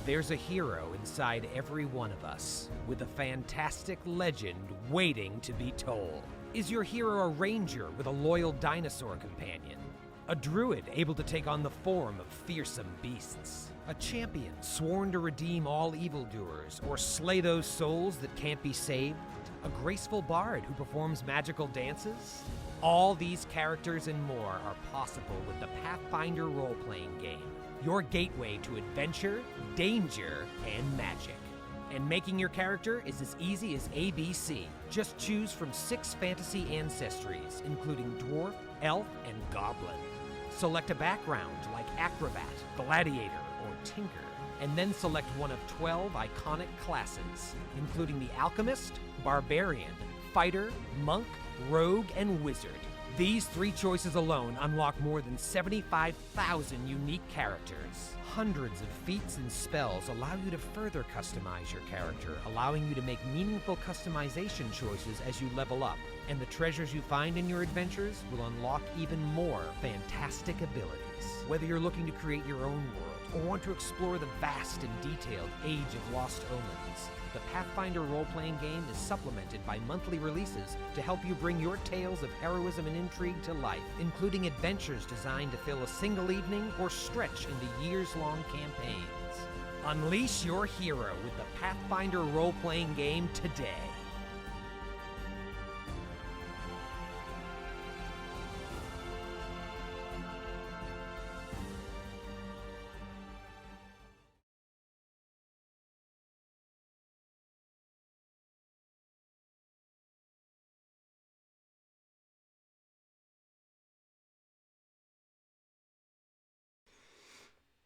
There's a hero inside every one of us, with a fantastic legend waiting to be told. Is your hero a ranger with a loyal dinosaur companion? A druid able to take on the form of fearsome beasts? A champion sworn to redeem all evildoers or slay those souls that can't be saved? A graceful bard who performs magical dances? All these characters and more are possible with the Pathfinder role-playing game. Your gateway to adventure, danger, and magic. And making your character is as easy as ABC. Just choose from 6 fantasy ancestries, including dwarf, elf, and goblin. Select a background like acrobat, gladiator, or tinker, and then select one of 12 iconic classes, including the alchemist, barbarian, fighter, monk, rogue, and wizard. These 3 choices alone unlock more than 75,000 unique characters. Hundreds of feats and spells allow you to further customize your character, allowing you to make meaningful customization choices as you level up. And the treasures you find in your adventures will unlock even more fantastic abilities. Whether you're looking to create your own world or want to explore the vast and detailed Age of Lost Omens, the Pathfinder role-playing game is supplemented by monthly releases to help you bring your tales of heroism and intrigue to life, including adventures designed to fill a single evening or stretch into years-long campaigns. Unleash your hero with the Pathfinder role-playing game today.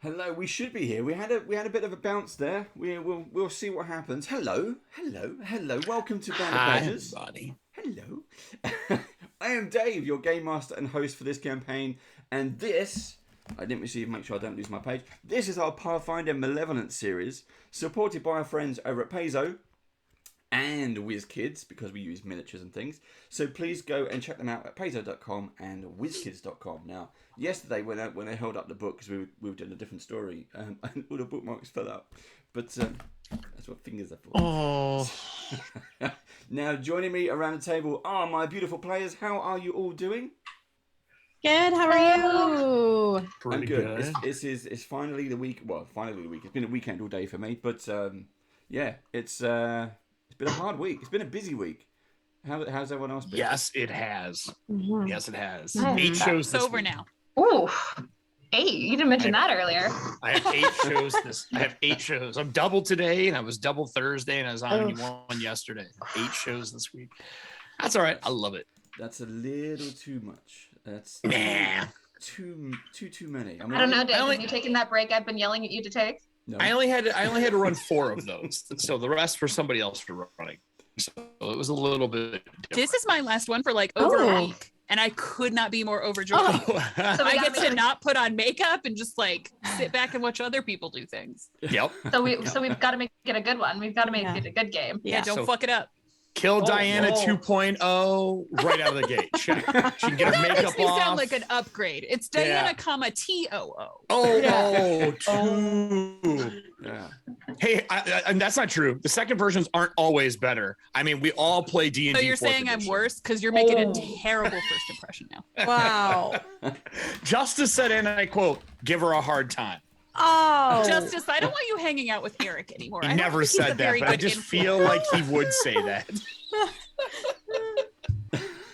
Hello, we should be here. We had a bit of a bounce there. We'll see what happens. Hello. Welcome to Band of Badgers. Hi, everybody. Hello. I am Dave, your game master and host for this campaign, and this, I didn't receive. Make sure I don't lose my page. This is our Pathfinder Malevolence series, supported by our friends over at Paizo and WizKids, because we use miniatures and things. So please go and check them out at paizo.com and WizKids.com. Now, yesterday when I held up the book, because we were doing a different story, and all the bookmarks fell out. But that's what fingers are for. Oh. Now, joining me around the table are my beautiful players. How are you all doing? Good. How are you? Pretty I'm good. good. It's finally the week. Well, finally the week. It's been a weekend all day for me, but yeah, it's been a hard week. It's been a busy week. How's everyone else been? Yes, it has. Mhm. Yes, it has. Mhm. 8 shows It's this over week. now. Ooh, 8. You didn't mention that earlier. I have 8 shows. I have 8 shows. I'm double today, and I was double Thursday, and I was on one yesterday. 8 shows this week. That's all right. I love it. That's a little too much. That's Nah. too many. I don't know, Dave. only- Have you taken that break I've been yelling at you to take? No. I only had to run 4 of those, so the rest for somebody else for running. So it was a little bit different. This is my last one for like over a Oh. week, and I could not be more overjoyed. So we I gotta get make to it- not put on makeup and just like sit back and watch other people do things. Yep. So we've got to make it a good one. We've got to make Yeah. it a good game. Yeah, don't So- fuck it up. Kill Oh, Diana whoa. 2.0 right out of the gate. She can get her That makeup makes me off. sound like an upgrade. It's Yeah. Diana, comma TOO. Oh, 2. Yeah. Hey, and that's not true. The second versions aren't always better. I mean, we all play D&D. So you're 4th saying I'm edition. worse because you're making Oh. a terrible first impression now. Wow. Justice said, and I quote, "Give her a hard time." Oh. Justice, I don't want you hanging out with Eric anymore. He I don't never think he's a said that, very but I good just influence. feel like he would say that.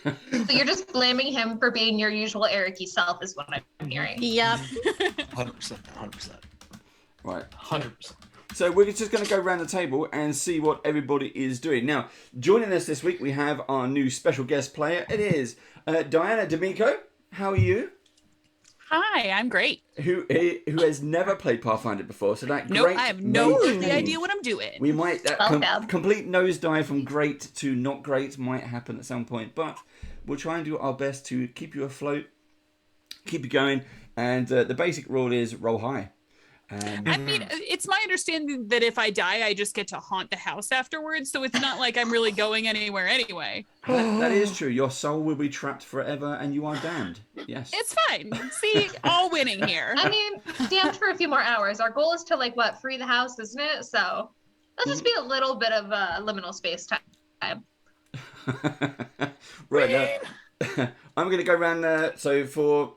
So you're just blaming him for being your usual Eric-y self is what I'm hearing. Yep. 100%. 100%. Right. 100%. So we're just going to go around the table and see what everybody is doing. Now, joining us this week, we have our new special guest player. It is Diana D'Amico. How are you? Hi, I'm great. Who has never played Pathfinder before? So that Nope, great I have no may earthly change. idea what I'm doing. We might Welcome. complete nosedive from great to not great might happen at some point, but we'll try and do our best to keep you afloat, keep you going. And the basic rule is roll high. I mean, it's my understanding that if I die, I just get to haunt the house afterwards. So it's not like I'm really going anywhere anyway. That is true. Your soul will be trapped forever and you are damned. Yes. It's fine. See, all winning here. I mean, damned for a few more hours. Our goal is to free the house, isn't it? So let's just be a little bit of liminal space time. Right, now, I'm going to go around so for,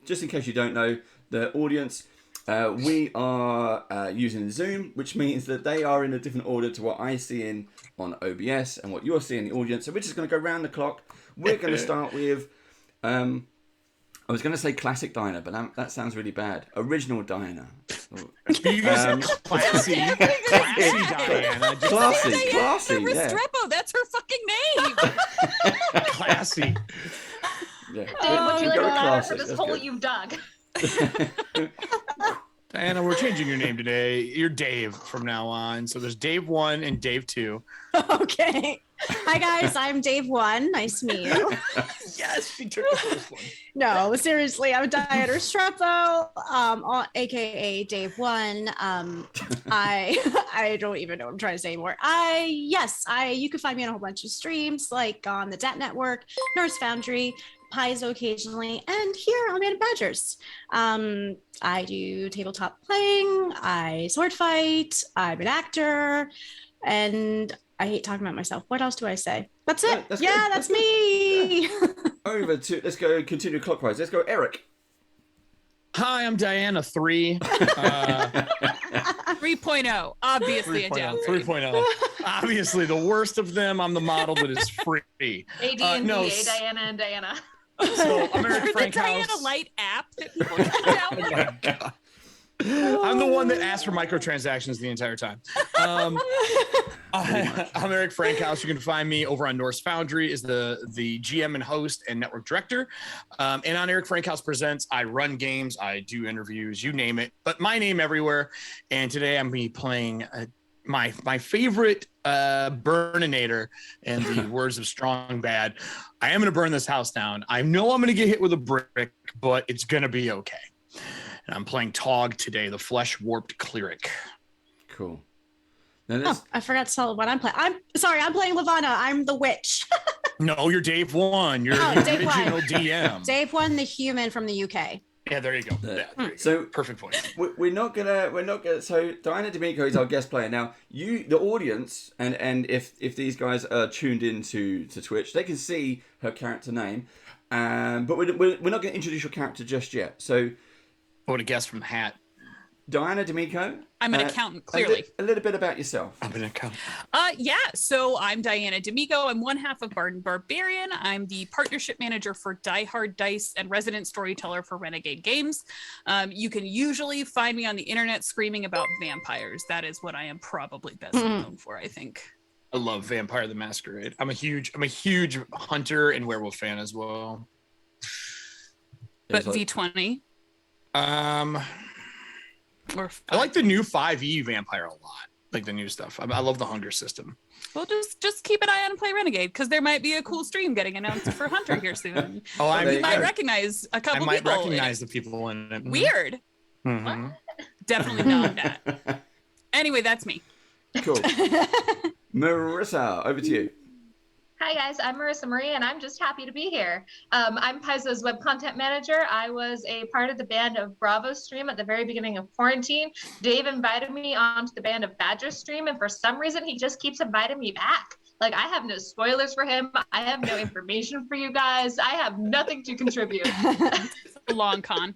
just in case you don't know, the audience, we are using Zoom, which means that they are in a different order to what I see on OBS and what you're seeing in the audience. So we're just going to go round the clock. We're going to start with, I was going to say classic Diana, but that sounds really bad. Original Diana. You guys classy Diana. Classy, The yeah. Restrepo, that's her fucking name. Classy. Yeah. Dave, would you like Go to ladder classic, for this that's hole good. you've dug? Diana, we're changing your name today. You're Dave from now on. So there's Dave 1 and Dave 2. Okay. Hi guys, I'm Dave 1. Nice to meet you. Yes, she took the first one. No, seriously, I'm Diana Restrepo, aka Dave 1. I don't even know what I'm trying to say anymore. You can find me on a whole bunch of streams, like on the DAT Network, Norse Foundry, Paizo occasionally, and here on Man Badgers. I do tabletop playing, I sword fight, I'm an actor, and I hate talking about myself. What else do I say? That's it. That's yeah, good. that's me. Over to, let's go continue clockwise. Let's go Eric. Hi, I'm Diana 3. 3.0, obviously a 3.0. downgrade. 3.0. Obviously, the worst of them. I'm the model that is free. AD&D, No, Diana and Diana. So I'm Eric The Frankhouse. Diana Light app that people can download. Oh my God. I'm the one that asked for microtransactions the entire time. I'm Eric Frankhouse. You can find me over on Norse Foundry as the GM and host and network director. And on Eric Frankhouse Presents, I run games, I do interviews, you name it, but my name everywhere. And today I'm going to be playing my favorite Burninator and the words of Strong Bad. I am going to burn this house down. I know I'm going to get hit with a brick, but it's going to be okay. And I'm playing Tog today, the flesh warped cleric. Cool. Now I forgot to tell what I'm playing. I'm sorry, I'm playing Lavanna. I'm the witch. No, you're Dave 1. You're Oh, the Dave one. original DM. Dave 1, the human from the UK. Yeah, there you go. Yeah, there you go. So Perfect point. we're not gonna. So Diana D'Amico is our guest player now. The audience, and if these guys are tuned into Twitch, they can see her character name. But we're not going to introduce your character just yet. So I would have guessed from the hat. Diana D'Amico. I'm an accountant, clearly. A little bit about yourself. I'm an accountant. So I'm Diana D'Amico. I'm one half of Barden Barbarian. I'm the partnership manager for Die Hard Dice and resident storyteller for Renegade Games. You can usually find me on the internet screaming about vampires. That is what I am probably best known for, I think. I love Vampire the Masquerade. I'm a huge hunter and werewolf fan as well. But V20 or I like the new 5e Vampire a lot. Like the new stuff. I love the hunger system. Well, just keep an eye on Play Renegade because there might be a cool stream getting announced for Hunter here soon. Oh, you might recognize a I couple might people. recognize the people in it. Weird. Mhm. Definitely not that. Anyway, that's me. Cool. Marissa, over to you. Hi guys, I'm Marissa Marie and I'm just happy to be here. I'm Paizo's web content manager. I was a part of the band of Bravo stream at the very beginning of quarantine. Dave invited me onto the band of Badger stream and for some reason he just keeps inviting me back. Like I have no spoilers for him. I have no information for you guys. I have nothing to contribute. It's a long con.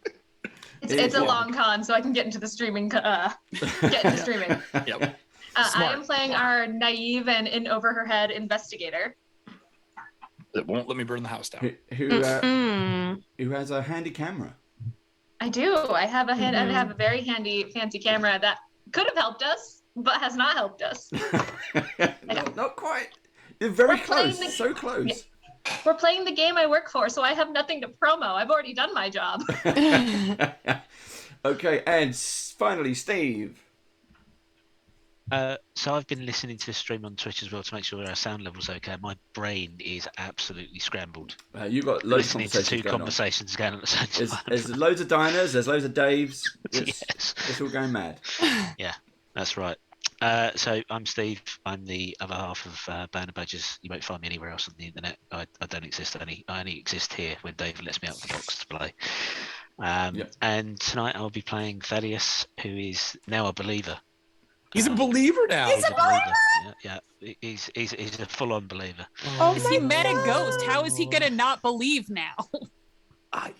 It's a long con so I can get into the streaming. Yep. I am playing our naive and in over her head investigator. That won't let me burn the house down. Who has a handy camera? I do. I have a I have a very handy, fancy camera that could have helped us, but has not helped us. Not quite. You're very We're close. playing So close. We're playing the game I work for, so I have nothing to promo. I've already done my job. Okay, and finally, Steve. So I've been listening to the stream on Twitch as well to make sure our sound level's okay. My brain is absolutely scrambled. You've got loads of Listening to two conversations going on. conversations going on at the same time. There's loads of diners, there's loads of Daves. Yes. It's all going mad. Yeah, that's right. So I'm Steve. I'm the other half of Band of Badgers. You won't find me anywhere else on the internet. I don't exist. I only exist here when Dave lets me out of the box to play. And tonight I'll be playing Thaddeus, who is now a believer. He's a believer now. He's a believer. Yeah. He's a full-on believer. Is he met a ghost? How is he gonna not believe now?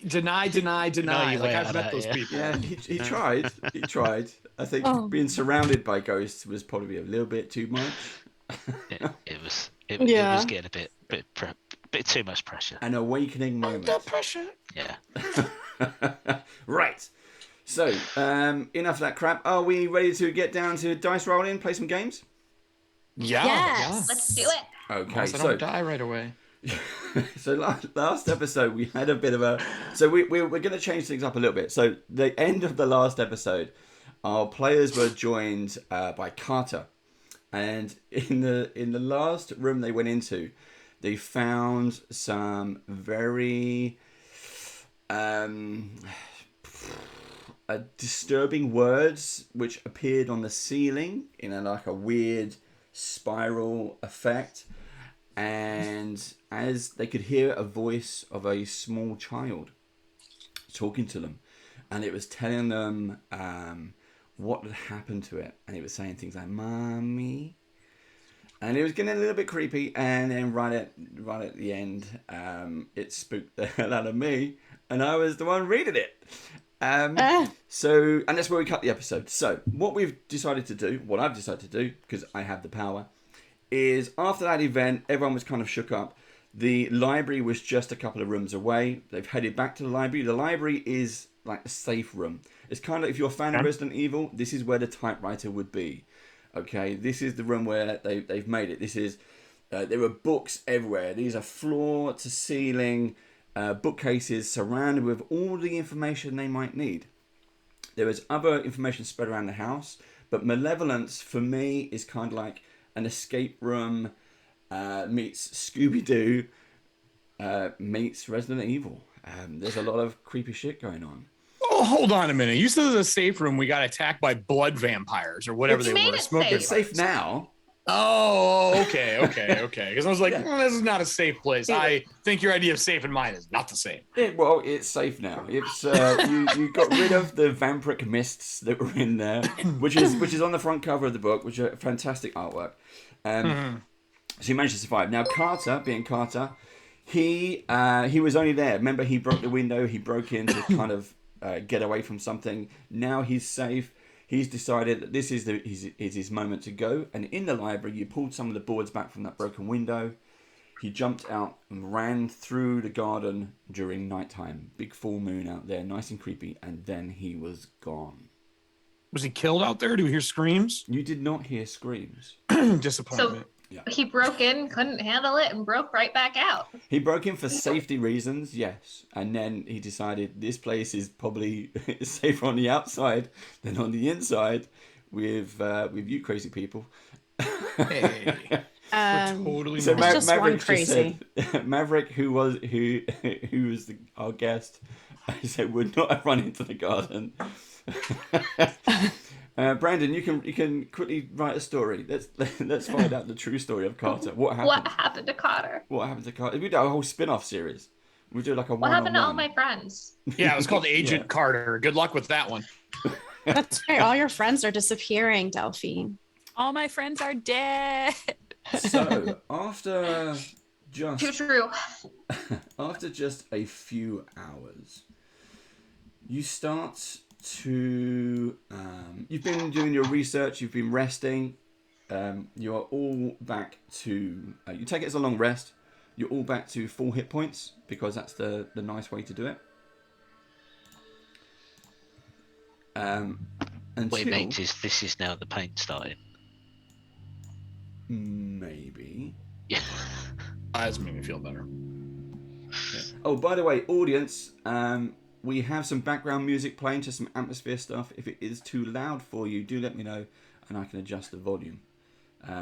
Deny. your way Like out I've of met that, those yeah. people. Yeah, he tried. He tried. I think being surrounded by ghosts was probably a little bit too much. It was getting a bit too much pressure. An awakening moment. That pressure. Yeah. Right. So, enough of that crap. Are we ready to get down to dice rolling, play some games? Yeah. Yes. Let's do it. Okay, I so don't die right away. so last episode we had a bit of a. So we're going to change things up a little bit. So the end of the last episode, our players were joined by Carter, and in the last room they went into, they found some very disturbing words which appeared on the ceiling in a weird spiral effect, and as they could hear a voice of a small child talking to them, and it was telling them what had happened to it, and it was saying things like "mommy," and it was getting a little bit creepy. And then right at the end, it spooked the hell out of me, and I was the one reading it. So, and that's where we cut the episode. So what I've decided to do, because I have the power, is after that event, everyone was kind of shook up. The library was just a couple of rooms away. They've headed back to the library. The library is like a safe room. It's kind of, if you're a fan of Resident Evil, this is where the typewriter would be. Okay, this is the room where they've made it. This is, there are books everywhere. These are floor to ceiling bookcases surrounded with all the information they might need. There is other information spread around the house, but Malevolence for me is kind of like an escape room meets Scooby-Doo meets Resident Evil. There's a lot of creepy shit going on. Oh, hold on a minute. You said it was a safe room. We got attacked by blood vampires or whatever It's they made were. it Smoking. safe. It's safe now. Oh, okay. Because I was like, this is not a safe place. I think your idea of safe and mine is not the same. Well, it's safe now. It's you got rid of the vampiric mists that were in there, which is on the front cover of the book, which are fantastic artwork. So he managed to survive. Now Carter, being Carter, he was only there. Remember, he broke the window. He broke in to kind of get away from something. Now he's safe. He's decided that this is his moment to go. And in the library, you pulled some of the boards back from that broken window. He jumped out and ran through the garden during nighttime. Big full moon out there, nice and creepy. And then he was gone. Was he killed out there? Do we hear screams? You did not hear screams. Disappointment. He broke in, couldn't handle it, and broke right back out. He broke in for safety reasons, yes. And then he decided this place is probably safer on the outside than on the inside with you crazy people. Hey. Totally So normal. just Maverick one crazy. just said, Maverick, who was our guest, I said would not have run into the garden. Brandon, you can quickly write a story. Let's find out the true story of Carter. What happened? What happened to Carter? What happened to Carter? We do a whole spin-off series. We do like a What happened to all my friends? Yeah, it was called Agent Carter. Good luck with that one. That's right. All your friends are disappearing, Delphine. All my friends are dead. So after Too just true. after just a few hours, you start to you've been doing your research, you've been resting, you are all back to you take it as a long rest, you're all back to full hit points because that's the nice way to do it. What it means is this is now the pain starting. Maybe. Yeah. That's made me feel better. Oh, by the way, audience, we have some background music playing, just some atmosphere stuff. If it is too loud for you, do let me know. and I can adjust the volume.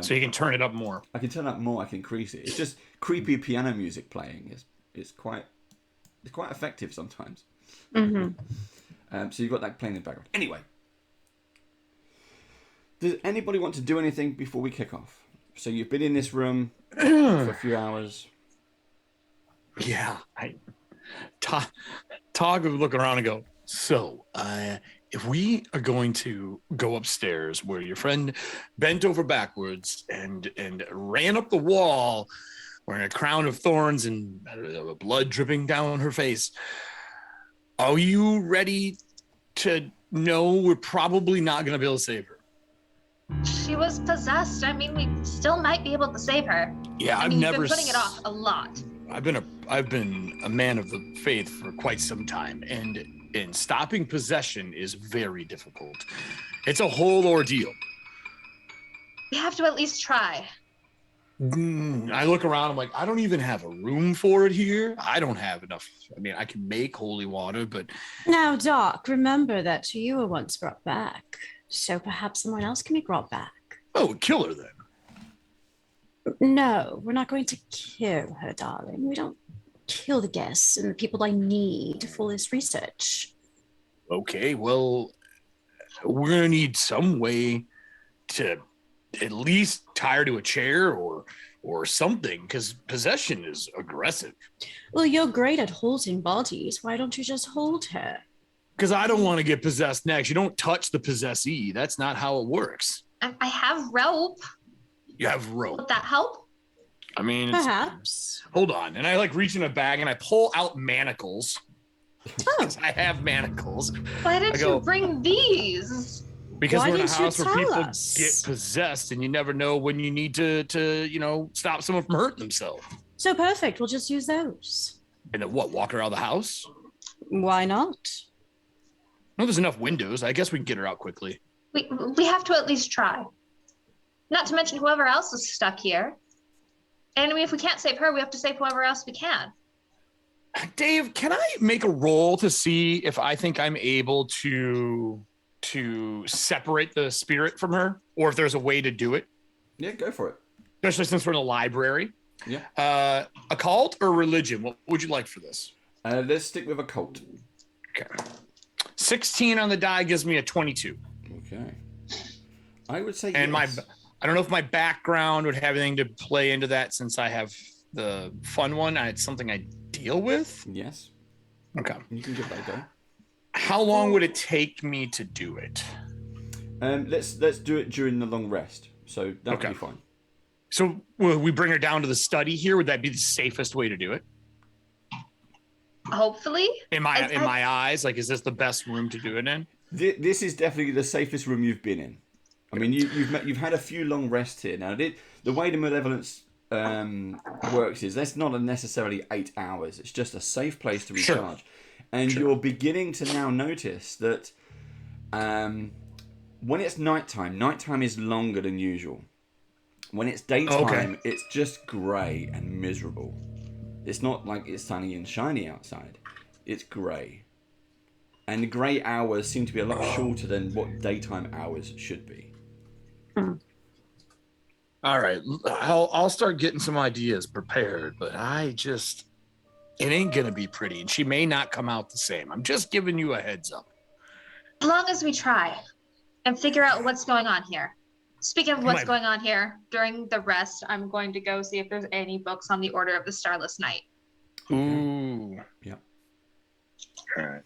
So you can turn it up more. I can turn it up more. I can increase it. It's just creepy piano music playing. It's quite effective sometimes. Mm-hmm. So you've got that playing in the background. Anyway, does anybody want to do anything before we kick off? So you've been in this room for a few hours. Yeah. Tog would look around and go, so, if we are going to go upstairs where your friend bent over backwards and ran up the wall wearing a crown of thorns and blood dripping down her face, are you ready to know we're probably not going to be able to save her? She was possessed. I mean, we still might be able to save her. Yeah, I mean, you've been putting it off a lot. I've been a man of the faith for quite some time, and stopping possession is very difficult. It's a whole ordeal. We have to at least try. I look around, I'm like, I don't even have a room for it here. I don't have enough. I mean, I can make holy water, but... Now, Doc, remember that you were once brought back, so perhaps someone else can be brought back. Oh, kill her then. No, we're not going to kill her, darling. We don't kill the guests and the people I need for this research. Okay, well, we're going to need some way to at least tie her to a chair or something, because possession is aggressive. Well, you're great at holding bodies. Why don't you just hold her? Because I don't want to get possessed next. You don't touch the possessee. That's not how it works. I have rope. You have rope. Would that help? I mean, Perhaps. hold on. And I like reach in a bag and I pull out manacles. Oh, I have manacles. Why did I go, you bring these? because Why we're in a didn't you house where tell people us? get possessed and you never know when you need to stop someone from hurting themselves. so perfect. We'll just use those. And then what, walk her out of the house? Why not? No, there's enough windows. I guess we can get her out quickly. We have to at least try. Not to mention whoever else is stuck here. And I mean, if we can't save her, we have to save whoever else we can. Dave, can I make a roll to see if I think I'm able to separate the spirit from her, or if there's a way to do it? Yeah, go for it. Especially since we're in a library. Yeah. Occult or religion? What would you like for this? Let's stick with occult. Okay. 16 on the die gives me a 22. Okay. I would say And yes. I don't know if my background would have anything to play into that, since I have the fun one. It's something I deal with. Yes. Okay. You can give that a go. How long would it take me to do it? Let's do it during the long rest. So that Okay. would be fine. So will we bring her down to the study here? Would that be the safest way to do it? Hopefully. In my eyes, like, is this the best room to do it in? This is definitely the safest room you've been in. I mean, you've had a few long rests here. Now, the way the malevolence works is that's not necessarily 8 hours. It's just a safe place to recharge. Sure. And you're beginning to now notice that when it's nighttime is longer than usual. When it's daytime, it's just grey and miserable. It's not like it's sunny and shiny outside. It's grey. And the grey hours seem to be a lot shorter than what daytime hours should be. All right, I'll start getting some ideas prepared, but it ain't gonna be pretty, and she may not come out the same. I'm just giving you a heads up. As long as we try and figure out what's going on here. Speaking of what's going on here, during the rest, I'm going to go see if there's any books on the Order of the Starless Night. Ooh. Yeah. All right.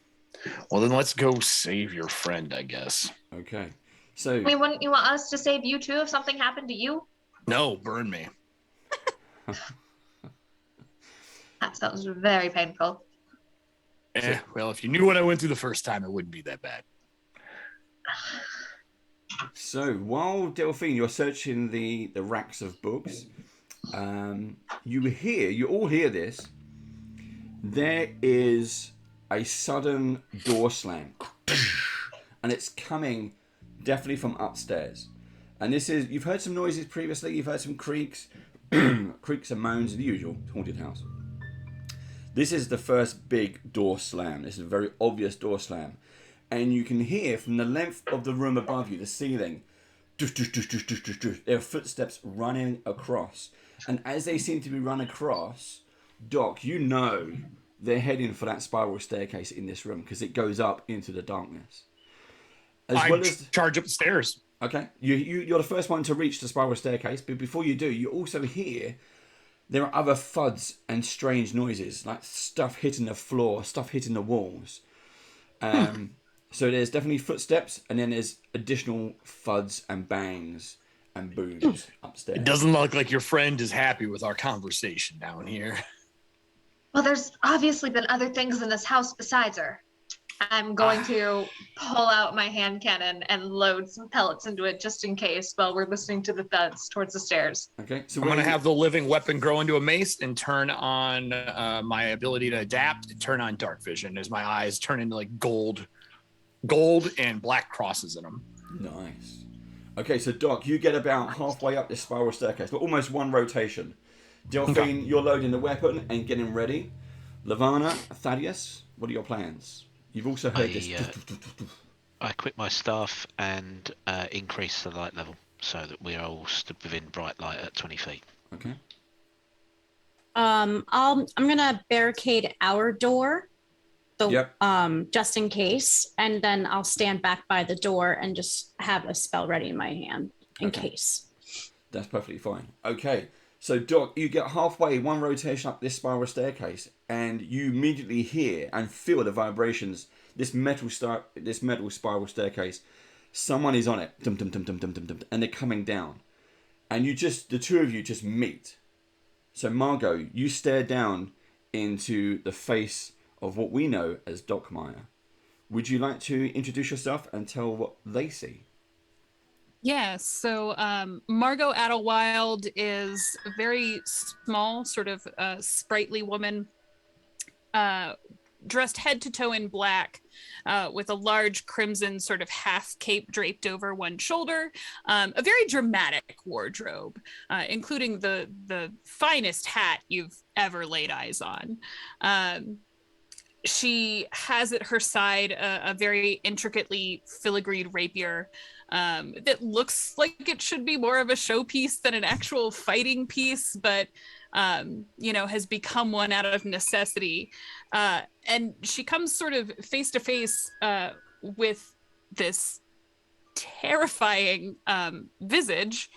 Well, then let's go save your friend, I guess. Okay. So. I mean, wouldn't you want us to save you too if something happened to you? No, burn me. That sounds very painful. Well, if you knew what I went through the first time, it wouldn't be that bad. So while Delphine, you're searching the racks of books, you all hear this. There is a sudden door slam, and it's coming definitely from upstairs. And you've heard some noises previously. You've heard some creaks, creaks and moans, the usual haunted house. This is the first big door slam. This is a very obvious door slam. And you can hear from the length of the room above you, the ceiling, There are footsteps running across. And as they seem to be run across, Doc, you know they're heading for that spiral staircase in this room because it goes up into the darkness. Charge up the stairs. Okay, you're the first one to reach the spiral staircase, but before you do, you also hear there are other thuds and strange noises, like stuff hitting the floor, stuff hitting the walls. So there's definitely footsteps, and then there's additional thuds and bangs and booms upstairs. It doesn't look like your friend is happy with our conversation down here. Well, there's obviously been other things in this house besides her. I'm going to pull out my hand cannon and load some pellets into it just in case while we're listening to the thuds towards the stairs. Okay, so I'm going to have the living weapon grow into a mace and turn on my ability to adapt and turn on dark vision as my eyes turn into like gold and black crosses in them. Nice. Okay, so Doc, you get about halfway up this spiral staircase, but almost one rotation. Delphine, you're loading the weapon and getting ready. Lavana, Thaddeus, what are your plans? You've also heard this. I equip my staff and increase the light level so that we're all stood within bright light at 20 feet. Okay. I'm gonna barricade our door, just in case, and then I'll stand back by the door and just have a spell ready in my hand in case. That's perfectly fine. Okay. So, Doc, you get halfway, one rotation up this spiral staircase, and you immediately hear and feel the vibrations. This metal spiral staircase. Someone is on it, dum dum dum dum dum dum dum, and they're coming down. And the two of you just meet. So, Margot, you stare down into the face of what we know as Doc Meyer. Would you like to introduce yourself and tell what they see? Yeah, so Margot Adelwild is a very small, sort of sprightly woman, dressed head to toe in black, with a large crimson sort of half cape draped over one shoulder, a very dramatic wardrobe, including the finest hat you've ever laid eyes on. She has at her side a very intricately filigreed rapier that looks like it should be more of a showpiece than an actual fighting piece, but has become one out of necessity. And she comes sort of face to face with this terrifying visage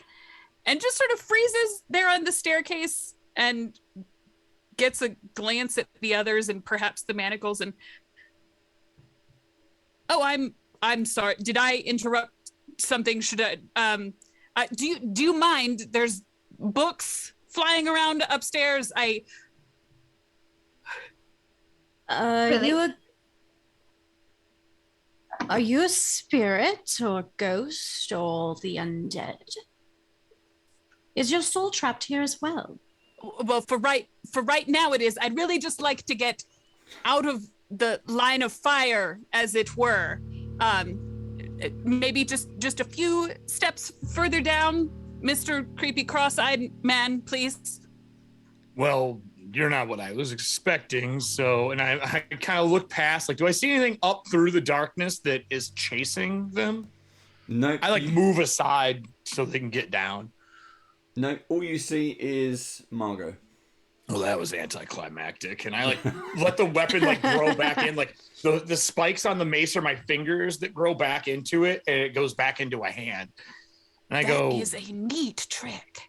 and just sort of freezes there on the staircase and gets a glance at the others and perhaps the manacles and I'm sorry, did I interrupt something? Should I do you mind? There's books flying around upstairs. Really? Are you a spirit or a ghost or the undead? Is your soul trapped here as well? Well, for right now it is. I'd really just like to get out of the line of fire, as it were. Maybe just a few steps further down, Mr. Creepy Cross-Eyed Man, please. Well, you're not what I was expecting, so, and I kind of look past, like, do I see anything up through the darkness that is chasing them? No. I move aside so they can get down. No, all you see is Margot. Well, that was anticlimactic. And I let the weapon grow back in. Like the spikes on the mace are my fingers that grow back into it, and it goes back into a hand. And I go, that is a neat trick.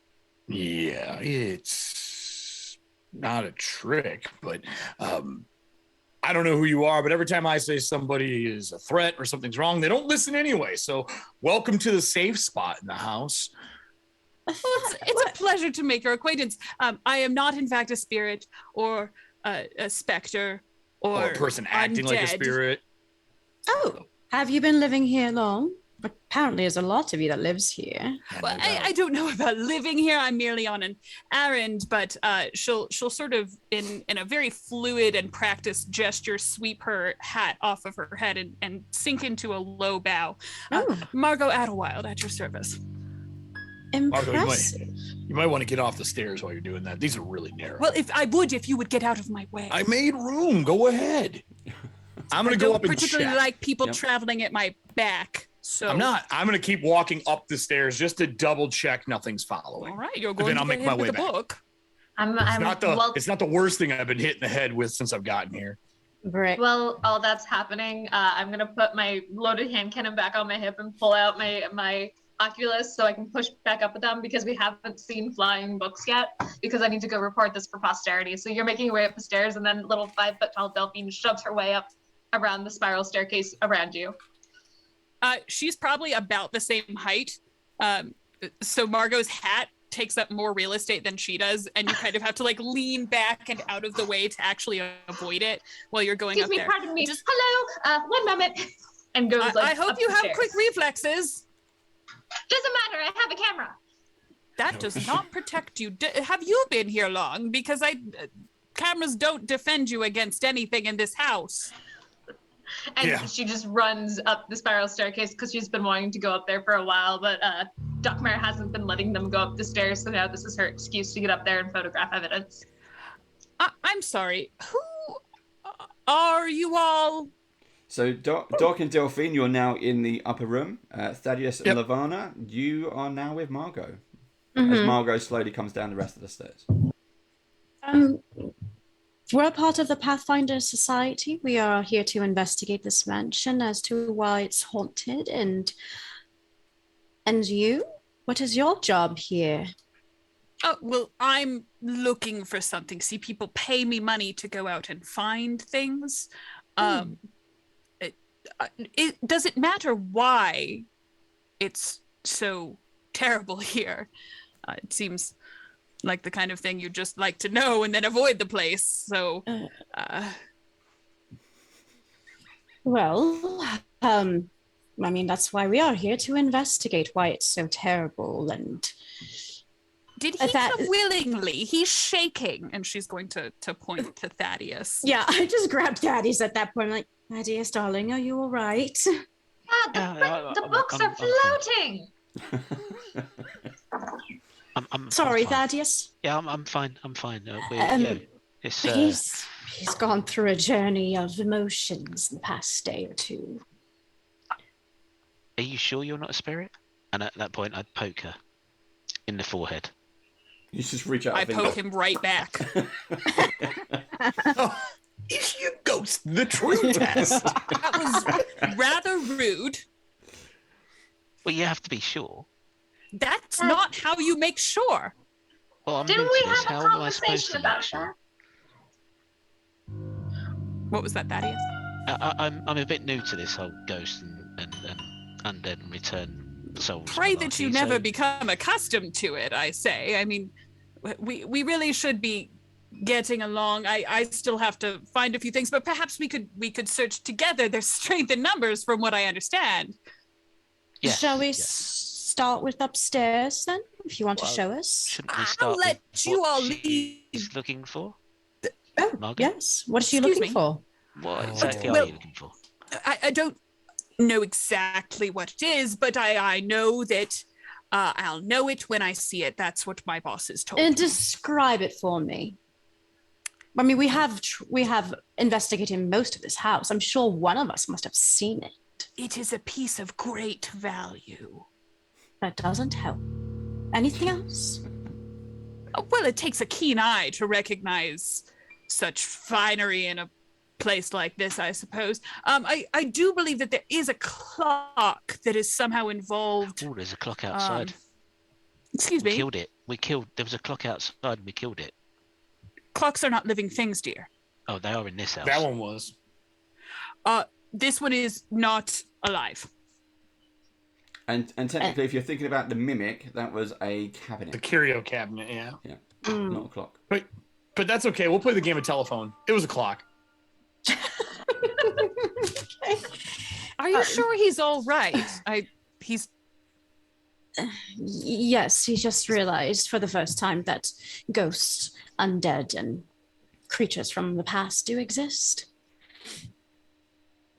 Yeah, it's not a trick, but I don't know who you are, but every time I say somebody is a threat or something's wrong, they don't listen anyway. So welcome to the safe spot in the house. Well, it's a pleasure to make your acquaintance. I am not, in fact, a spirit or a specter or a person acting like a spirit. Oh, have you been living here long? Apparently, there's a lot of you that lives here. Well, I don't know about living here. I'm merely on an errand, but she'll sort of, in a very fluid and practiced gesture, sweep her hat off of her head and sink into a low bow. Margot Adelwild, at your service. Impressive. Margot, you might want to get off the stairs while you're doing that. These are really narrow. Well, if you would get out of my way. I made room. Go ahead. I'm going to go up and check. I particularly like people traveling at my back. So I'm not. I'm going to keep walking up the stairs just to double check nothing's following. All right, you're But going then to I'll get make my hit with way a back. book. It's not the worst thing I've been hit in the head with since I've gotten here. Brick. Well, all that's happening, I'm gonna put my loaded hand cannon back on my hip and pull out my Oculus so I can push back up with them because we haven't seen flying books yet because I need to go report this for posterity. So you're making your way up the stairs and then little 5-foot-tall Delphine shoves her way up around the spiral staircase around you. She's probably about the same height. So Margot's hat takes up more real estate than she does, and you kind of have to like lean back and out of the way to actually avoid it while you're going Excuse up me, there. pardon me. Hello, one moment. And goes like I hope up you the have stairs. quick reflexes. Doesn't matter, I have a camera. That does not protect you. Have you been here long? Because cameras don't defend you against anything in this house. And she just runs up the spiral staircase because she's been wanting to go up there for a while, but Duckmare hasn't been letting them go up the stairs, so now this is her excuse to get up there and photograph evidence. I'm sorry. Who are you all? So Doc and Delphine, you're now in the upper room. Thaddeus and Lavana, you are now with Margot. As Margot slowly comes down the rest of the stairs. We're a part of the Pathfinder Society. We are here to investigate this mansion as to why it's haunted. And you? What is your job here? Oh, well, I'm looking for something. See, people pay me money to go out and find things. Does it matter why it's so terrible here? It seems like the kind of thing you'd just like to know and then avoid the place. So, well, I mean, that's why we are here, to investigate why it's so terrible. And did he come willingly? He's shaking, and she's going to point to Thaddeus. Yeah, I just grabbed Thaddeus at that point. I'm like, Thaddeus, darling, are you all right? The books are floating. I'm sorry, Thaddeus. Yeah, I'm fine. I'm fine. He's gone through a journey of emotions in the past day or two. Are you sure you're not a spirit? And at that point, I'd poke her in the forehead. You just reach out. I poke him right back. Is your ghost the true test? That was rather rude. Well, you have to be sure. That's not how you make sure. Well, Didn't we have a conversation about that? What was that, Thaddeus? I'm a bit new to this whole ghost and undead and return souls. Pray that you never become accustomed to it, I say. I mean, we really should be getting along. I still have to find a few things, but perhaps we could search together. There's strength in numbers from what I understand. Yes, Shall we start with upstairs then, if you want to show us? Shouldn't we start I'll let with you what all she's leave. looking for? Oh, Margot? yes. What is she Excuse looking me? for? What exactly are well- you looking for? I don't know exactly what it is, but I know that I'll know it when I see it. That's what my boss has told And me. describe it for me. I mean, we have investigated most of this house. I'm sure one of us must have seen it. It is a piece of great value. That doesn't help. Anything else? Well, it takes a keen eye to recognize such finery in a place like this, I suppose. I do believe that there is a clock that is somehow involved. Oh, there's a clock outside. Excuse We me. killed it. There was a clock outside and we killed it. Clocks are not living things, dear. Oh, they are in this house. That one was. This one is not alive. And technically, if you're thinking about the mimic, that was a cabinet. The curio cabinet, yeah. Yeah, Mm. not a clock. But that's okay. We'll play the game of telephone. It was a clock. Are you sure he's all right? He's Yes, he just realized for the first time that ghosts, undead, and creatures from the past do exist.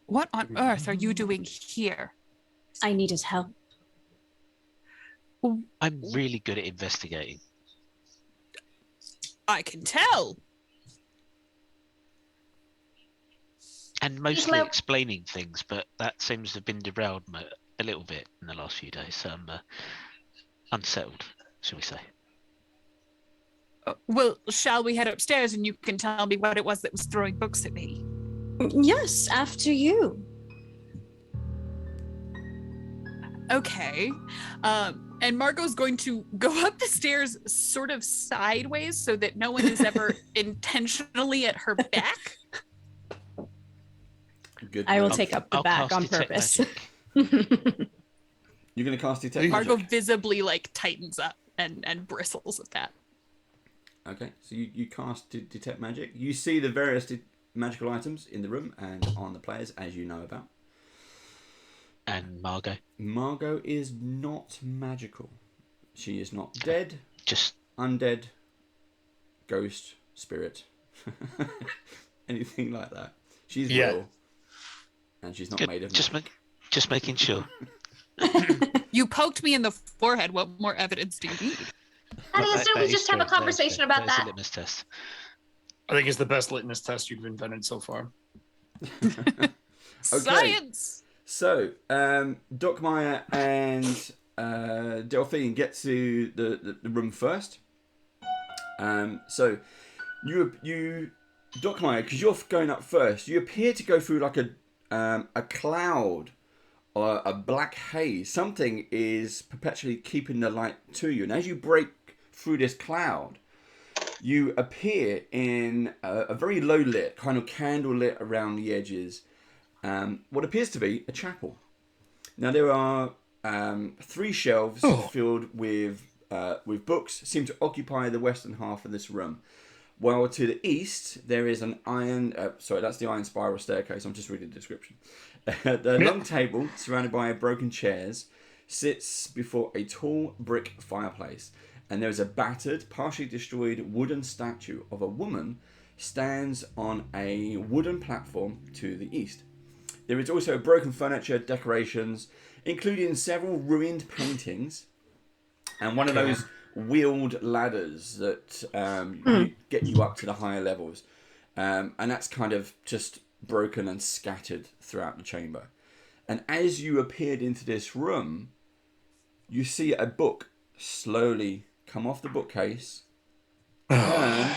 What on earth are you doing here? I needed help. I'm really good at investigating. I can tell. And mostly explaining things, but that seems to have been derailed a little bit in the last few days. I'm unsettled, shall we say? Well, shall we head upstairs and you can tell me what it was that was throwing books at me? Yes, after you. Okay. And Margot's going to go up the stairs sort of sideways so that no one is ever intentionally at her back. Good. I will move. take up the I'll back cast on Detect purpose. Magic. You're going to cast Detect Margot Magic. visibly like tightens up and bristles at that. Okay, so you cast Detect Magic. You see the various magical items in the room and on the players, as you know about. And Margot, Margot is not magical. She is not dead, just undead, ghost, spirit, anything like that. She's real, and she's not good. made of Just magic. just making sure. You poked me in the forehead. What more evidence do you need? Thaddeus, didn't we just have a conversation about That that? is a litmus test. I think it's the best litmus test you've invented so far. Science! So, Dockmeyer and Delphine get to the room first. So, you Dockmeyer, because you're going up first, you appear to go through like a cloud or a black haze. Something is perpetually keeping the light to you, and as you break through this cloud, you appear in a very low lit, kind of candle lit around the edges. What appears to be a chapel. Now there are 3 shelves filled with books, seem to occupy the western half of this room. While to the east there is an iron. That's the iron spiral staircase. I'm just reading the description. The long table, surrounded by broken chairs, sits before a tall brick fireplace, and there is a battered, partially destroyed wooden statue of a woman stands on a wooden platform to the east. There is also broken furniture, decorations, including several ruined paintings, and one of those wheeled ladders that get you up to the higher levels. And that's kind of just broken and scattered throughout the chamber. And as you appeared into this room, you see a book slowly come off the bookcase, turn,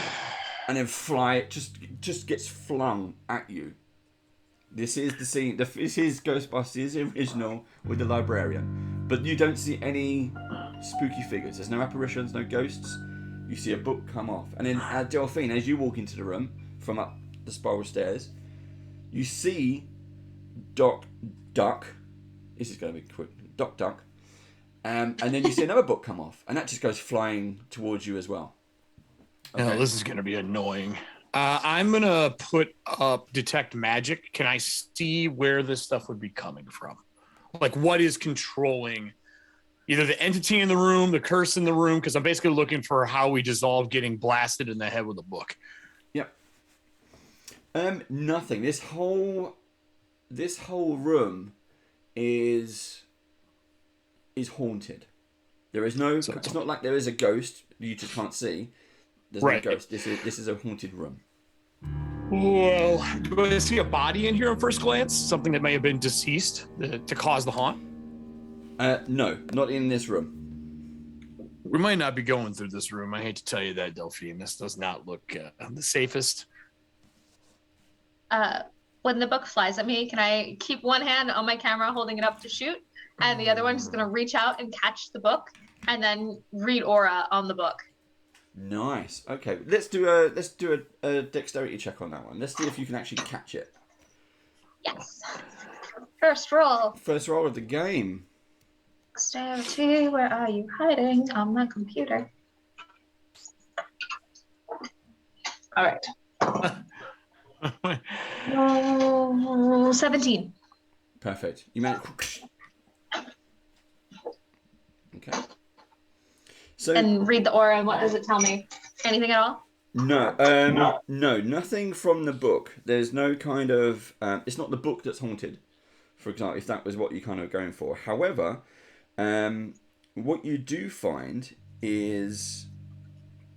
and then fly. Just gets flung at you. This is the scene. This is Ghostbusters original with the librarian, but you don't see any spooky figures. There's no apparitions, no ghosts. You see a book come off, and then Delphine, as you walk into the room from up the spiral stairs, you see Doc Duck. This is going to be quick. Doc Duck, and then you see another book come off, and that just goes flying towards you as well. Okay. Oh, this is going to be annoying. I'm going to put up Detect Magic. Can I see where this stuff would be coming from? Like, what is controlling either the entity in the room, the curse in the room? Because I'm basically looking for how we dissolve getting blasted in the head with a book. Yep. Nothing. This whole room is haunted. There is no. It's not like there is a ghost you just can't see. There's no ghost. This is a haunted room. Well, do I see a body in here on first glance? Something that may have been deceased to cause the haunt? No, not in this room. We might not be going through this room. I hate to tell you that, Delphine. This does not look the safest. When the book flies at me, can I keep one hand on my camera holding it up to shoot, and the other one's just gonna reach out and catch the book, and then read aura on the book? Nice. Okay, let's do a dexterity check on that one. Let's see if you can actually catch it. Yes. First roll. First roll of the game. Dexterity, where are you hiding on my computer? All right. 17. Perfect. You managed. Okay. So, and read the aura, and what does it tell me? Anything at all? No, no, nothing from the book. There's no kind of. It's not the book that's haunted, for example, if that was what you're kind of going for. However, what you do find is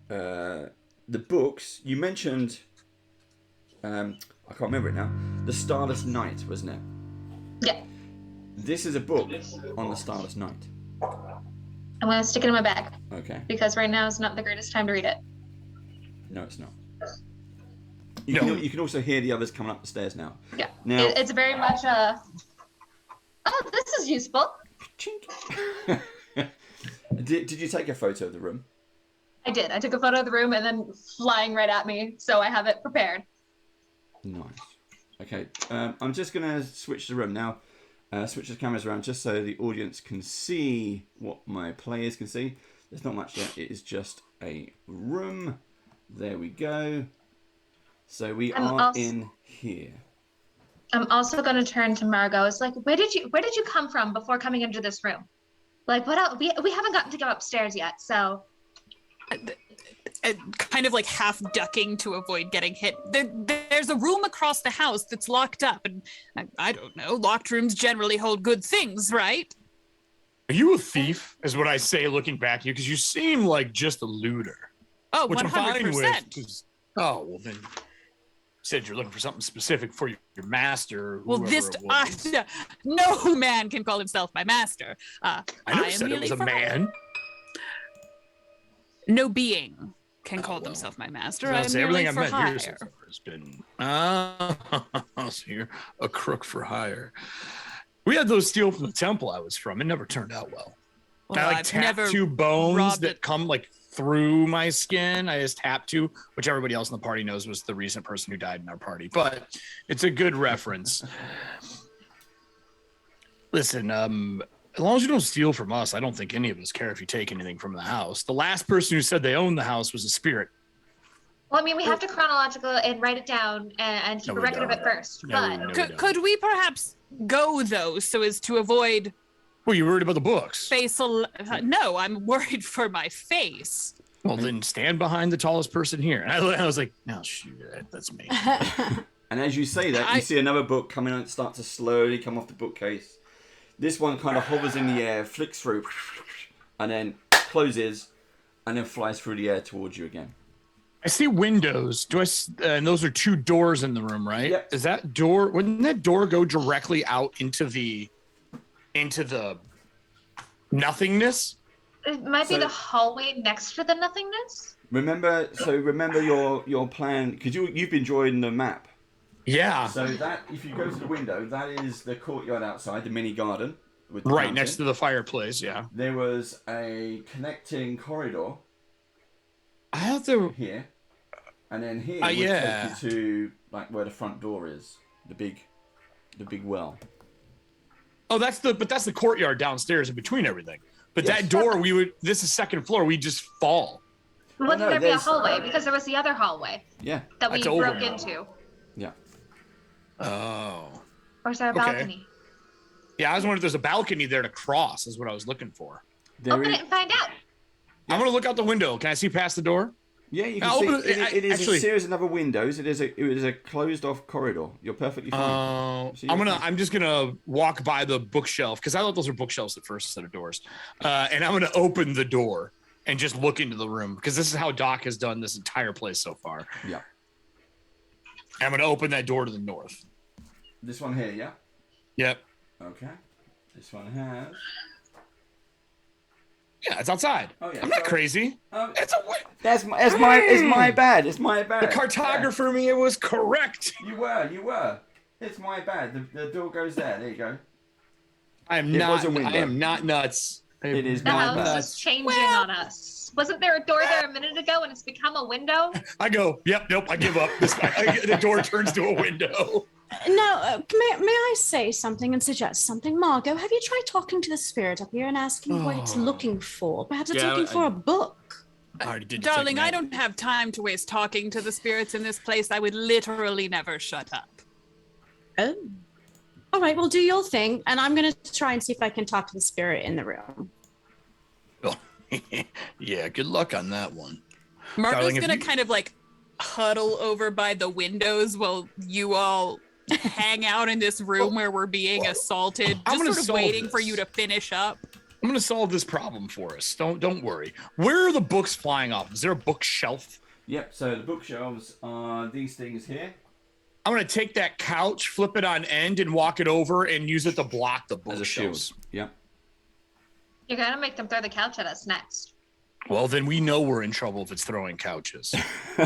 the books. You mentioned. I can't remember it now. The Starless Night, wasn't it? Yeah. This is a book on the Starless Night. I'm gonna stick it in my bag Okay. because right now is not the greatest time to read it. No, it's not. You can also hear the others coming up the stairs now. Yeah. Now, It's very much a. Oh, this is useful. did you take a photo of the room? I did. I took a photo of the room and then flying right at me, so I have it prepared. Nice. Okay. I'm just gonna switch the room now. Switch the cameras around just so the audience can see what my players can see. There's not much there. It is just a room. There we go. So we are in here. I'm also going to turn to Margot. It's like, where did you come from before coming into this room? Like, what else? We haven't gotten to go upstairs yet, so. Kind of like half ducking to avoid getting hit. There's a room across the house that's locked up, and I don't know. Locked rooms generally hold good things, right? Are you a thief? Is what I say, looking back at you, because you seem like just a looter. Oh, which 100%. I'm fine with. 'Cause, oh well, then. Said you're looking for something specific for your master. Well, no man can call himself my master. I never said it was a man. No being can call themselves my master. I'm everything I've for met hire. here so far has been so you're a crook for hire. We had those steal from the temple I was from. It never turned out well. Well, I I've tattoo never bones robbed that come like through my skin. I just tattoo, which everybody else in the party knows was the recent person who died in our party. But it's a good reference. Listen, as long as you don't steal from us, I don't think any of us care if you take anything from the house. The last person who said they owned the house was a spirit. Well, I mean, we have to chronological and write it down and keep a record of it first. Could we perhaps go though, so as to avoid? Well, you worried about the books? Facial? No, I'm worried for my face. Well, then stand behind the tallest person here. And I was like, no, shoot, that's me. And as you say that, you see another book coming out, start to slowly come off the bookcase. This one kind of hovers in the air, flicks through, and then closes, and then flies through the air towards you again. I see windows. And those are two doors in the room, right? Yep. Is that door? Wouldn't that door go directly out into the nothingness? It might be the hallway next to the nothingness. Remember your plan, because you've been drawing the map. Yeah. So that, if you go to the window, that is the courtyard outside, the mini garden. With the right fountain. next to the fireplace, yeah. There was a connecting corridor. I have to here, and then here would take yeah. you to like where the front door is, the big well. Oh, that's the courtyard downstairs in between everything. But Yes. that door, this is second floor, we just fall. Wouldn't no, there be a there's- hallway? Because there was the other hallway Yeah. that we That's over broke now. into. Yeah. Oh. Or is there a Okay. balcony? Yeah, I was wondering if there's a balcony there to cross, is what I was looking for. Open it and find out. I'm gonna look out the window. Can I see past the door? Yeah, you I'll can open see it- it is actually- a series of other windows. It is a closed off corridor. You're perfectly fine. So I'm just gonna walk by the bookshelf because I thought those were bookshelves at first instead of doors, and I'm gonna open the door and just look into the room because this is how Doc has done this entire place so far. Yeah. I'm gonna open that door to the north. This one here, yeah. Yep. Okay. This one has. Yeah, it's outside. Oh yeah. I'm not crazy. It's a It's my bad. It's my bad. The cartographer me, it was correct. You were. It's my bad. The door goes there. There you go. I am not nuts. It is The my house bad. is changing on us. Wasn't there a door there a minute ago and it's become a window? I go, nope, I give up. The door turns to a window. Now, may I say something and suggest something? Margot, have you tried talking to the spirit up here and asking what it's looking for? Perhaps it's looking for a book. I already did. Darling, I don't have time to waste talking to the spirits in this place. I would literally never shut up. Oh. All right, well, do your thing, and I'm going to try and see if I can talk to the spirit in the room. Yeah, good luck on that one. Margot's going to kind of like huddle over by the windows while you all hang out in this room where we're being assaulted, just sort of waiting for you to finish up. I'm going to solve this problem for us. Don't worry. Where are the books flying off? Is there a bookshelf? Yep. So the bookshelves are these things here. I'm gonna take that couch, flip it on end, and walk it over and use it to block the As a shield. bookshelves. Yep. You're gonna make them throw the couch at us next. Well, then we know we're in trouble if it's throwing couches.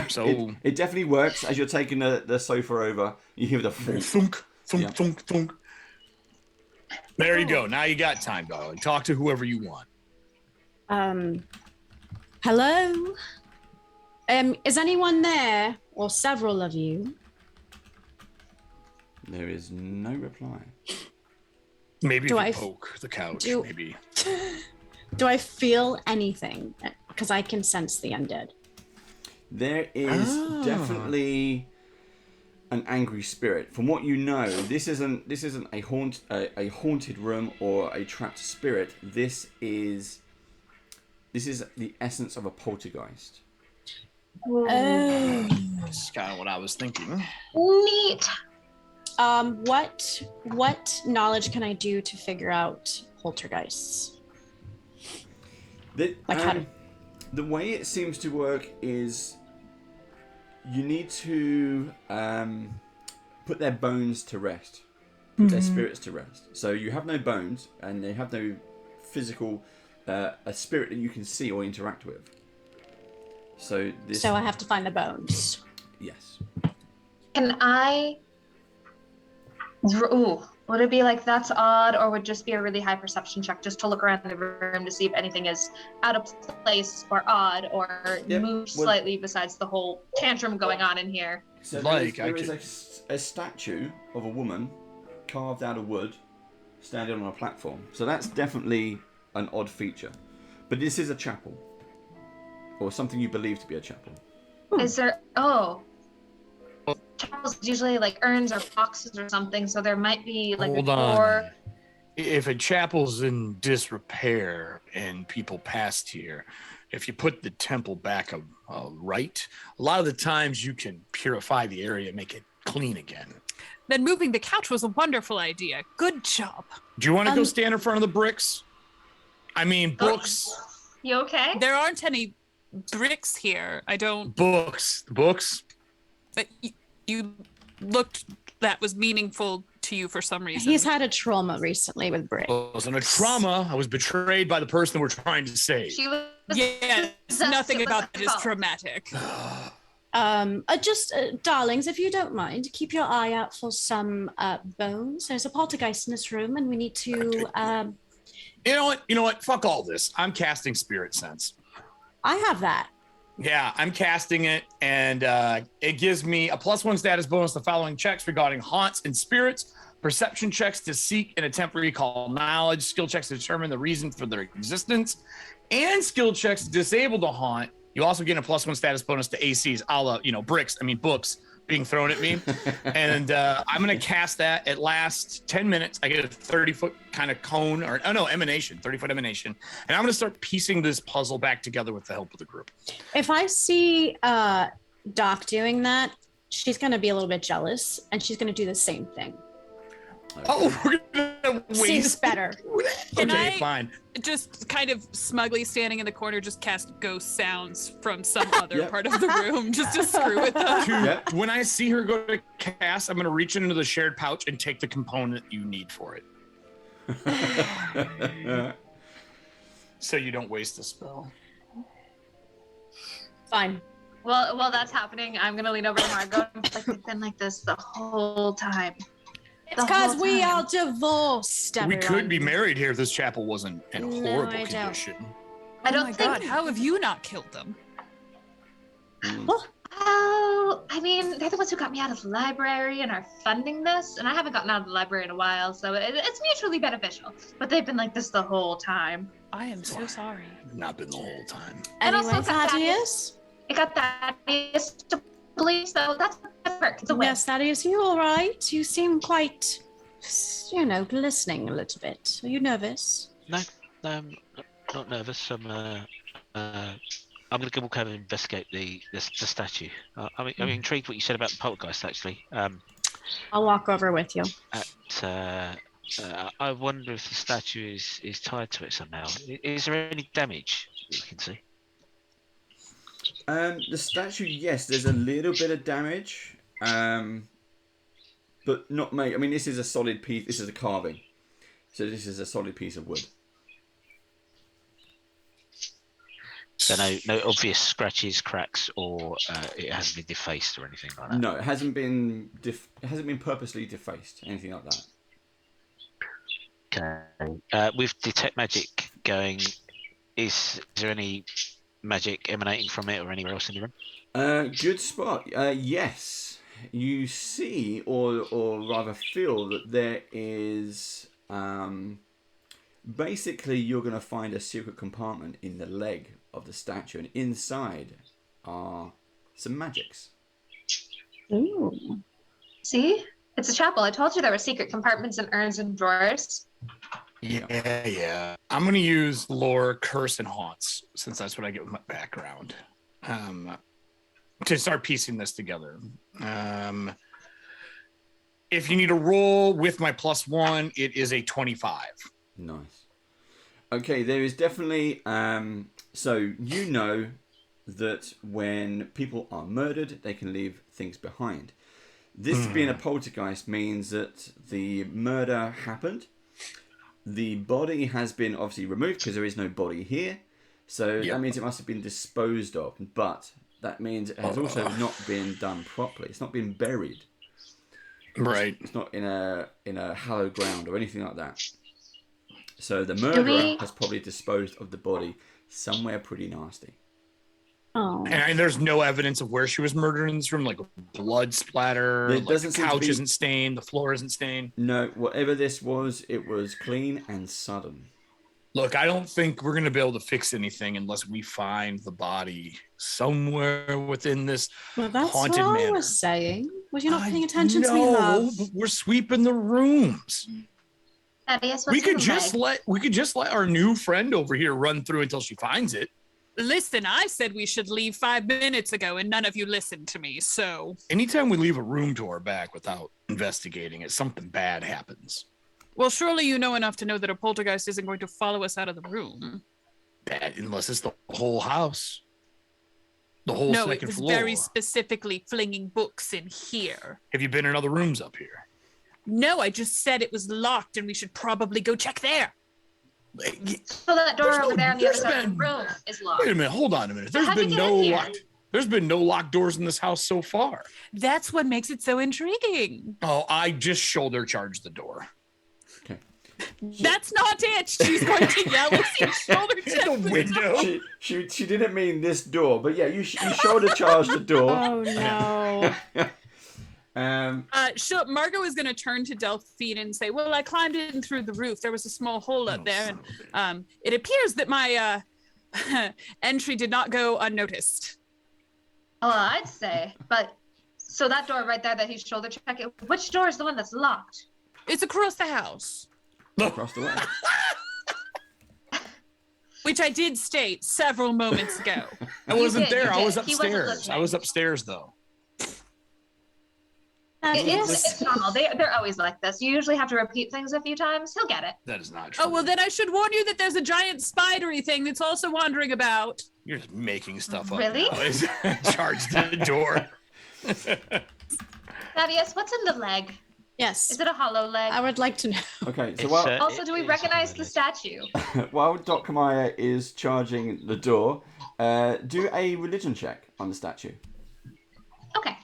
So it definitely works. As you're taking the sofa over, you hear the thunk, thunk, Yeah. thunk, thunk. There you go. Now you got time, darling. Talk to whoever you want. Hello? Is anyone there, or several of you? There is no reply. Maybe Do if I you f- poke the couch, do- maybe. Do I feel anything? Because I can sense the undead. There is Ah. definitely an angry spirit. From what you know, this isn't a haunted room or a trapped spirit. This is the essence of a poltergeist. Oh. That's kind of what I was thinking. Neat. What knowledge can I do to figure out poltergeists? Like how to- The way it seems to work is you need to put their bones to rest, put their spirits to rest. So you have no bones and they have no physical a spirit that you can see or interact with. So So I have to find the bones. Yes. Can I? Ooh, would it be like that's odd, or would it just be a really high perception check just to look around the room to see if anything is out of place or odd or Yep, moves well- slightly besides the whole tantrum going on in here? So Like, there I is a statue of a woman carved out of wood standing on a platform. So that's definitely an odd feature. But this is a chapel. Or something you believe to be a chapel. Is there? Oh, chapels usually like urns or boxes or something, so there might be like Hold a door. on. If a chapel's in disrepair and people passed here, if you put the temple back right, a lot of the times you can purify the area and make it clean again. Then moving the couch was a wonderful idea. Good job. Do you want to go stand in front of the bricks? I mean, Oh. books. You okay? There aren't any bricks here. I don't. Books. But you looked that was meaningful to you for some reason. He's had a trauma recently with Brick. It wasn't a trauma. I was betrayed by the person we're trying to save. She was. Yes, That's nothing what about it's it is called. traumatic. Darlings, if you don't mind, keep your eye out for some bones. There's a poltergeist in this room, and we need to. You know what? Fuck all this. I'm casting Spirit Sense. I have that. Yeah, I'm casting it, and it gives me a +1 status bonus to following checks regarding haunts and spirits, perception checks to seek and attempt to recall knowledge, skill checks to determine the reason for their existence, and skill checks to disable the haunt. You also get a +1 status bonus to ACs, a la, books being thrown at me. And I'm going to cast that. It lasts 10 minutes. I get a 30-foot kind of cone, emanation, 30-foot emanation. And I'm going to start piecing this puzzle back together with the help of the group. If I see Doc doing that, she's going to be a little bit jealous, and she's going to do the same thing. Oh, we're going to Seems waste. better. Can Okay, I- fine. Just kind of smugly standing in the corner, just cast ghost sounds from some other Yep. part of the room just to screw with them. Yep. When I see her go to cast, I'm going to reach into the shared pouch and take the component you need for it. So you don't waste a spell. Fine. Well, while that's happening, I'm gonna lean over to Margot and be like, we've been like this the whole time. It's The because whole we time. are divorced, We everyone. could be married here if this chapel wasn't in a No, horrible I don't. condition. I Oh don't my think. god, how have you not killed them? Oh, I mean, they're the ones who got me out of the library and are funding this, and I haven't gotten out of the library in a while, so it's mutually beneficial. But they've been like this the whole time. I am so sorry. Not been the whole time. And Anyway, also got Thaddeus? It got Thaddeus to believe, so that's a perk. It's a win. Yes, Thaddeus, you all right? You seem quite, glistening a little bit. Are you nervous? No, not nervous. I'm going to walk over and investigate the statue. I'm intrigued what you said about the poltergeist, actually. I'll walk over with you. I wonder if the statue is tied to it somehow. Is there any damage that you can see? The statue, yes, there's a little bit of damage. but not made. I mean, this is a solid piece. This is a carving, so this is a solid piece of wood. So no obvious scratches, cracks, or it hasn't been defaced or anything like that. No, it hasn't been purposely defaced, anything like that. Okay. With detect magic going, is there any magic emanating from it or anywhere else in the room? Good spot. Yes, you see, or rather feel that there is. Basically, you're going to find a secret compartment in the leg of the statue, and inside are some magics. Ooh. See? It's a chapel. I told you there were secret compartments and urns and drawers. Yeah. I'm going to use lore, curse, and haunts, since that's what I get with my background, to start piecing this together. If you need a roll with my +1, it is a 25. Nice. Okay, there is definitely... so, you know that when people are murdered, they can leave things behind. This being a poltergeist means that the murder happened. The body has been obviously removed because there is no body here. So that means it must have been disposed of. But that means it has also not been done properly. It's not been buried. Right. It's not in a hallowed ground or anything like that. So the murderer has probably disposed of the body somewhere pretty nasty. Oh. And there's no evidence of where she was murdered in this room, like blood splatter, There like doesn't the seem to couch be- isn't stained, the floor isn't stained. No, whatever this was, it was clean and sudden. Look, I don't think we're going to be able to fix anything unless we find the body somewhere within this Well, that's haunted what I manor. was saying. Was you not paying attention to me, No, love? but we're sweeping the rooms. Thaddeus, what's We in could the just leg? let our new friend over here run through until she finds it. Listen, I said we should leave 5 minutes ago, and none of you listened to me. So, Anytime we leave a room to our back without investigating it, something bad happens. well, surely you know enough to know that a poltergeist isn't going to follow us out of the room. Bad, unless it's the whole house, the whole No, it second was floor. very specifically flinging books in here. Have you been in other rooms up here? No, I just said it was locked, and we should probably go check there. So that door There's over there on the other there's side of the been- room is locked. Wait a minute, hold on a minute. So There's how'd you been get no in here? locked. There's been no locked doors in this house so far. That's what makes it so intriguing. Oh, I just shoulder charged the door. Okay. That's not it. She's going to yell as you shoulder In check the the window. She didn't mean this door, but yeah, you shoulder charged the door. Oh no. Margot is going to turn to Delphine and say, well, I climbed in through the roof. There was a small hole up there. And it appears that my entry did not go unnoticed. Well, I'd say, but so that door right there that he's shoulder checking, which door is the one that's locked? It's across the house, Across the way. which I did state several moments ago. I wasn't did, you there. I was did. He wasn't upstairs. listening. I was upstairs though. It's normal. They're always like this. You usually have to repeat things a few times. He'll get it. That is not true. Oh, well, then I should warn you that there's a giant spidery thing that's also wandering about. You're just making stuff up. Really? Now. Charge the door. Thaddeus, what's in the leg? Yes. Is it a hollow leg? I would like to know. Okay, so It's, while Also, do we it is recognize the hilarious. statue? while Doc Maya is charging the door, do a religion check on the statue. Okay,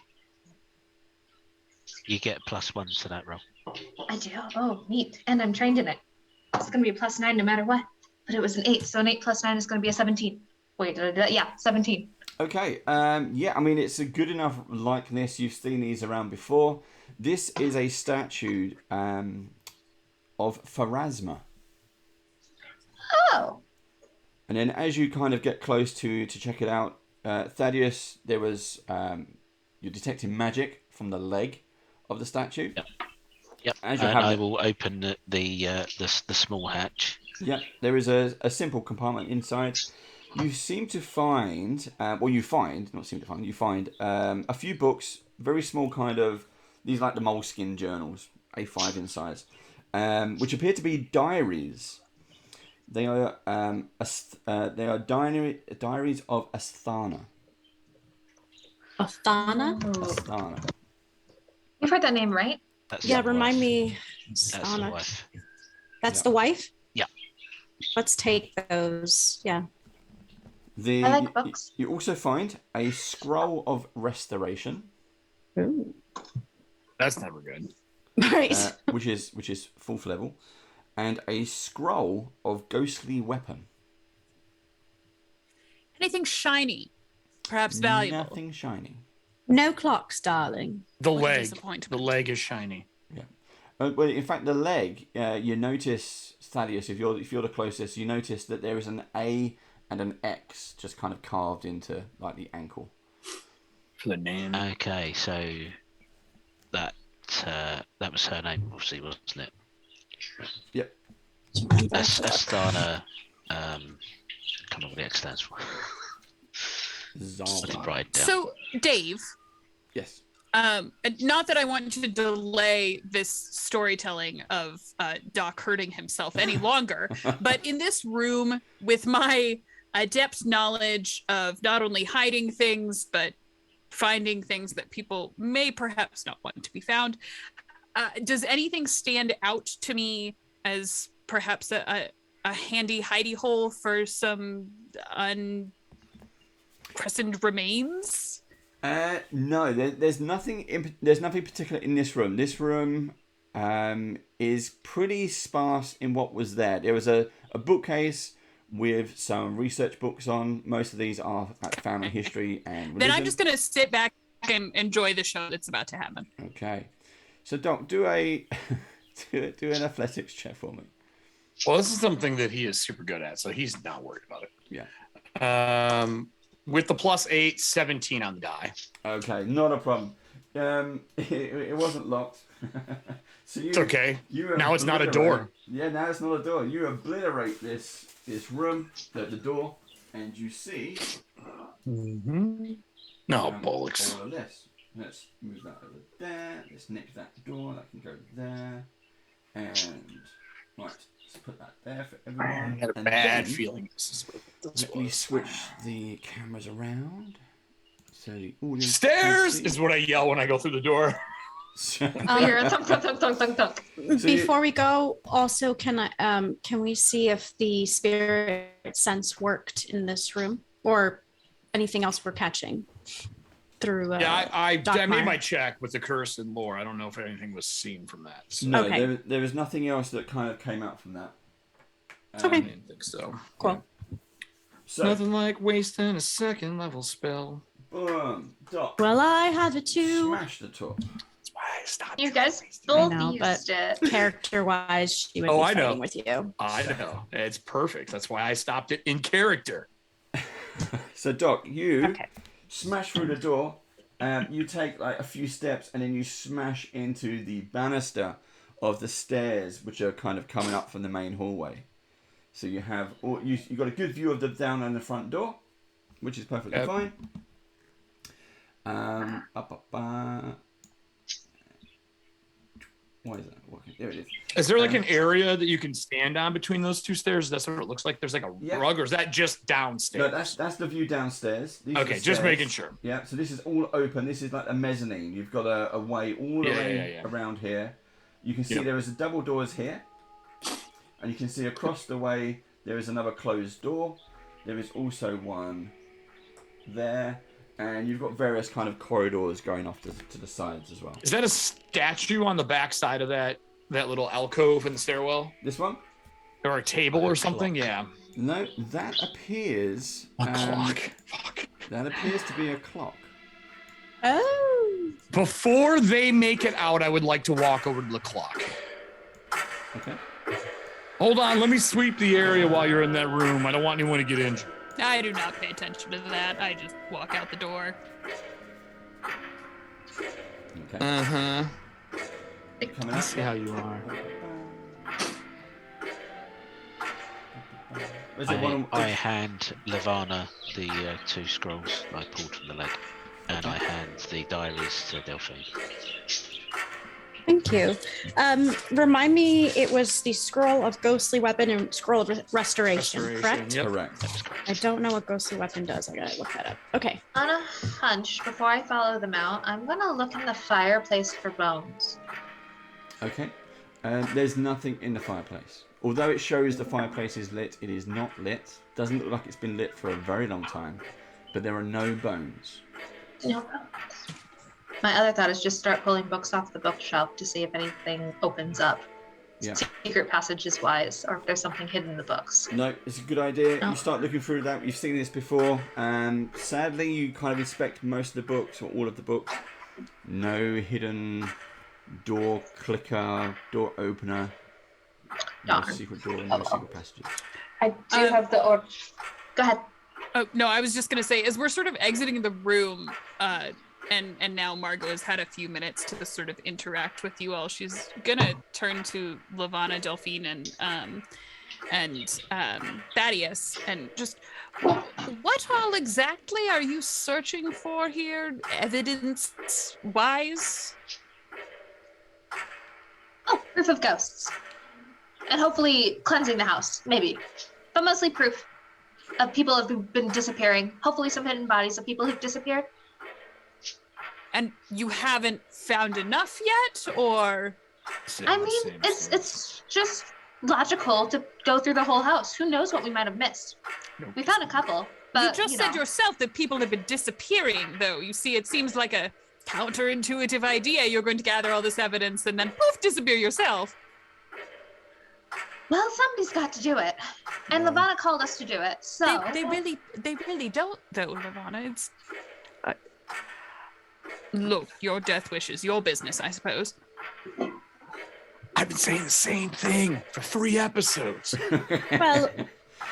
You get +1 to that roll. I do. Oh, neat. And I'm trained in it. It's going to be a +9 no matter what. But it was an 8, so an 8 + 9 is going to be a 17. Wait, did I do that? Yeah, 17. Okay, yeah, I mean, it's a good enough likeness. You've seen these around before. This is a statue of Pharasma. Oh, And then as you kind of get close to check it out, Thaddeus, there was, you're detecting magic from the leg of the statue. Yep. As you And have I it- will open the small hatch. Yeah, there is a simple compartment inside. You seem to find, you find a few books, very small kind of, these like the moleskin journals, A5 in size, which appear to be diaries. They are diaries of Asthana. Athana? Oh. Asthana. You've heard that name, right? That's Yeah, the remind wife. me. That's the Anna. wife. That's Yeah. the wife? Yeah. Let's take those. Yeah. I like books. You also find a scroll of restoration, Ooh. That's never good. Right. which is 4th level, and a scroll of ghostly weapon. Anything shiny, perhaps valuable. Nothing shiny. No clocks, darling. The What a leg. disappointment. The leg is shiny. Yeah. Well, in fact, the leg. You notice, Thaddeus, if you're the closest, you notice that there is an A and an X just kind of carved into like the ankle. For the name. Okay, so that was her name, obviously, wasn't it? Yep. Astana. Can't remember what the X stands for. I Zal. didn't write it down. So, Dave, Yes. not that I want to delay this storytelling of Doc hurting himself any longer, but in this room, with my adept knowledge of not only hiding things, but finding things that people may perhaps not want to be found, does anything stand out to me as perhaps a handy hidey hole for some unchristened remains? No, there's nothing. There's nothing particular in this room. This room is pretty sparse in what was there. There was a bookcase with some research books on. Most of these are like family history and religion. Then I'm just going to sit back and enjoy the show that's about to happen. Okay. So, Doc, do an athletics check for me. Well, this is something that he is super good at, so he's not worried about it. Yeah. With the +8, 17 on the die. Okay, not a problem. It wasn't locked. So It's okay. You Now it's not a obliterate- door. Yeah, now it's not a door. You obliterate this room, the door, and you see Mm-hmm. No, bollocks. all of this. Let's move that over there. Let's nip that door. That can go there. And right, let's put that there for I everyone. had a And bad then feeling this is what this Let me was. switch the cameras around. So the audience Stairs can see. is what I yell when I go through the door. We hear a thunk, thunk, thunk, thunk, thunk, thunk. So you- Before we go, also can we see if the spirit sense worked in this room or anything else we're catching through? Yeah, I made Dockmar. my check with the curse and lore. I don't know if anything was seen from that. So No, Okay. there was nothing else that kind of came out from that. Okay. I didn't think so. Cool. So, Nothing like wasting a second level spell. boom, Doc, Well, I have it too. smash the top. That's why I stopped. You guys wasting both know, used it. Character-wise, she would Oh, be I know. fighting with you. I know. It's perfect. That's why I stopped it in character. So, Doc, you Okay. smash through the door. You take like a few steps, and then you smash into the banister of the stairs, which are kind of coming up from the main hallway. So you have you got a good view of the down and the front door, which is perfectly Yep. fine. Why is that working? There it is. Is there like an area that you can stand on between those two stairs? That's what it looks like. There's like a Yeah. rug, or is that just downstairs? No, that's the view downstairs. These are Okay, the just stairs. making sure. Yeah, so this is all open. This is like a mezzanine. You've got a way all the Yeah, way yeah. around here. You can see Yep. there is a double doors here. And you can see across the way there is another closed door. There is also one there. And you've got various kind of corridors going off to the sides as well. Is that a statue on the back side of that little alcove in the stairwell? This one? Or a table Like a or something? clock. Yeah. No, that appears... A clock. Fuck. That appears to be a clock. Oh. Before they make it out, I would like to walk over to the clock. Okay. Hold on, let me sweep the area while you're in that room. I don't want anyone to get injured. I do not pay attention to that. I just walk out the door. Okay. Uh-huh. Coming I up. see how you are. Is it one I hand Levana the 2 scrolls I pulled from the leg, and I hand the diaries to Delphine. Thank you. Remind me, it was the scroll of ghostly weapon and scroll of restoration, correct? Yep. Correct. That was correct. I don't know what ghostly weapon does. I gotta look that up. Okay. On a hunch, before I follow them out, I'm gonna look in the fireplace for bones. Okay. There's nothing in the fireplace. Although it shows the fireplace is lit, it is not lit. Doesn't look like it's been lit for a very long time. But there are no bones. No bones. My other thought is just start pulling books off the bookshelf to see if anything opens up. Yeah. Secret passages wise, or if there's something hidden in the books. No, it's a good idea. Oh. You start looking through that. You've seen this before. Sadly, you kind of inspect most of the books, or all of the books. No hidden door clicker, door opener. No Darn. secret door, no secret passages. I do have the order. Go ahead. Oh, no, I was just going to say, as we're sort of exiting the room, and now Margot has had a few minutes to sort of interact with you all, she's going to turn to Lavana, Delphine, and Thaddeus, and just, what all exactly are you searching for here, evidence-wise? Oh, proof of ghosts. And hopefully cleansing the house, maybe. But mostly proof of people who've been disappearing. Hopefully some hidden bodies of people who've disappeared. And you haven't found enough yet, or? It's just logical to go through the whole house. Who knows what we might have missed? We found a couple, but you just said yourself that people have been disappearing, though. You see, it seems like a counterintuitive idea. You're going to gather all this evidence and then poof, disappear yourself. Well, somebody's got to do it. And Lavana called us to do it, so... They really don't, though, Lavana. It's... Look, your death wishes, your business, I suppose. I've been saying the same thing for 3 episodes. Well,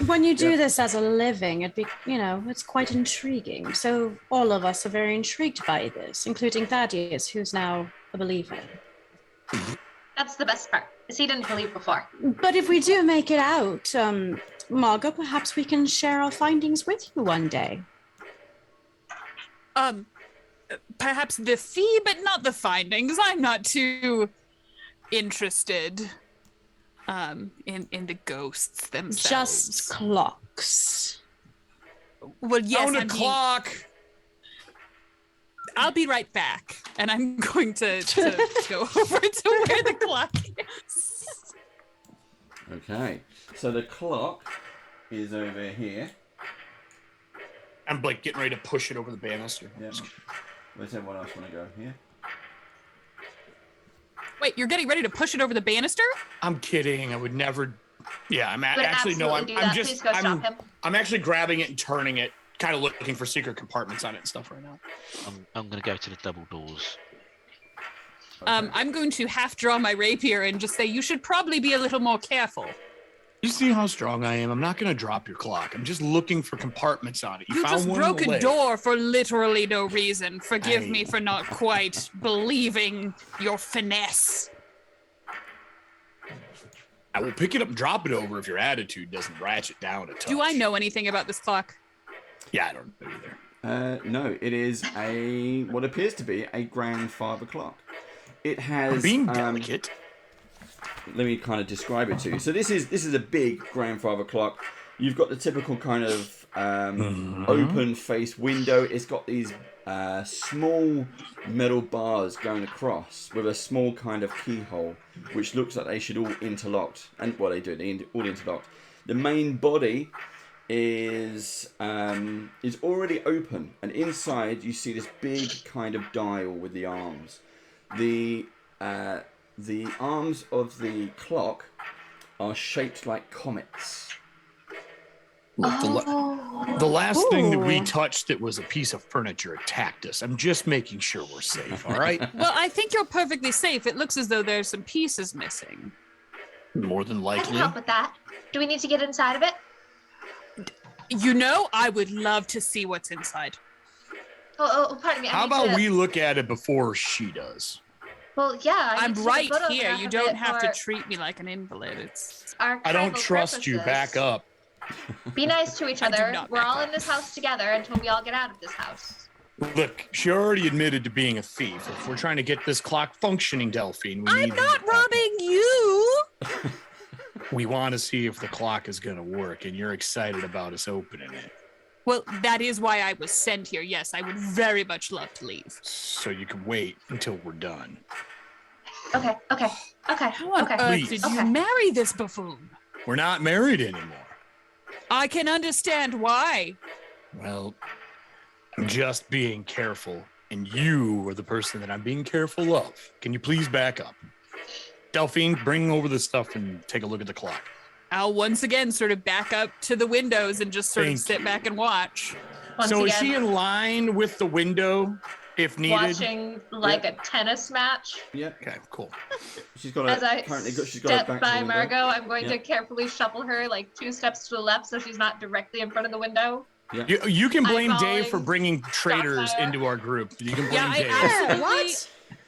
when you do this as a living, it's quite intriguing. So all of us are very intrigued by this, including Thaddeus, who's now a believer. That's the best part, is he didn't believe before. But if we do make it out, Margot, perhaps we can share our findings with you one day. Perhaps the fee, but not the findings. I'm not too interested in the ghosts themselves. Just clocks. Well, yes, Found a clock. I'll be right back, and I'm going to go over to where the clock is. Okay, so the clock is over here. I'm like getting ready to push it over the banister. Yeah. Where's everyone else want to go? Here? Wait, you're getting ready to push it over the banister? I'm kidding. I would never. Yeah, I'm Would actually no. I'm just. Please go stop him. I'm actually grabbing it and turning it, kind of looking for secret compartments on it and stuff right now. I'm going to go to the double doors. Okay. I'm going to half draw my rapier and just say you should probably be a little more careful. You see how strong I am? I'm not going to drop your clock. I'm just looking for compartments on it. You found just one broke in the a leg. door for literally no reason. Forgive me Hey. for not quite believing your finesse. I will pick it up and drop it over if your attitude doesn't ratchet down a touch. Do I know anything about this clock? Yeah, I don't know either. No, it is what appears to be a grandfather clock. It has I'm being delicate. Let me kind of describe it to you. So this is a big grandfather clock. You've got the typical kind of open face window. It's got these small metal bars going across with a small kind of keyhole, which looks like they should all interlocked. And well, they do. They all interlocked. The main body is already open, and inside you see this big kind of dial with the arms. The arms of the clock are shaped like comets. Look, the last thing that we Ooh. touched that was a piece of furniture attacked us. I'm just making sure we're safe, all right? Well, I think you're perfectly safe. It looks as though there's some pieces missing. More than I can likely. help with that. Do we need to get inside of it? You know, I would love to see what's inside. Oh, pardon me. I How need about to... we look at it before she does? Well, yeah. I'm need to take a right photograph here. You of don't it have to for treat me like an invalid. It's I don't archival trust you. purposes. Back up. Be nice to each I do other. not We're back all up. in this house together until we all get out of this house. Look, she already admitted to being a thief. If we're trying to get this clock functioning, Delphine, we I'm need not robbing you. We want to see if the clock is going to work, and you're excited about us opening it. Well, that is why I was sent here. Yes, I would very much love to leave. So you can wait until we're done. Okay. How on earth Please. did you marry this buffoon? We're not married anymore. I can understand why. Well, I'm just being careful, and you are the person that I'm being careful of. Can you please back up? Delphine, bring over the stuff and take a look at the clock. I'll once again sort of back up to the windows and just sort of Thank sit you. back and watch. Is she in line with the window if needed? Watching like a tennis match. Yeah. Okay, cool. She's got As I she's got her step back by to the window. Margot, I'm going to carefully shuffle her like 2 steps to the left so she's not directly in front of the window. Yeah. You can blame Eyeballing Dave for bringing traitors Starfire. into our group. You can blame Yeah, I Dave. absolutely.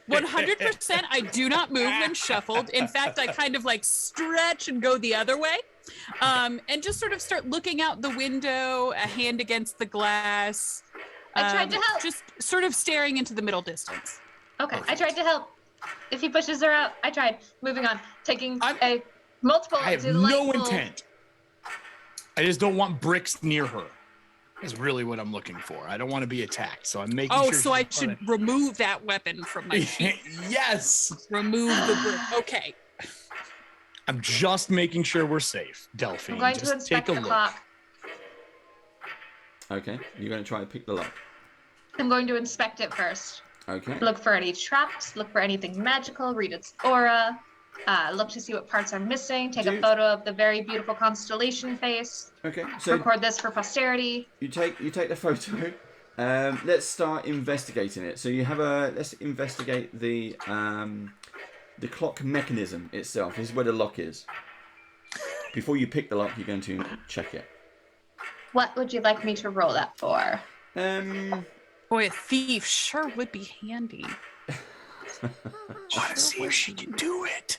What? 100%. I do not move when shuffled. In fact, I kind of like stretch and go the other way. And just sort of start looking out the window, a hand against the glass. I tried to help. Just sort of staring into the middle distance. Okay, I tried to help. If he pushes her out, I tried. Moving on. Taking I have no delightful- intent. I just don't want bricks near her. Is really what I'm looking for. I don't want to be attacked, so I'm making sure. So I she's should remove that weapon from my sheath. Yes. Remove the brick. Okay. I'm just making sure we're safe, Delphine. I'm going just to inspect take a the look. clock. Okay. You're going to try to pick the lock. I'm going to inspect it first. Okay. Look for any traps, look for anything magical, read its aura, look to see what parts are missing, take a photo of the very beautiful constellation face, Okay. So record this for posterity. you take the photo. Let's start investigating it. So let's investigate the clock mechanism itself. This is where the lock is. Before you pick the lock, you're going to check it. What would you like me to roll that for? Boy, a thief sure would be handy. Want to see if she can do it?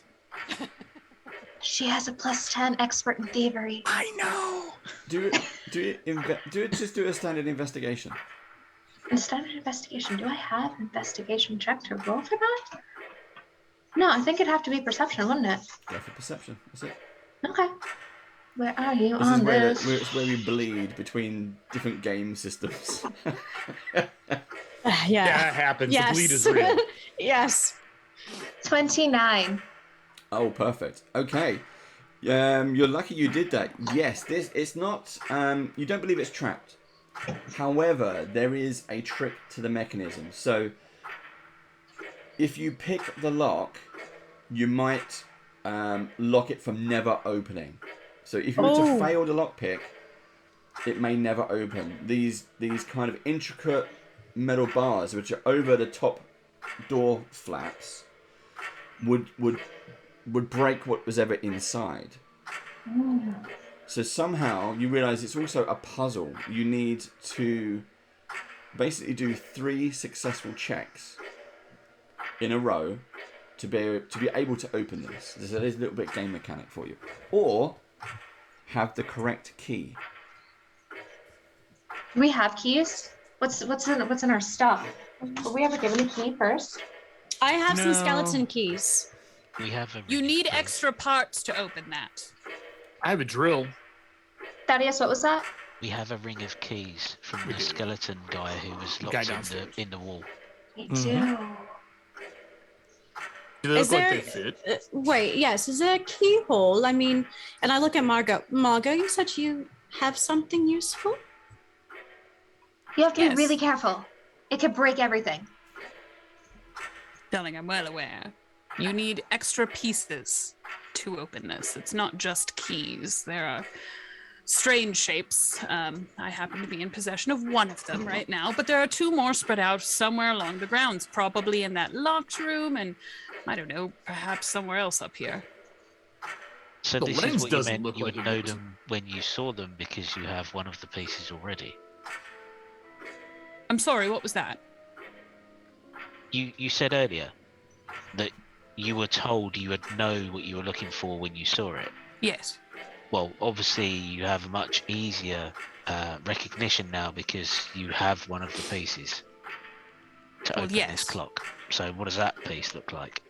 She has a +10 expert in thievery. I know. Just do a standard investigation. In standard investigation, do I have investigation check to roll for that? No, I think it'd have to be perception, wouldn't it? Go for perception. That's it. Okay. Where are you This on is where this? it's where we bleed between different game systems. Yeah, it happens. Yes. The bleed is real. Yes. 29. Oh, perfect. Okay. You're lucky you did that. Yes, it's not. You don't believe it's trapped. However, there is a trick to the mechanism. So, if you pick the lock, you might lock it from never opening. So, if you were to fail the lockpick, it may never open. These kind of intricate metal bars, which are over the top door flaps, would break what was ever inside. So somehow you realize it's also a puzzle. You need to basically do 3 successful checks in a row to be able to open this. There's a little bit game mechanic for you, or have the correct key. Do we have keys? What's in our stuff? Were we ever given a key first? I have some No. skeleton keys. We have a. You need extra parts to open that. I have a drill. Thaddeus, what was that? We have a ring of keys from We the do. skeleton guy who was Guy locked downstairs. in the wall. Me Mhm. too. Do they Is look like there- they fit? Wait, yes. Is there a keyhole? I mean, and I look at Margot. Margot, you said you have something useful? You have to Yes. be really careful. It could break everything. Darling, I'm well aware. You need extra pieces to open this. It's not just keys. There are strange shapes. I happen to be in possession of one of them right now, but there are 2 more spread out somewhere along the grounds, probably in that locked room, and I don't know, perhaps somewhere else up here. So The this lens is what you doesn't meant. look You like would it know was- them when you saw them because you have one of the pieces already. I'm sorry, what was that? You said earlier that you were told you would know what you were looking for when you saw it. Yes. Well, obviously you have a much easier recognition now because you have one of the pieces to Well, open yes. this clock. So what does that piece look like?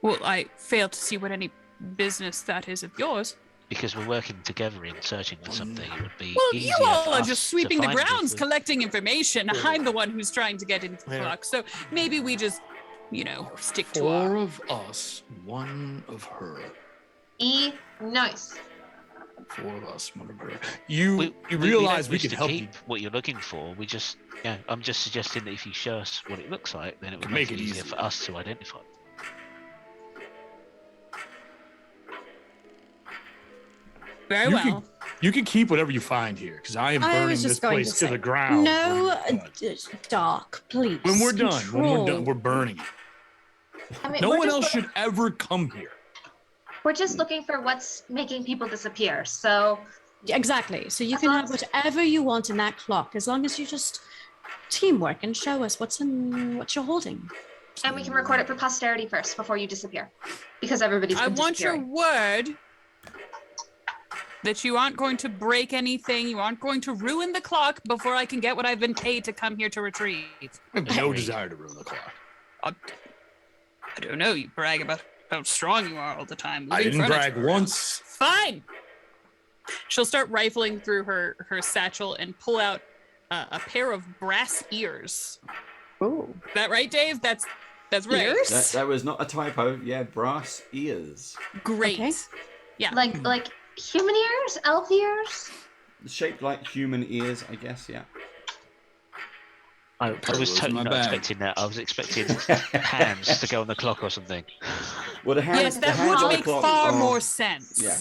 Well, I fail to see what any business that is of yours. Because we're working together in searching for something, it would be Well, easier you all for are us just to sweeping the find if grounds, we- collecting information. I'm the one who's trying to get into the Yeah. clock. So maybe we just stick to 4 our. of us, 1 of her. Nice. 4 of us, 1 of her. You We realize don't we wish could to help keep you. what you're looking for. I'm just suggesting that if you show us what it looks like, then it would Could make make it it easier easier. for us to identify. Very well. You can keep whatever you find here, because I am I burning was this just going place to to say, the ground. no, when we're done. Doc, please. When we're done, Control. we're burning it. I mean, No we're one just else should ever come here. We're just looking for what's making people disappear. So Exactly. So you As can long have as- whatever you want in that clock, as long as you just teamwork and show us what you're holding. and we can record it for posterity first before you disappear, because everybody's I been want your disappearing. word that you aren't going to break anything. You aren't going to ruin the clock before I can get what I've been paid to come here to retrieve. I have no desire to ruin the clock. I don't know. You brag about how strong you are all the time. I moving didn't brag furniture around. once. Fine. She'll start rifling through her satchel and pull out a pair of brass ears. Oh. Is that right, Dave? That's right. Ears? That was not a typo. Yeah, brass ears. Great. Okay. Yeah. Like human ears, elf ears. Shaped like human ears, I guess, yeah. I was totally my not bag. expecting that. I was expecting hands to go on the clock or something. Well, the hands, Yes, the that hands would on the make clock far are- more sense. Yeah.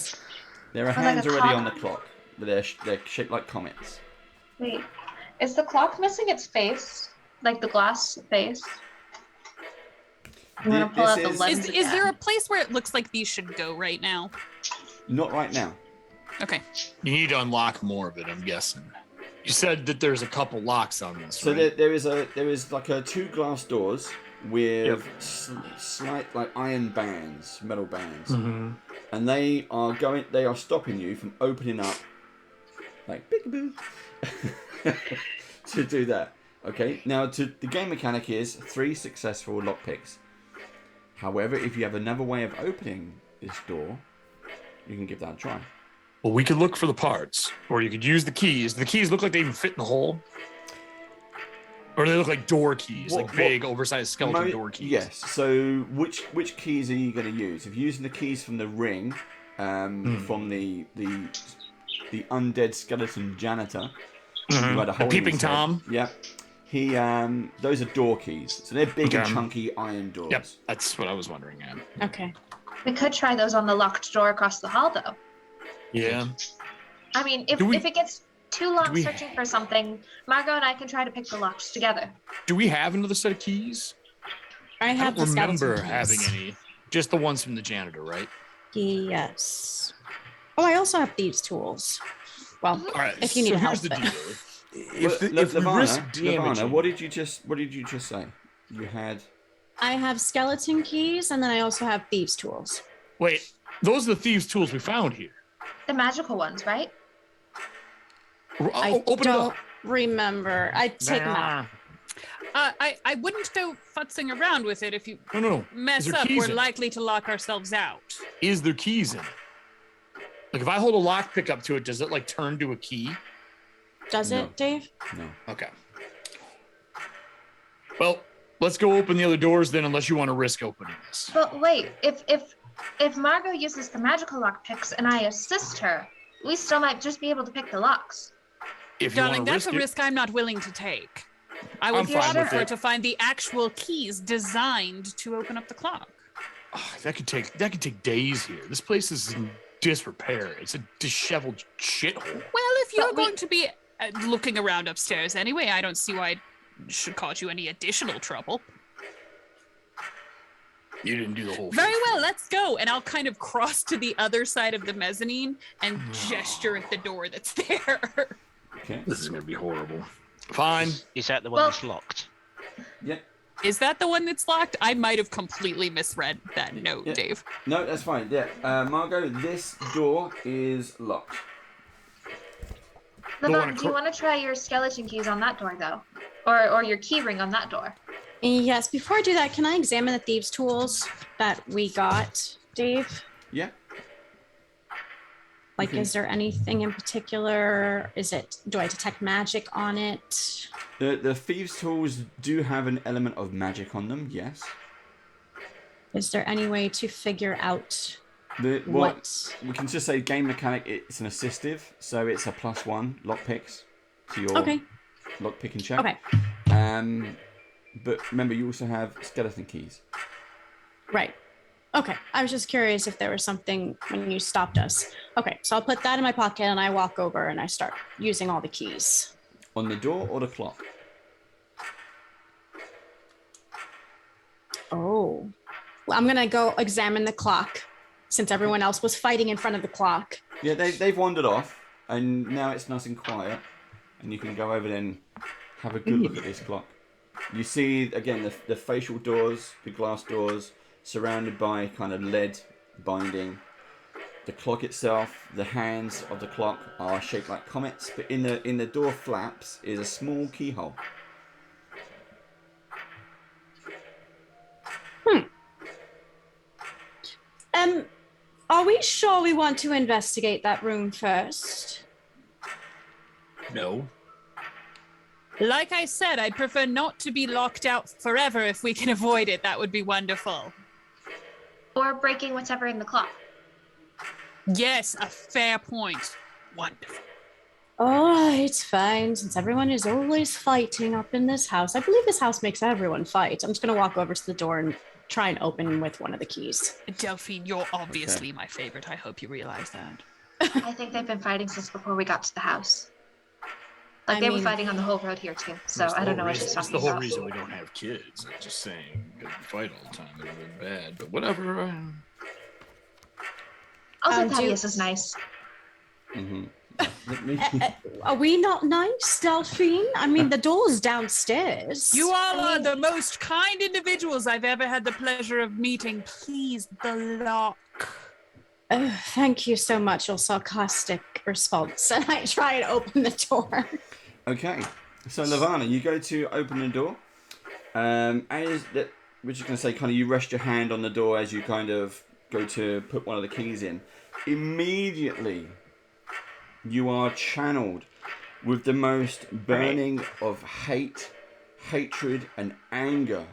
There are like hands a already clock. on the clock, but they're shaped like comets. Wait, is the clock missing its face? Like the glass face? I'm gonna pull This out the is- lens. Is there again. a place where it looks like these should go right now? Not right now. Okay. You need to unlock more of it, I'm guessing. You said that there's a couple locks on this, So right? there is like two glass doors with slight like iron bands, metal bands, Mhm. and they are stopping you from opening up like peekaboo to do that. Okay. Now the game mechanic is 3 successful lockpicks. However, if you have another way of opening this door, you can give that a try. Well, we could look for the parts, or you could use the keys. The keys look like they even fit in the hole, or they look like door keys, like big, oversized skeleton door keys. Yes. So which keys are you going to use? If you're using the keys from the ring, from the undead skeleton janitor, who had a hole The in peeping his head. Tom. Yep. He those are door keys, so they're big and Okay. chunky iron doors. Yep, that's what I was wondering. Yeah. Okay. We could try those on the locked door across the hall, though. Yeah. I mean, if it gets too long searching for something, Margot and I can try to pick the locks together. Do we have another set of keys? I I have don't the skeleton remember keys. having any. Just the ones from the janitor, right? Yes. Oh, I also have thieves' tools. Well, All right. if you need so help. here's the but- deal. If we Lavana, risk Lavana, damaging, what did you just say? You had I have skeleton keys, and then I also have thieves' tools. wait, those are the thieves' tools we found here. The magical ones, right? I Open it don't up. remember. I take them out. I wouldn't go futzing around with it. If you No. mess Is there up, keys we're in it? likely to lock ourselves out. Is there keys in it? Like if I hold a lock pick up to it, does it like turn to a key? Does No. it, Dave? no. Okay. Well, let's go open the other doors then, unless you want to risk opening this. But wait, if Margot uses the magical lock picks and I assist her, we still might just be able to pick the locks. If you Darling, want to that's risk a it, risk I'm not willing to take. I I'm would fine with prefer it. to find the actual keys designed to open up the clock. that could take days here. This place is in disrepair. It's a disheveled shithole. Well, if you're But we- going to be looking around upstairs anyway, I don't see why it should cause you any additional trouble. You didn't do the whole Very thing. well, let's go. And I'll kind of cross to the other side of the mezzanine and gesture at the door that's there. Okay. This is gonna be horrible. Fine. Is that the one Well- that's locked? Yeah. Is that the one that's locked? I might have completely misread that note, Yeah. Dave. No, that's fine. Yeah. Margot, this door is locked. Lavon, do you want to try your skeleton keys on that door, though? Or your key ring on that door? Yes. Before I do that, can I examine the thieves' tools that we got, Dave? Yeah. Like, Okay. is there anything in particular? Do I detect magic on it? The thieves' tools do have an element of magic on them. Yes. Is there any way to figure out Well, what? we can just say game mechanic. It's an assistive, so it's a +1 lockpicks to your Okay. lockpicking check. Okay. But remember, you also have skeleton keys. Right. Okay. I was just curious if there was something when you stopped us. Okay. So I'll put that in my pocket and I walk over and I start using all the keys. On the door or the clock? Oh. Well, I'm going to go examine the clock since everyone else was fighting in front of the clock. Yeah, they've wandered off, and now it's nice and quiet, and you can go over there and have a good look at this clock. You see, again, the facial doors, the glass doors, surrounded by kind of lead binding. The clock itself, the hands of the clock are shaped like comets, but in the door flaps is a small keyhole. Are we sure we want to investigate that room first? No. Like I said, I'd prefer not to be locked out forever if we can avoid it. That would be wonderful. Or breaking whatever in the clock. Yes, a fair point. Wonderful. Oh, it's fine, since everyone is always fighting up in this house. I believe this house makes everyone fight. I'm just going to walk over to the door and try and open with one of the keys. Delphine, you're obviously my favorite. I hope you realize that. I think they've been fighting since before we got to the house. Like, they were fighting on the whole road here, too. So I don't know what she's talking That's the whole about. reason we don't have kids. I'm just saying, we fight all the time. They're really bad, but whatever. Also, Thaddeus is nice. Mm-hmm. Are we not nice, Delphine? I mean, the door's downstairs. You all are the most kind individuals I've ever had the pleasure of meeting. Please, the lock. Oh, thank you so much, your sarcastic response. And I try and open the door. Okay, so Lavana, you go to open the door. As that, we're just going to say, kind of, you rest your hand on the door as you kind of go to put one of the keys in. Immediately, you are channeled with the most burning of hate, hatred, and anger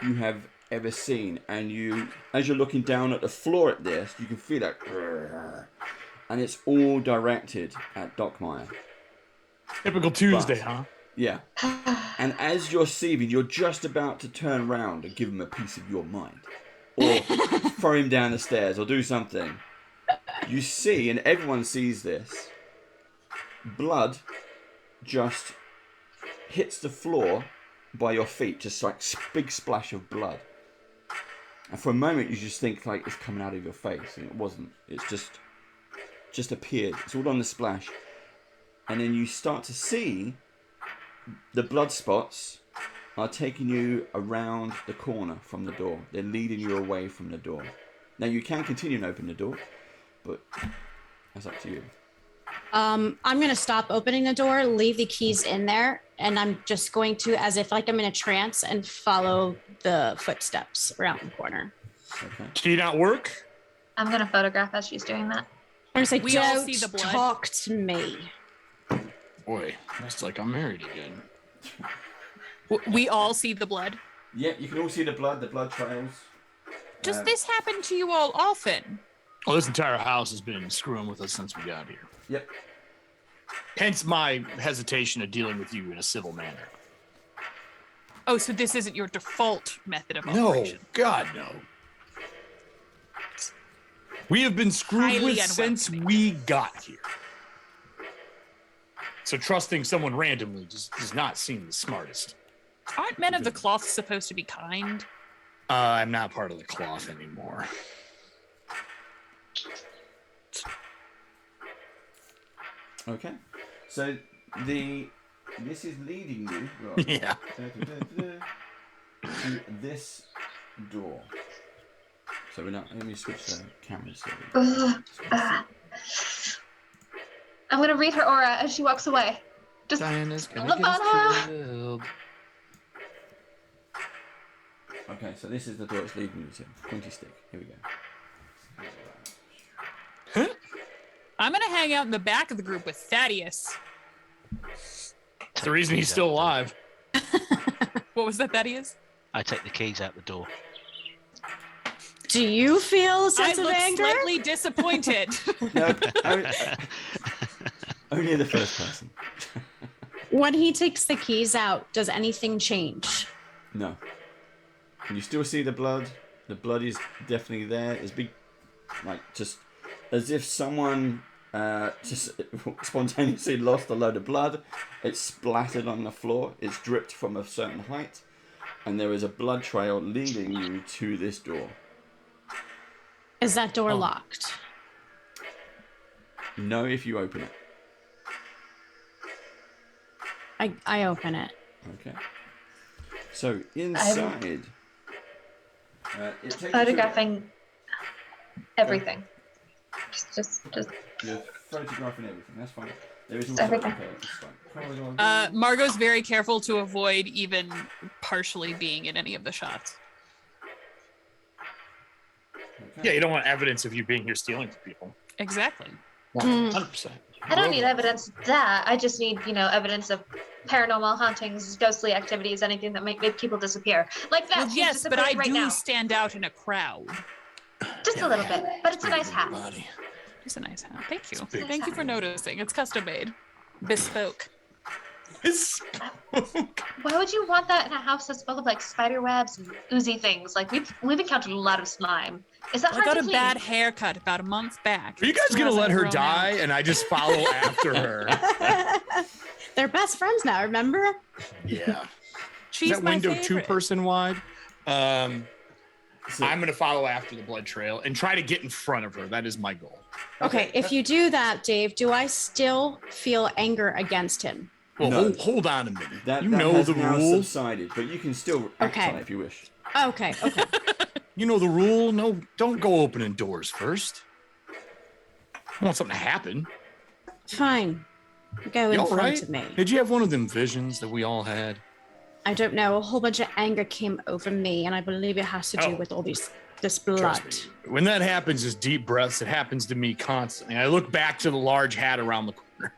you have ever seen. And you, as you're looking down at the floor at this, you can feel that, and it's all directed at Dockmeyer. Typical Tuesday, huh? Yeah. And as you're seething, you're just about to turn around and give him a piece of your mind, or throw him down the stairs, or do something. You see, and everyone sees this, blood just hits the floor by your feet, just like big splash of blood. And for a moment, you just think like it's coming out of your face, and it wasn't. It's just appeared. It's all on the splash, and then you start to see the blood spots are taking you around the corner from the door. They're leading you away from the door. Now you can continue and open the door, but that's up to you. I'm going to stop opening the door, leave the keys in there, and I'm just going to, as if like I'm in a trance, and follow the footsteps around the corner. Okay. Do you not work? I'm going to photograph as she's doing that. I'm just like, We all don't see the blood. talk to me. Boy, it's like I'm married again. We all see the blood. Yeah, you can all see the blood trails. Does this happen to you all often? Well, this entire house has been screwing with us since we got here. Yep. Hence my hesitation of dealing with you in a civil manner. Oh, so this isn't your default method of No, operation? God, no. We have been screwed Highly with since we got here. So trusting someone randomly just does not seem the smartest. Aren't men of the cloth supposed to be kind? I'm not part of the cloth anymore. Okay. So this is leading you right, Yeah. to this door. So we're not. Let me switch the cameras. I'm going to read her aura as she walks away. Just Diana's gonna get Lavana! us killed. Okay, so this is the door it's leading you to. Pointy stick. Here we go. I'm gonna hang out in the back of the group with Thaddeus. It's the reason he's still alive. What was that, Thaddeus? I take the keys out the door. Do you feel a I sense of look anger? slightly disappointed. No, only in the first person. When he takes the keys out, does anything change? No. You still see the blood. The blood is definitely there. It's big, like just as if someone just spontaneously lost a load of blood. It's splattered on the floor. It's dripped from a certain height, and there is a blood trail leading you to this door. Is that door locked? No, if you open it. I open it. Okay. So inside, it takes you to Photographing everything. Just. you're photographing everything. That's fine. There is also Everything. Margot's very careful to avoid even partially being in any of the shots. Yeah, you don't want evidence of you being here stealing from people. Exactly. 100%. I don't need evidence of that. I just need, evidence of paranormal hauntings, ghostly activities, anything that might make people disappear. Like that. Well, she's yes, but I disappearing right do now. stand out in a crowd. Just a little bit, but it's a nice hat. It's a nice hat. Thank you. big. Thank you for noticing. It's custom made. Bespoke. Why would you want that in a house that's full of like spider webs and oozy things? Like we've encountered a lot of slime. Is that I hard got to a clean? bad haircut about a month back. Are you guys Still gonna let hasn't her grown die out. and I just follow after her? They're best friends now, remember? Yeah. She's Is that my window favorite. 2-person wide? I'm gonna follow after the blood trail and try to get in front of her. That is my goal. Okay, if you do that, Dave, do I still feel anger against him? Well, No. hold on a minute. That You that know has the now rule. subsided, but you can still act Okay. on it if you wish. Okay. You know the rule. No, don't go opening doors first. I want something to happen. Fine. Go in You all front right? of me. Did you have one of them visions that we all had? I don't know. A whole bunch of anger came over me, and I believe it has to do Oh. with all this Trust blood. me. When that happens, just deep breaths. It happens to me constantly. I look back to the large hat around the corner.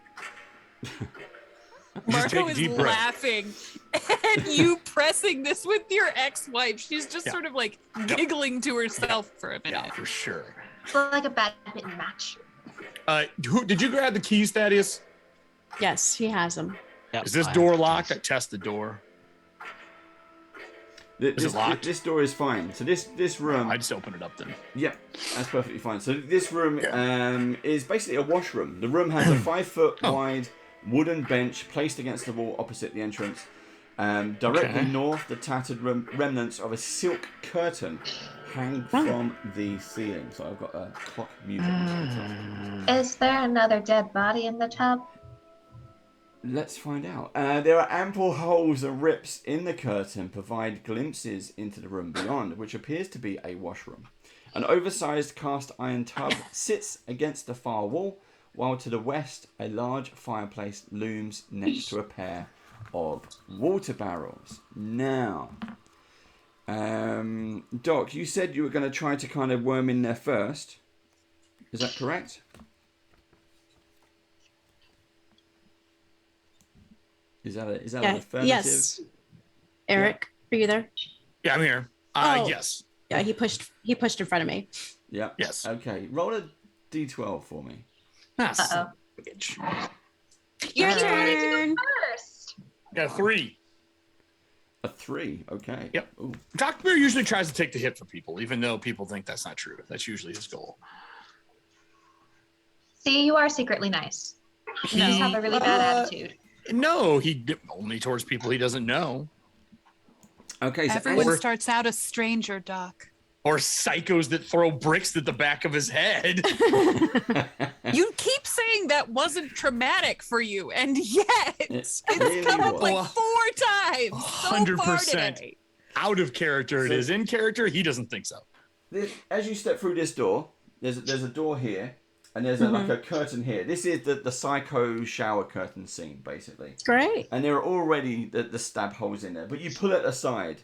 Just Margot take a is deep breath. laughing at you pressing this with your ex-wife. She's just Yeah. sort of like giggling to herself for a minute. Yeah, for sure. It's like a badminton match. Did you grab the keys, Thaddeus? Yes, he has them. Yep, Is this I have door the locked? keys. I test the door. This, it locked? This door is fine. So this room, I just open it up then. yep, that's perfectly fine. So this room is basically a washroom. The room has a 5-foot Oh. wide wooden bench placed against the wall opposite the entrance. Directly Okay. north, the tattered remnants of a silk curtain hang from the ceiling. So I've got a clock music. Is there another dead body in the tub? Let's find out. There are ample holes and rips in the curtain provide glimpses into the room beyond, which appears to be a washroom. An oversized cast iron tub sits against the far wall, while to the west a large fireplace looms next to a pair of water barrels. Now, Doc, you said you were going to try to kind of worm in there first. Is that correct? Is that an affirmative? Yes. Eric, are you there? Yeah, I'm here. Oh. Yes. Yeah, he pushed in front of me. Yeah. Yes. Okay. Roll a d12 for me. Ah, Uh-oh. son of a bitch. Your You wanted to go turn. first. Got a 3. A 3. Okay. Yep. Ooh. Dr. Beer usually tries to take the hit for people, even though people think that's not true. That's usually his goal. See, you are secretly nice. You just have a really bad attitude. No, he only towards people he doesn't know. Okay. So Everyone starts out a stranger, Doc. Or psychos that throw bricks at the back of his head. You keep saying that wasn't traumatic for you, and yet it's really come up like was. 4 times so far 100%. today. Out of character it So- is. In character, he doesn't think so. as you step through this door, there's a door here, and there's like a curtain here. This is the psycho shower curtain scene, basically. Great. And there are already the stab holes in there, but you pull it aside.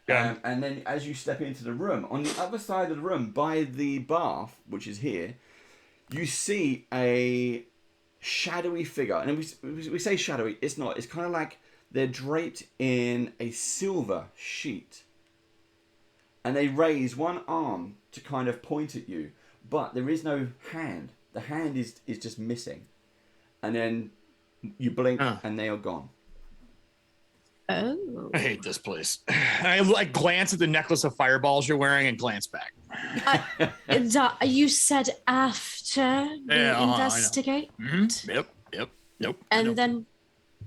Yeah. And then as you step into the room, on the other side of the room, by the bath, which is here, you see a shadowy figure. And we say shadowy, it's not. It's kind of like they're draped in a silver sheet. and they raise one arm to kind of point at you, but there is no hand. The hand is just missing. And then you blink and they are gone. Oh. I hate this place. I like glance at the necklace of fireballs you're wearing and glance back. You said after we investigate? Mm-hmm. Yep. Nope. And then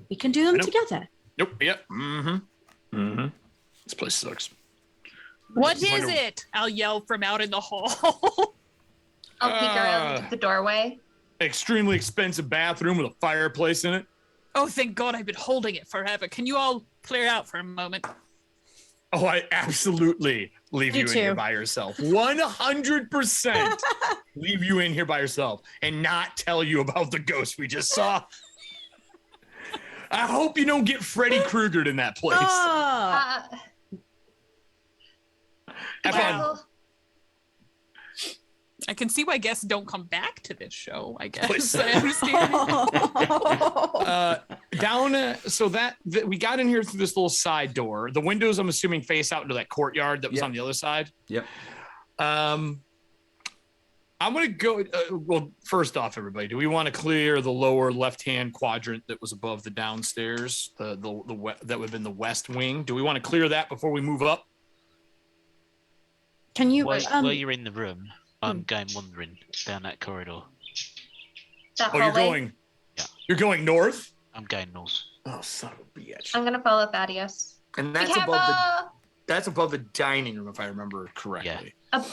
we can do them together. Nope. Yep. Mm-hmm. This place sucks. What is it? I'll yell from out in the hall. I'll peek around the doorway. Extremely expensive bathroom with a fireplace in it. Oh, thank God, I've been holding it forever. Can you all clear out for a moment? Oh, I absolutely leave you in here by yourself. 100% leave you in here by yourself and not tell you about the ghost we just saw. I hope you don't get Freddy Kruegered in that place. Well, I can see why guests don't come back to this show, I guess. Please. I understand. So we got in here through this little side door. The windows, I'm assuming, face out into that courtyard that was on the other side. Yep. I'm going to go. Well, first off, everybody, do we want to clear the lower left-hand quadrant that was above the downstairs, that would have been the west wing? Do we want to clear that before we move up? Can you? While you're in the room, I'm going wandering down that corridor. You're going north? I'm going north. Oh, son of a bitch. I'm gonna follow Thaddeus. And that's above the dining room, if I remember correctly. Yeah.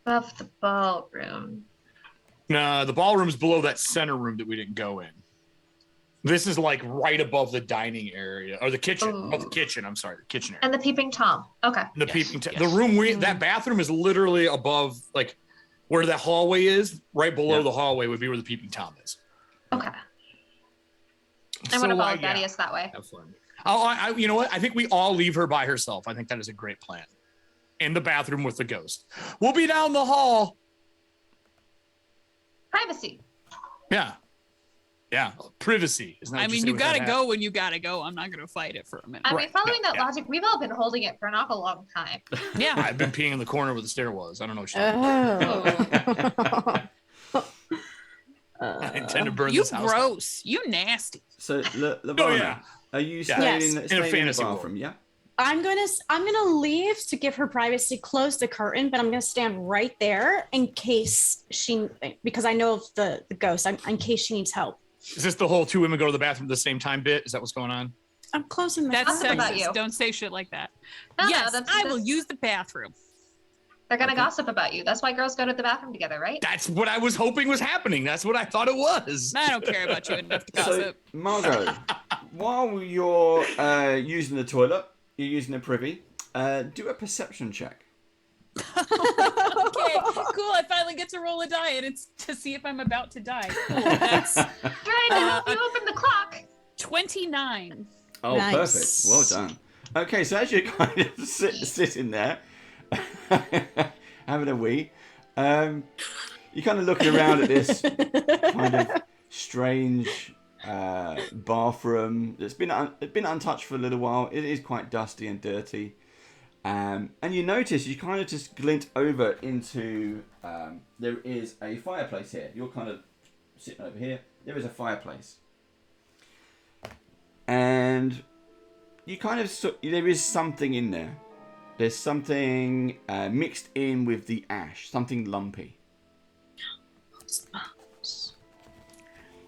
Above the ballroom. No, the ballroom's below that center room that we didn't go in. This is like right above the dining area or the kitchen. Oh, the kitchen. I'm sorry, the kitchen area. And the peeping Tom. Okay. The room that bathroom is literally above, like where that hallway is. Right below the hallway would be where the peeping Tom is. Okay. I'm gonna follow Thaddeus that way. Have fun. You know what? I think we all leave her by herself. I think that is a great plan. In the bathroom with the ghost. We'll be down the hall. Privacy. Yeah. Privacy. You gotta go when you gotta go. I'm not gonna fight it for a minute. I mean, following that logic, we've all been holding it for an awful long time. Yeah. I've been peeing in the corner where the stair was. I don't know. I intend to burn this house. You gross. You nasty. So, Lavana, are you staying in a fantasy bathroom? Yeah. I'm gonna leave to give her privacy, close the curtain, but I'm gonna stand right there in case because I know of the ghost. In case she needs help. Is this the whole two women go to the bathroom at the same time bit? Is that what's going on? I'm closing the That's curtain. sexist. Don't say shit like that. No, I will use the bathroom. They're gonna gossip about you. That's why girls go to the bathroom together, right? That's what I was hoping was happening. That's what I thought it was. I don't care about you enough to gossip. So, Margot, while you're using the toilet, you're using the privy, do a perception check. Okay, cool. I finally get to roll a die, and it's to see if I'm about to die. Cool. That's trying to help you open the clock. 29. Oh, nice. Perfect. Well done. Okay, so as you're kind of sitting there, having a wee, you're kind of looking around at this kind of strange bathroom that's been untouched for a little while. It is quite dusty and dirty. And you notice, you kind of just glint over into, there is a fireplace here. You're kind of sitting over here. There is a fireplace. And you kind of, there is something in there. There's something mixed in with the ash, something lumpy.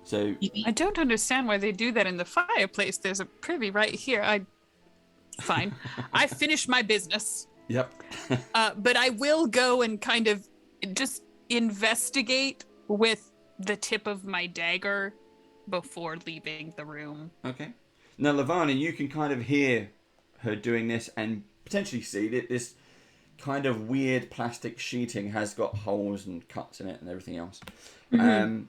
So I don't understand why they do that in the fireplace. There's a privy right here. Fine. I finished my business. Yep. But I will go and kind of just investigate with the tip of my dagger before leaving the room. Okay. Now, Lavana, you can kind of hear her doing this and potentially see that this kind of weird plastic sheeting has got holes and cuts in it and everything else. Mm-hmm.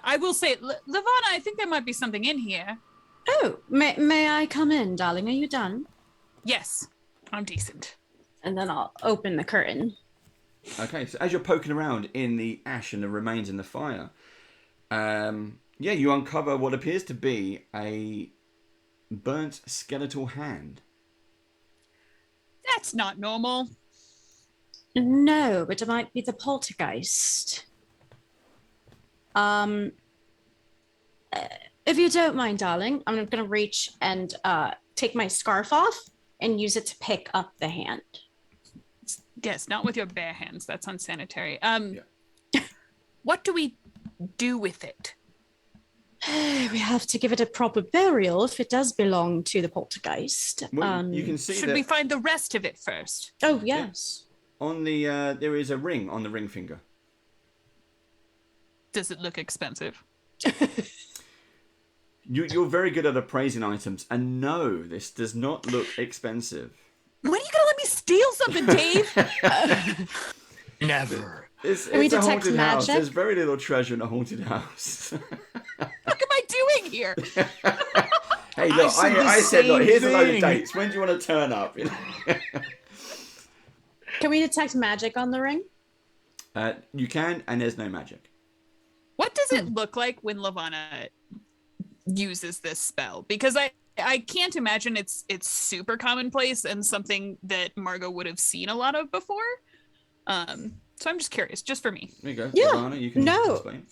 I will say, Lavana, I think there might be something in here. Oh, may I come in, darling? Are you done? Yes, I'm decent. And then I'll open the curtain. Okay, so as you're poking around in the ash and the remains in the fire, you uncover what appears to be a burnt skeletal hand. That's not normal. No, but it might be the poltergeist. If you don't mind, darling, I'm going to reach and take my scarf off and use it to pick up the hand. Yes, not with your bare hands. That's unsanitary. What do we do with it? We have to give it a proper burial if it does belong to the poltergeist. Well, you can see Should that we find the rest of it first? Oh, yes. on the there is a ring on the ring finger. Does it look expensive? You're very good at appraising items, and no, this does not look expensive. When are you gonna let me steal something, Dave? Never. It's we a detect haunted house. magic? There's very little treasure in a haunted house. What am I doing here? Hey, look, said the I said, look, same here's a load of thing. dates. When do you want to turn up? Can we detect magic on the ring? You can, and there's no magic. What does it look like when Lavana uses this spell? Because I can't imagine it's super commonplace and something that Margot would have seen a lot of before. So I'm just curious, just for me. There you go. Yeah, Ivana, you can no. explain.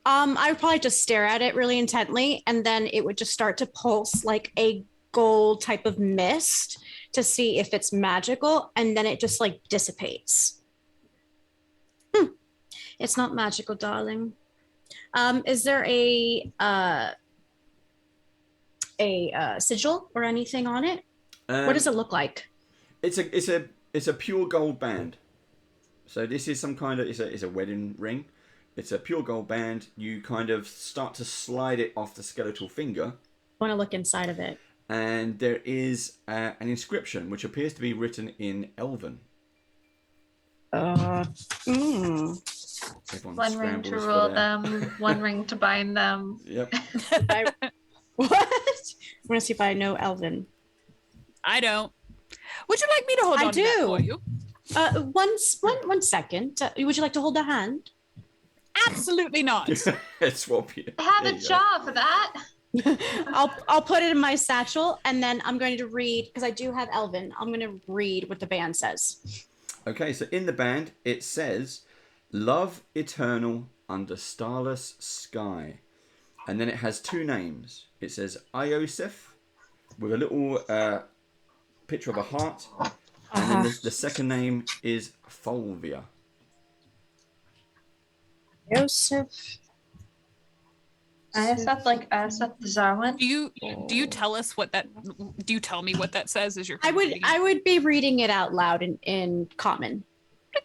I would probably just stare at it really intently, and then it would just start to pulse like a gold type of mist to see if it's magical, and then it just like dissipates. It's not magical, darling. Is there a sigil or anything on it? What does it look like? It's a pure gold band. So this is some kind of it's a wedding ring. It's a pure gold band. You kind of start to slide it off the skeletal finger, I want to look inside of it. and there is an inscription which appears to be written in Elven. Mm. Everyone One ring to scrambles for rule their- them, one ring to bind them. Yep. What? I want to see if I know Elven. I don't. Would you like me to hold I on to that do. for you? One second. Would you like to hold the hand? Absolutely not. Swap you. I have There a you go. jaw for that. I'll put it in my satchel, and then I'm going to read, because I do have Elven. I'm going to read what the band says. Okay, so in the band it says, "Love eternal under starless sky," and then it has two names. It says Iosef with a little picture of a heart, and then the second name is Fulvia. Joseph. Iseth, like Iseth the Zarwin. Do you tell us what that? Do you tell me what that says? As you're I would be reading it out loud in common.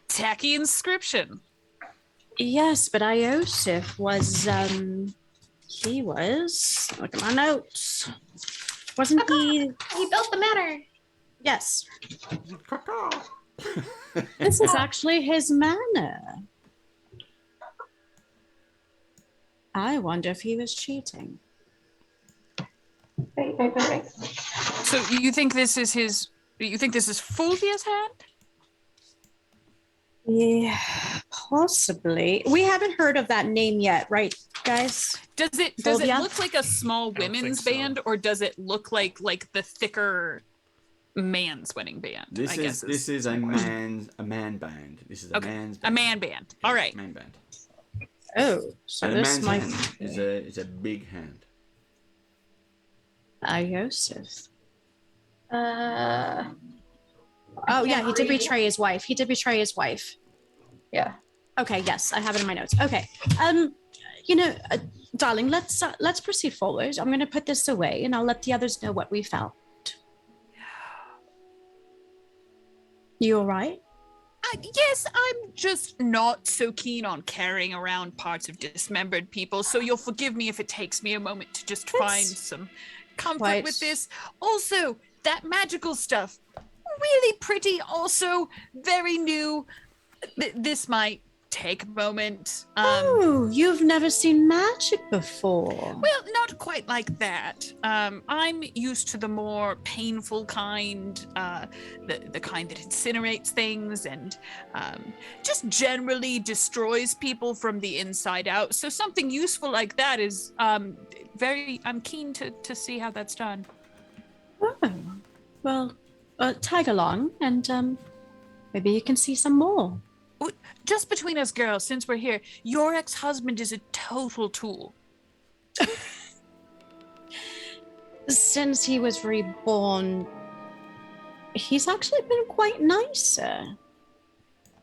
tacky inscription. Yes, but Iosif was he was, look at my notes. Wasn't he? He built the manor. Yes. This is actually his manor. I wonder if he was cheating. Wait. So you think this is his? You think this is Fulvia's hand? Yeah, possibly. We haven't heard of that name yet, right, guys? Does it Fulvia? look like a small women's so. band, or does it look like the thicker man's wedding band? This is a man band. This is a Okay, man's a band. man band. All right. Man band. Oh, so And a this man's might hand is a big hand. Iosif. Uh, Oh yeah, can't he did read. betray his wife. He did betray his wife. yeah. Okay, yes, I have it in my notes. Okay, darling, let's proceed forward. I'm going to put this away, and I'll let the others know what we felt. You all right? Yes, I'm just not so keen on carrying around parts of dismembered people, so you'll forgive me if it takes me a moment to just find some comfort quite- with this. Also, that magical stuff, really pretty, also very new. This might take a moment. Oh, you've never seen magic before. Well, not quite like that. I'm used to the more painful kind, the kind that incinerates things and just generally destroys people from the inside out. So something useful like that is I'm keen to see how that's done. Oh, well, tag along, and maybe you can see some more. Just between us girls, since we're here, your ex-husband is a total tool. Since he was reborn, he's actually been quite nice, sir.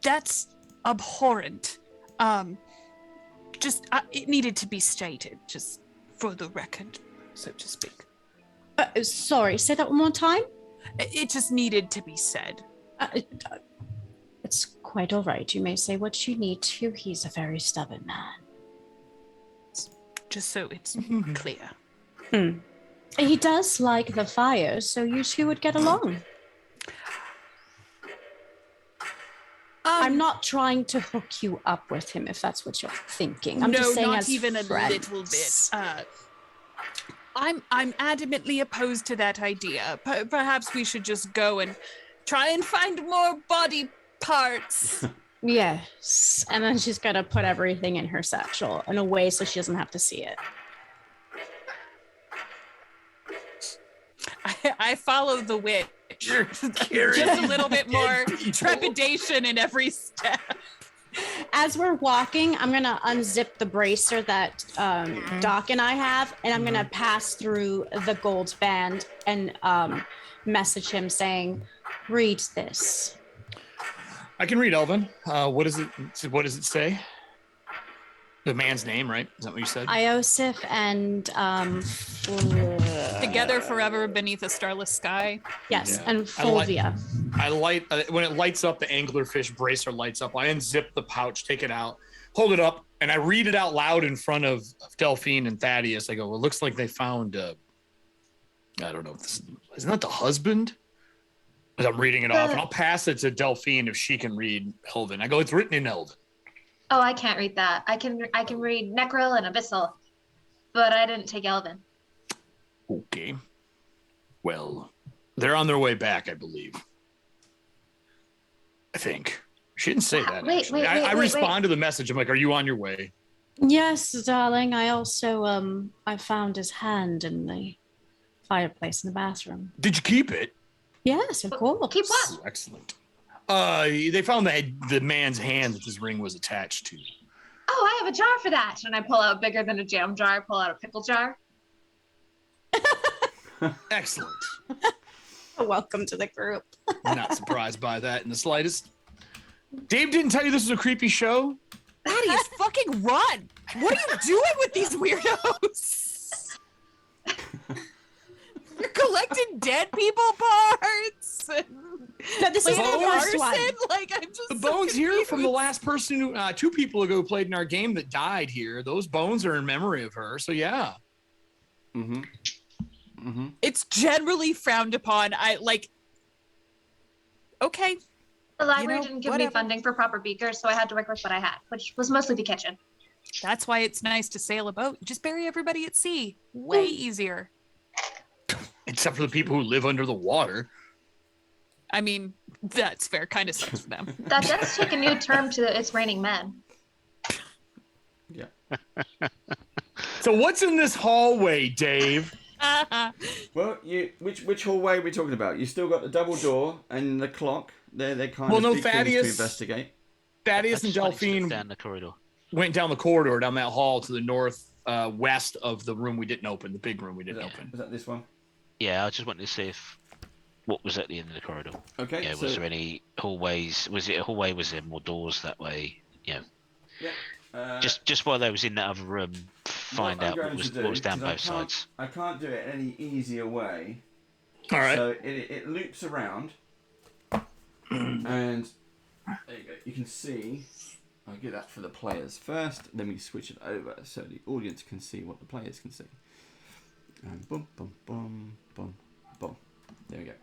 That's abhorrent. It needed to be stated, just for the record, so to speak. Sorry, say that one more time? It just needed to be said. It's quite all right. You may say what you need to. He's a very stubborn man. Just so it's clear. He does like the fire, so you two would get along. I'm not trying to hook you up with him, if that's what you're thinking. I'm just saying, not as even friends. A little bit. I'm adamantly opposed to that idea. Perhaps we should just go and try and find more body parts. Yes, and then she's gonna put everything in her satchel in a way so she doesn't have to see it. I follow the witch. Just a little bit more trepidation in every step. As we're walking, I'm gonna unzip the bracer that Doc and I have, and I'm gonna pass through the gold band and message him saying, "Read this." I can read Elven. What does it say? The man's name, right? Is that what you said? Iosif and Together forever beneath a starless sky. yes, Yeah. and Fulvia. I light when it lights up, the anglerfish bracer lights up. I unzip the pouch, take it out, hold it up, and I read it out loud in front of Delphine and Thaddeus. I go, "Well, it looks like they found I don't know if this isn't that the husband?" As I'm reading it off, and I'll pass it to Delphine if she can read Elven. I go, "It's written in Elven." Oh, I can't read that. I can read Necril and Abyssal, but I didn't take Elven. Okay. Well, they're on their way back, I believe. I think. She didn't say that. Wait, Actually. wait, I wait, respond to the message. I'm like, "Are you on your way?" Yes, darling. I also I found his hand in the fireplace in the bathroom. Did you keep it? Yes, of course. Keep what? Oh, excellent. They found the man's hand that this ring was attached to. Oh, I have a jar for that. And I pull out bigger than a jam jar. I pull out a pickle jar. Excellent. Welcome to the group. Not surprised by that in the slightest. Dave didn't tell you this was a creepy show? Thaddeus, fucking run! What are you doing with these weirdos? You're collecting dead people parts. This is the first one. Like, I'm just The so bones here confused. from the last person who 2 people ago played in our game that died here. Those bones are in memory of her. So yeah. It's generally frowned upon. Okay. The library didn't give me whatever. funding for proper beakers, so I had to work with what I had, which was mostly the kitchen. That's why it's nice to sail a boat. You just bury everybody at sea. Way easier. Except for the people who live under the water. I mean, that's fair. Kind of sucks for them. That does take a new term to It's Raining Men. Yeah. So what's in this hallway, Dave? Well, which hallway are we talking about? You still got the double door and the clock. They're kind Well, of no, big things to Thaddeus- investigate. Thaddeus and I just wanted to look Delphine down the corridor. went down the corridor, down that hall to the north west of the room we didn't open, the big room we didn't open. Was that this one? Yeah, I just wanted to see if what was at the end of the corridor. Okay. Yeah, so, was there any hallways? Was it a hallway? Was there more doors that way? Yeah. Just while they was in that other room, find what I'm out going what to was down do, 'cause both sides. I can't do it any easier way. All right. So it loops around, and there you go. You can see. I'll get that for the players first. Then we switch it over so the audience can see what the players can see. And boom, boom, boom, boom, boom. There we go.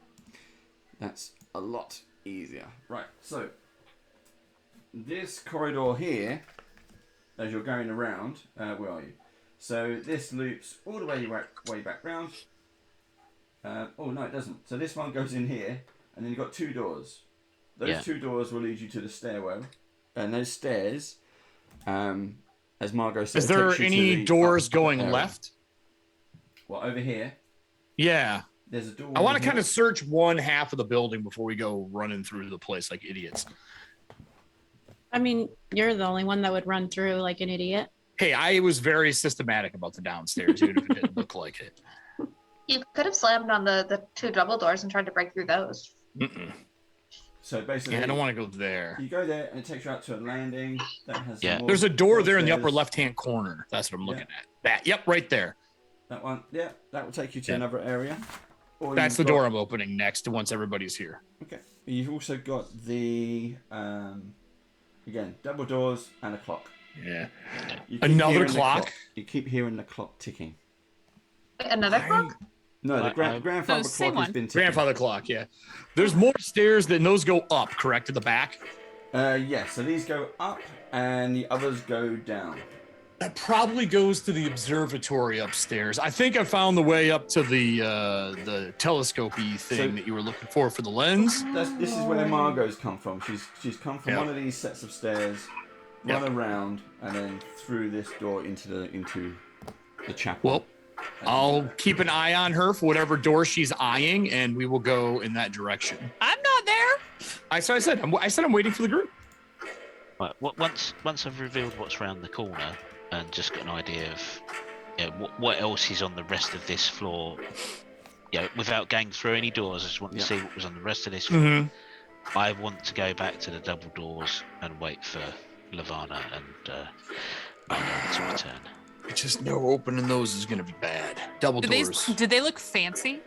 That's a lot easier. Right. So this corridor here, as you're going around, where are you? So this loops all the way back round. Oh no, it doesn't. So this one goes in here, and then you've got 2 doors. Those 2 doors will lead you to the stairwell, and those stairs, as Margot said, Is there takes you to any the doors upper going area. left? What, over here? Yeah. There's a door. I want to here. kind of search one half of the building before we go running through the place like idiots. I mean, you're the only one that would run through like an idiot. Hey, I was very systematic about the downstairs, even if it didn't look like it. You could have slammed on the two double doors and tried to break through those. Mm-mm. So basically, Yeah, I don't want to go there. You go there and it takes you out to a landing that has. Some Yeah. more There's a door there in the stairs. upper left-hand corner. That's what I'm looking at. That, yep, right there. That one, yeah, that will take you to Yeah. another area. Or That's the you've door got- I'm opening next once everybody's here. Okay. You've also got the again double doors and a clock. Yeah. You keep Another hearing the clock? You keep hearing the clock ticking. Wait, another clock? No, the grandfather Oh, same clock has one. been ticking. Grandfather clock, yeah. There's more stairs than those go up, correct, to the back? Yeah, so these go up and the others go down. That probably goes to the observatory upstairs. I think I found the way up to the telescopy thing that you were looking for the lens. This is where Margot's come from. She's come from Yep. one of these sets of stairs, run around, and then through this door into the chapel. Well, I'll keep an eye on her for whatever door she's eyeing, and we will go in that direction. I'm not there. I said I'm waiting for the group. Right, once I've revealed what's around the corner and just got an idea of what else is on the rest of this floor, without going through any doors, I just want to see what was on the rest of this floor. Mm-hmm. I want to go back to the double doors and wait for Lavana and Margot to return. I just know opening those is going to be bad. Double doors. Did they look fancy?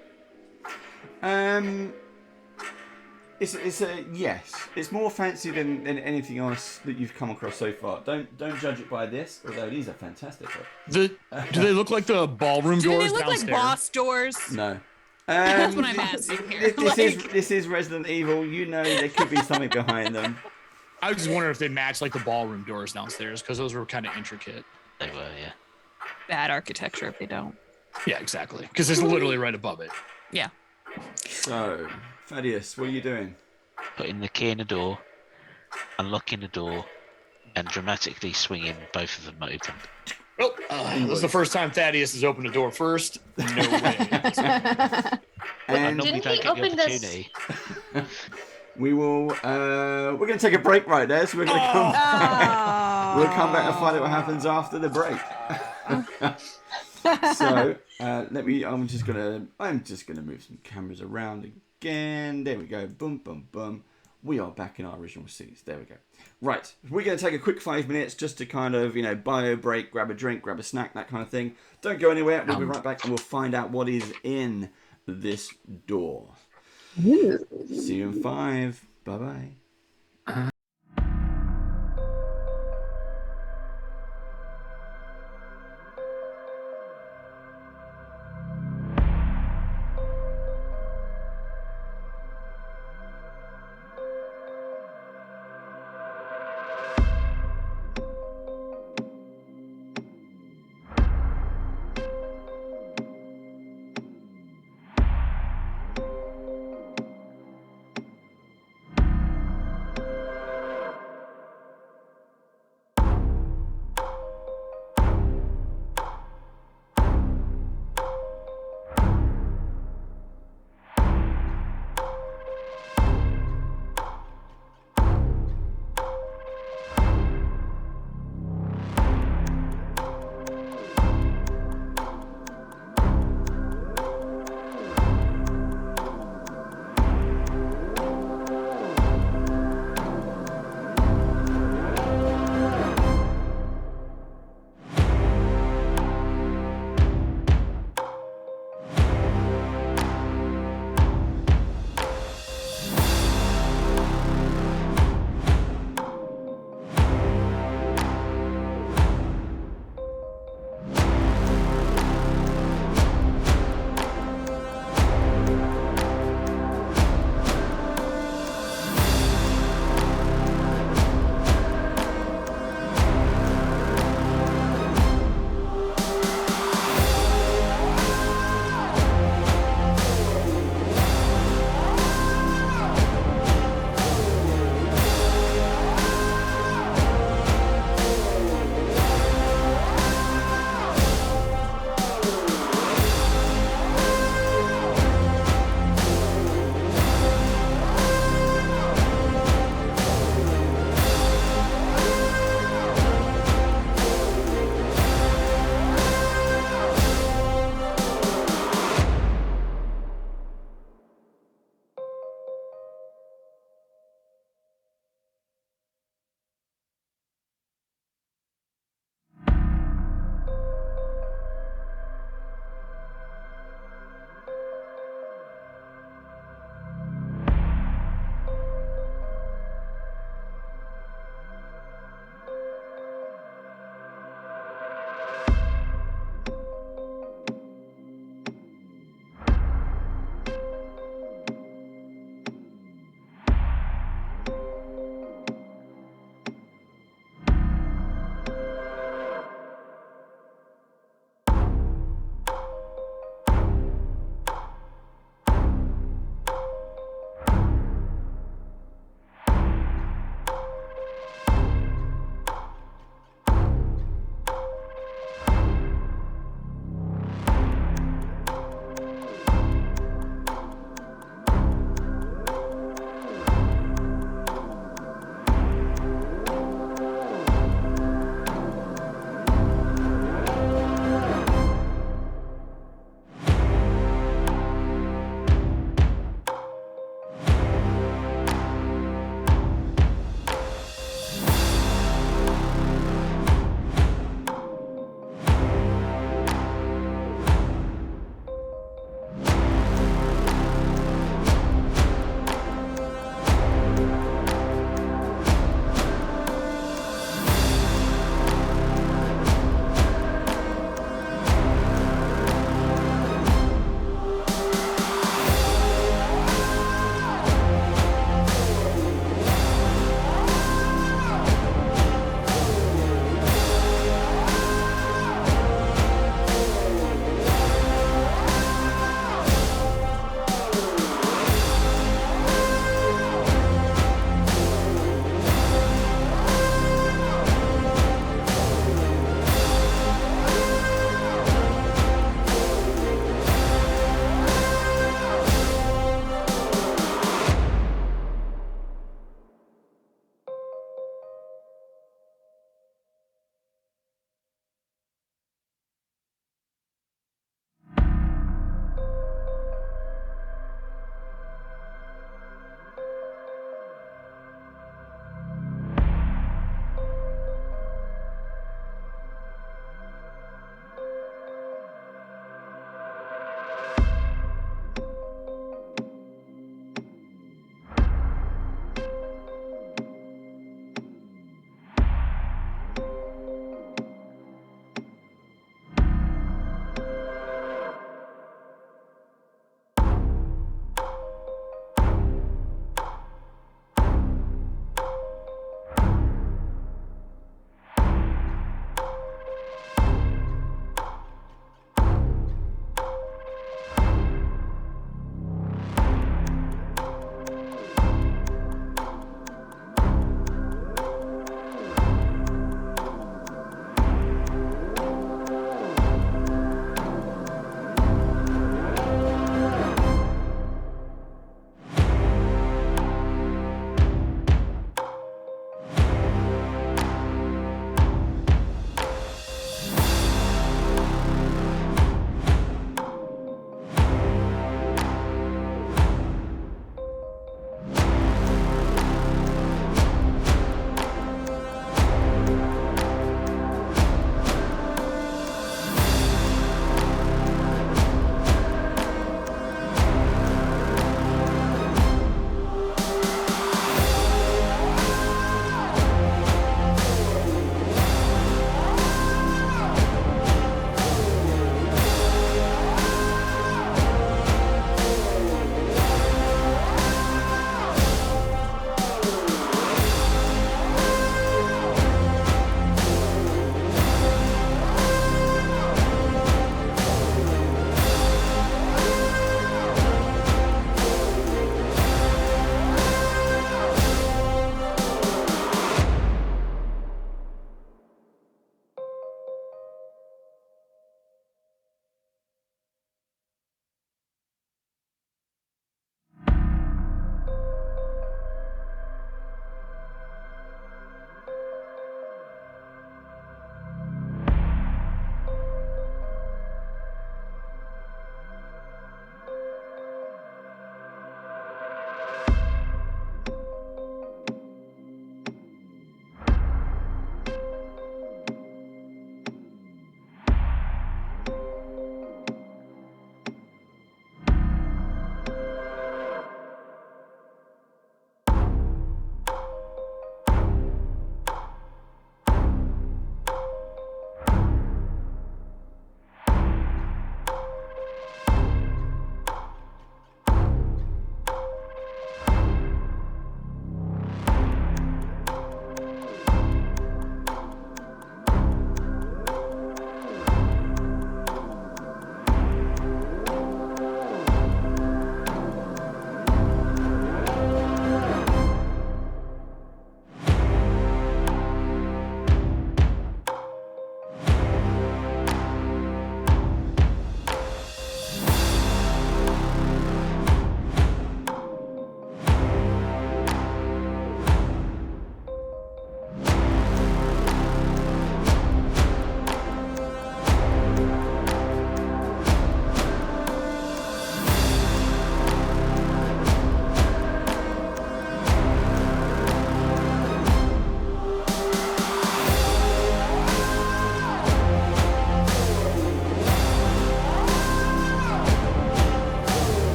It's a yes. It's more fancy than anything else that you've come across so far. Don't judge it by this, although these are fantastic. Do they look like the ballroom Do doors they look downstairs? like boss doors? No. That's what I'm asking here. This is Resident Evil. You know there could be something behind them. I was just wondering if they match like the ballroom doors downstairs because those were kind of intricate. They were, yeah. Bad architecture if they don't. Yeah, exactly. Because it's literally right above it. Yeah. So, Thaddeus, what are you doing? Putting the key in the door, unlocking the door, and dramatically swinging both of them open. Oh, this is the first time Thaddeus has opened a door first. No way. I And normally Didn't don't he get the open this- opportunity. we will. We're going to take a break right there. So we're going to come. We'll come back and find out what happens after the break. So I'm just gonna move some cameras around again. There we go. Boom, boom, boom. We are back in our original seats. There we go. Right, we're gonna take a quick 5 minutes just to kind of bio break, grab a drink, grab a snack, that kind of thing. Don't go anywhere. We'll be right back and we'll find out what is in this door. See you in 5. Bye bye.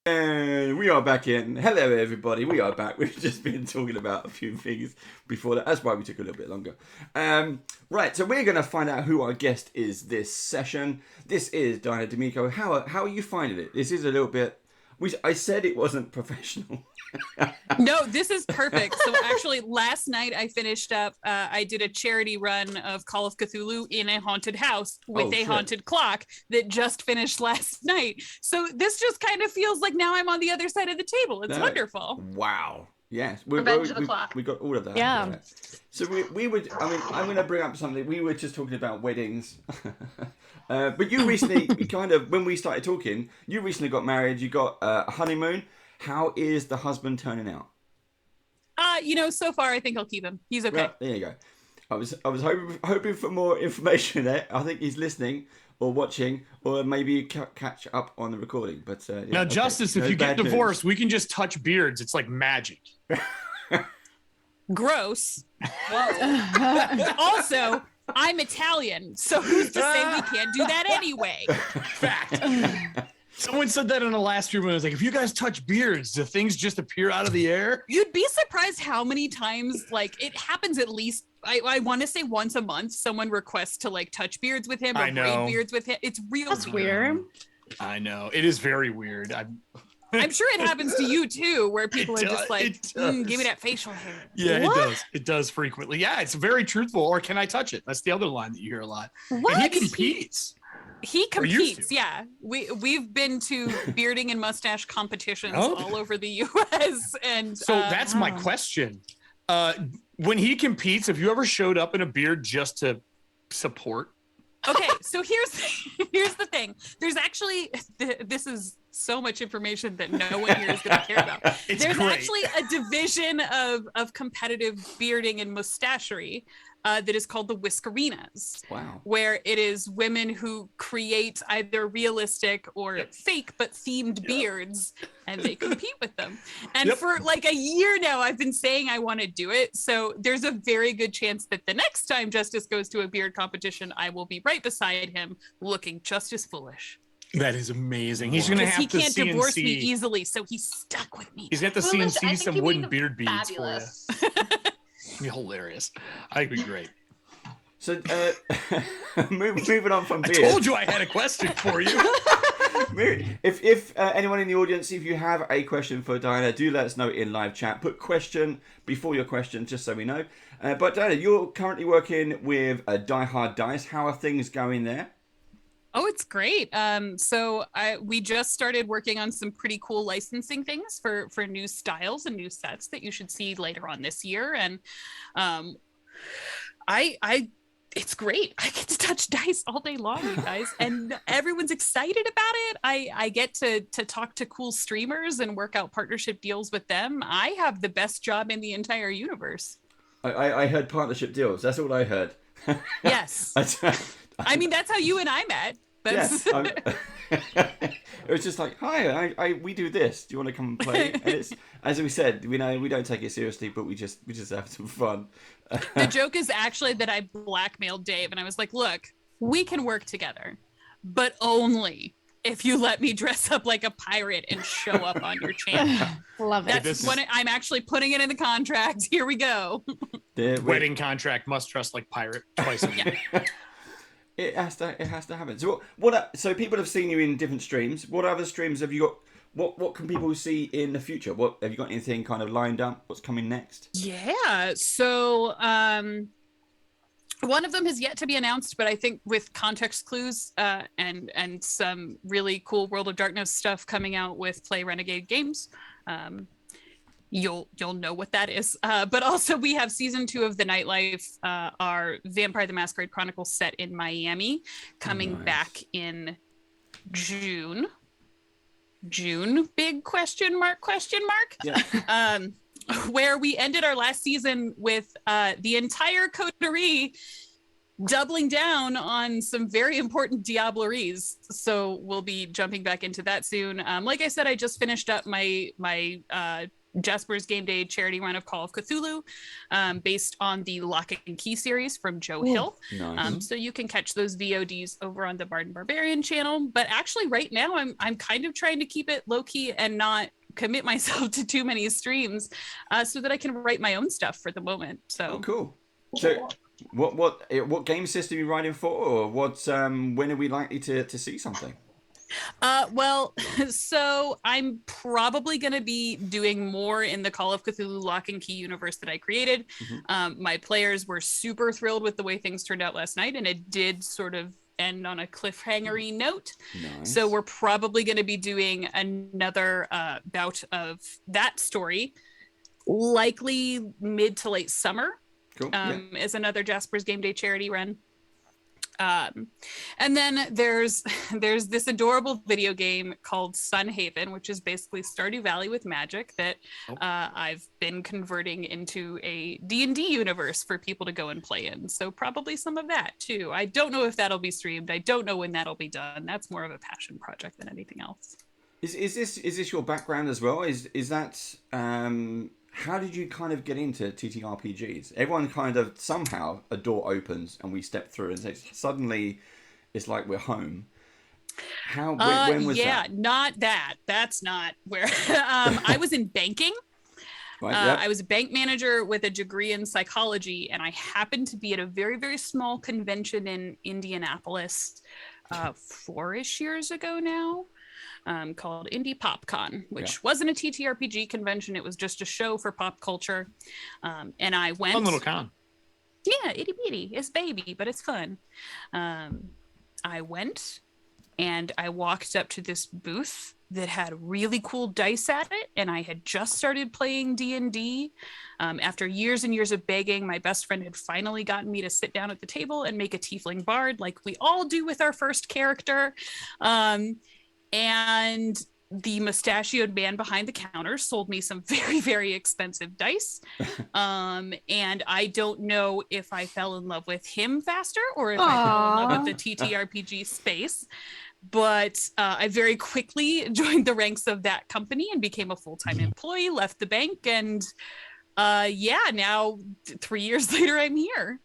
And we are back in. Hello, everybody. We are back. We've just been talking about a few things before that. That's why we took a little bit longer. Right, so we're going to find out who our guest is this session. This is Diana D'Amico. How are you finding it? This is a little bit... I said it wasn't professional. No, this is perfect. So actually, last night I finished up. I did a charity run of Call of Cthulhu in a haunted house with a haunted clock that just finished last night. So this just kind of feels like now I'm on the other side of the table. It's wonderful. Wow. Yes. Revenge of the Clock. We got all of that. Yeah. So we would. I mean, I'm going to bring up something. We were just talking about weddings. But you recently, when we started talking, you recently got married. You got a honeymoon. How is the husband turning out? So far I think I'll keep him. He's okay. Well, there you go. I was hoping for more information there. I think he's listening or watching, or maybe catch up on the recording. But now, Justice, if you get divorced, we can just touch beards. It's like magic. Gross. Also, I'm Italian, so who's to say we can't do that anyway? Fact. Someone said that in the last room, and I was like, if you guys touch beards, do things just appear out of the air? You'd be surprised how many times, like, it happens at least, I want to say once a month, someone requests to, like, touch beards with him or braid beards with him. It's real That's weird. I know. It is very weird. I'm sure it happens to you, too, where people are just like, give me that facial hair. Yeah, it does. It does frequently. Yeah, it's very truthful. Or can I touch it? That's the other line that you hear a lot. What? And he competes. He competes, yeah. We've been to bearding and mustache competitions all over the U.S. And so that's my question. When he competes, have you ever showed up in a beard just to support? Okay, so here's the thing. There's actually this is so much information that no one here is going to care about. There's actually a division of competitive bearding and mustachery that is called the Whiskerinas. Wow. Where it is women who create either realistic or fake but themed beards, and they compete with them. And for like a year now, I've been saying I want to do it. So there's a very good chance that the next time Justice goes to a beard competition, I will be right beside him, looking just as foolish. That is amazing. He's going to have to he can't divorce me easily, so he's stuck with me. He's going to have to CNC some wooden beard beads fabulous. for you. It'd be hilarious. I think it'd be great. So moving on from beard. I told you I had a question for you. If anyone in the audience, if you have a question for Diana, do let us know in live chat. Put question before your question, just so we know. But Diana, you're currently working with Die Hard Dice. How are things going there? Oh, it's great. We just started working on some pretty cool licensing things for new styles and new sets that you should see later on this year. And it's great. I get to touch dice all day long, you guys, and everyone's excited about it. I get to talk to cool streamers and work out partnership deals with them. I have the best job in the entire universe. I heard partnership deals. That's all I heard. Yes. I mean, that's how you and I met. That's... It was just like, hi, we do this. Do you want to come and play? And it's, as we said, we don't take it seriously, but we just have some fun. The joke is actually that I blackmailed Dave, and I was like, look, we can work together, but only if you let me dress up like a pirate and show up on your channel. Love it. That's when I'm actually putting it in the contract. Here we go. The wedding contract must dress like pirate twice a week. Yeah. It has to happen. So so people have seen you in different streams. What other streams have you got? What can people see in the future? What have you got anything kind of lined up? What's coming next? Yeah. So one of them has yet to be announced, but I think with context clues and some really cool World of Darkness stuff coming out with Play Renegade Games, you'll know what that is. But also we have season 2 of The Nightlife, our Vampire the Masquerade Chronicles set in Miami, coming back in June, big question mark. Yeah. Where we ended our last season with the entire coterie doubling down on some very important diableries. So we'll be jumping back into that soon. Like I said, I just finished up my Jasper's Game Day charity run of Call of Cthulhu, based on the Lock and Key series from Joe Hill. Nice. So you can catch those VODs over on the Bard and Barbarian channel. But actually, right now, I'm kind of trying to keep it low key and not commit myself to too many streams, so that I can write my own stuff for the moment. So Oh, cool. So what game system are you writing for, or when are we likely to see something? Well, so I'm probably going to be doing more in the Call of Cthulhu Lock and Key universe that I created. My players were super thrilled with the way things turned out last night, and it did sort of end on a cliffhangery note. Nice. So we're probably going to be doing another bout of that story, likely mid to late summer. Cool. Is another Jasper's Game Day charity run. And then there's this adorable video game called Sunhaven, which is basically Stardew Valley with magic that I've been converting into a D&D universe for people to go and play in. So probably some of that too. I don't know if that'll be streamed. I don't know when that'll be done. That's more of a passion project than anything else. Is this your background as well? Is that how did you kind of get into TTRPGs? Everyone kind of somehow a door opens and we step through, and suddenly it's like we're home. When was that? Yeah, not that. That's not where. I was in banking. Right, yep. I was a bank manager with a degree in psychology, and I happened to be at a very, very small convention in Indianapolis 4-ish years ago now. Called Indie PopCon, which wasn't a TTRPG convention. It was just a show for pop culture. And I went. Fun little con. Yeah, itty bitty. It's baby, but it's fun. I went and I walked up to this booth that had really cool dice at it. And I had just started playing D&D. After years and years of begging, my best friend had finally gotten me to sit down at the table and make a tiefling bard like we all do with our first character. And the mustachioed man behind the counter sold me some very, very expensive dice. And I don't know if I fell in love with him faster or if I fell in love with the TTRPG space. But I very quickly joined the ranks of that company and became a full-time employee, left the bank, and now 3 years later, I'm here.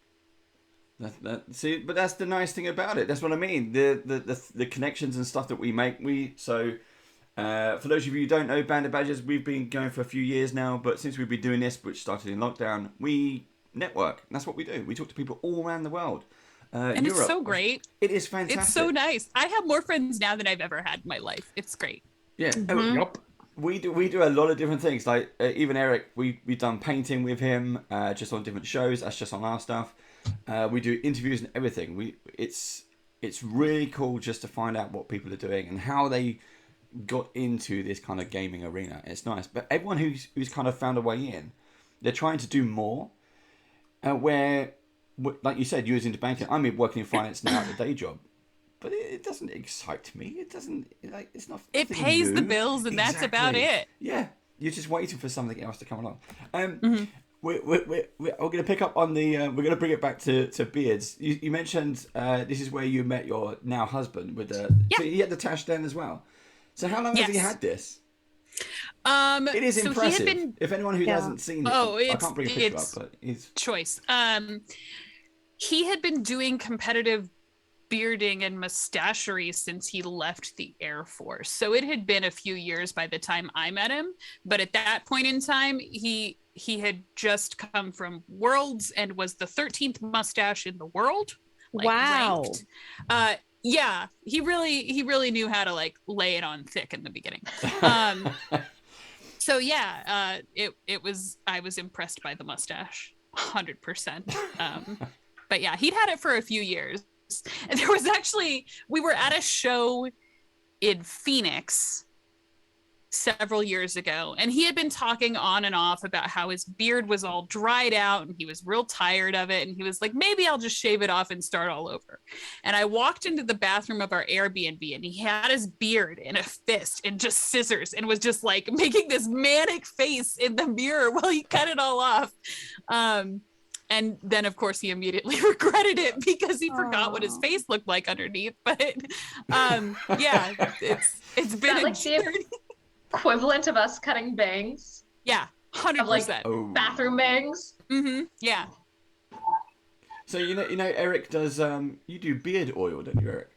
See, but that's the nice thing about it. That's what I mean. The connections and stuff that we make. For those of you who don't know, Band of Badgers, we've been going for a few years now. But since we've been doing this, which started in lockdown, we network. That's what we do. We talk to people all around the world. And Europe. it's so great. It is fantastic. It's so nice. I have more friends now than I've ever had in my life. It's great. Yeah. Yep. We do a lot of different things. Like even Eric, we've done painting with him, just on different shows. That's just on our stuff. We do interviews and everything. It's really cool just to find out what people are doing and how they got into this kind of gaming arena. It's nice. But everyone who's kind of found a way in, they're trying to do more. Where, like you said, you was into banking. I'm working in finance now at the day job. But it doesn't excite me. It doesn't, it's not. It pays new. The bills, and that's about it. Yeah, you're just waiting for something else to come along. We're going to pick up on the. We're going to bring it back to beards. You mentioned this is where you met your now husband with the. Yeah. So he had the tash then as well. So how long has he had this? It is impressive. If anyone who hasn't seen it, I can't bring a picture up, but he's choice. He had been doing competitive bearding and mustachery since he left the Air Force. So it had been a few years by the time I met him. But at that point in time, he had just come from Worlds and was the 13th mustache in the world. Wow. Ranked. Yeah, he really knew how to lay it on thick in the beginning. So yeah, I was impressed by the mustache, 100%. But yeah, he'd had it for a few years. And there was we were at a show in Phoenix several years ago, and he had been talking on and off about how his beard was all dried out and he was real tired of it, and he was like, maybe I'll just shave it off and start all over. And I walked into the bathroom of our Airbnb, and he had his beard in a fist and just scissors and was just making this manic face in the mirror while he cut it all off. And then, of course, he immediately regretted it because he forgot what his face looked like underneath. But yeah, it's been the equivalent of us cutting bangs. Yeah, 100%. Of like Oh. bathroom bangs. Yeah. So you know, Eric does. You do beard oil, don't you, Eric?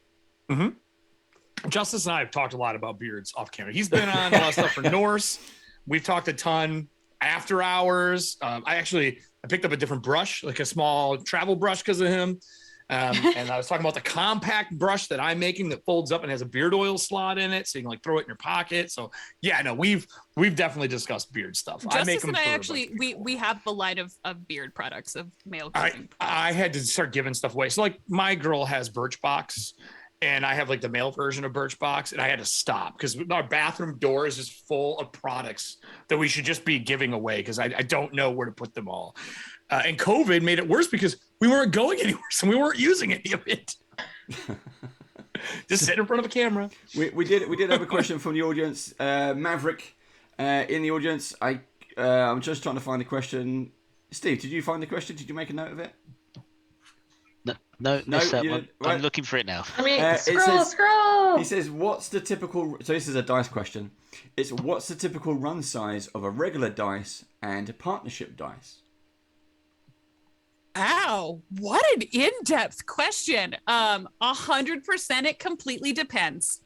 Justice and I have talked a lot about beards off camera. He's been on a lot of stuff for Norse. We've talked a ton after hours. I picked up a different brush, like a small travel brush because of him. And I was talking about the compact brush that I'm making that folds up and has a beard oil slot in it, so you can like throw it in your pocket. So yeah, no, we've definitely discussed beard stuff. Justice I make them and I for, actually we have the line of beard products of male grooming. I had to start giving stuff away. So like my girl has Birchbox, and I have like the male version of Birchbox, and I had to stop because our bathroom door is just full of products that we should just be giving away because I don't know where to put them all. And COVID made it worse because we weren't going anywhere, so we weren't using any of it. Just sitting in front of a camera. We did have a question from the audience. Maverick in the audience. I'm just trying to find the question. Steve, did you find the question? Did you make a note of it? No, you I'm looking for it now. I mean, scroll. He says, "What's the typical?" So this is a dice question. It's what's the typical run size of a regular dice and a partnership dice? Wow, what an in-depth question. 100% it completely depends.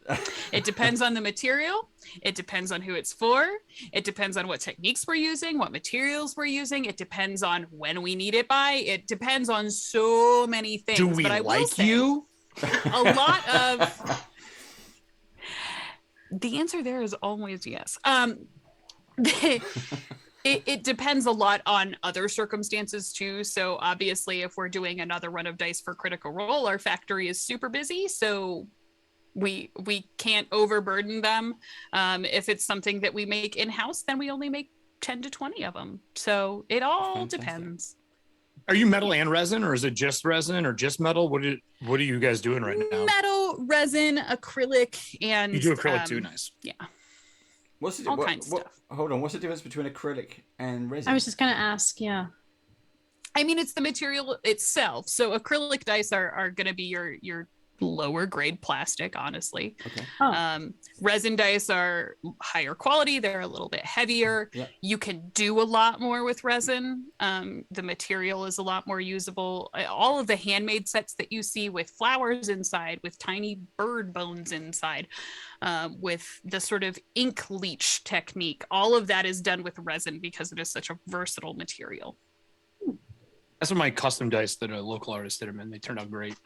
It depends on the material. It depends on who it's for. It depends on what techniques we're using, what materials we're using. It depends on when we need it by. It depends on so many things. Do we but I will like say, you? a lot of the answer there is always yes. It depends a lot on other circumstances too. So obviously, if we're doing another run of dice for Critical Role, our factory is super busy, so we can't overburden them. If it's something that we make in-house, then we only make 10 to 20 of them. So it all depends. Are you metal and resin, or is it just resin or just metal? What are you guys doing right now? Metal, resin, acrylic, and you do acrylic too. Nice. Yeah. What's the, all kinds of stuff. Hold on. What's the difference between acrylic and resin? I was just gonna ask. Yeah. I mean, it's the material itself. So acrylic dice are going to be your lower grade plastic, honestly. Okay. Resin dice are higher quality. They're a little bit heavier. Yeah. You can do a lot more with resin. The material is a lot more usable. All of the handmade sets that you see with flowers inside, with tiny bird bones inside, with the sort of ink leach technique, all of that is done with resin because it is such a versatile material. That's what my custom dice that a local artist did them in. They turned out great.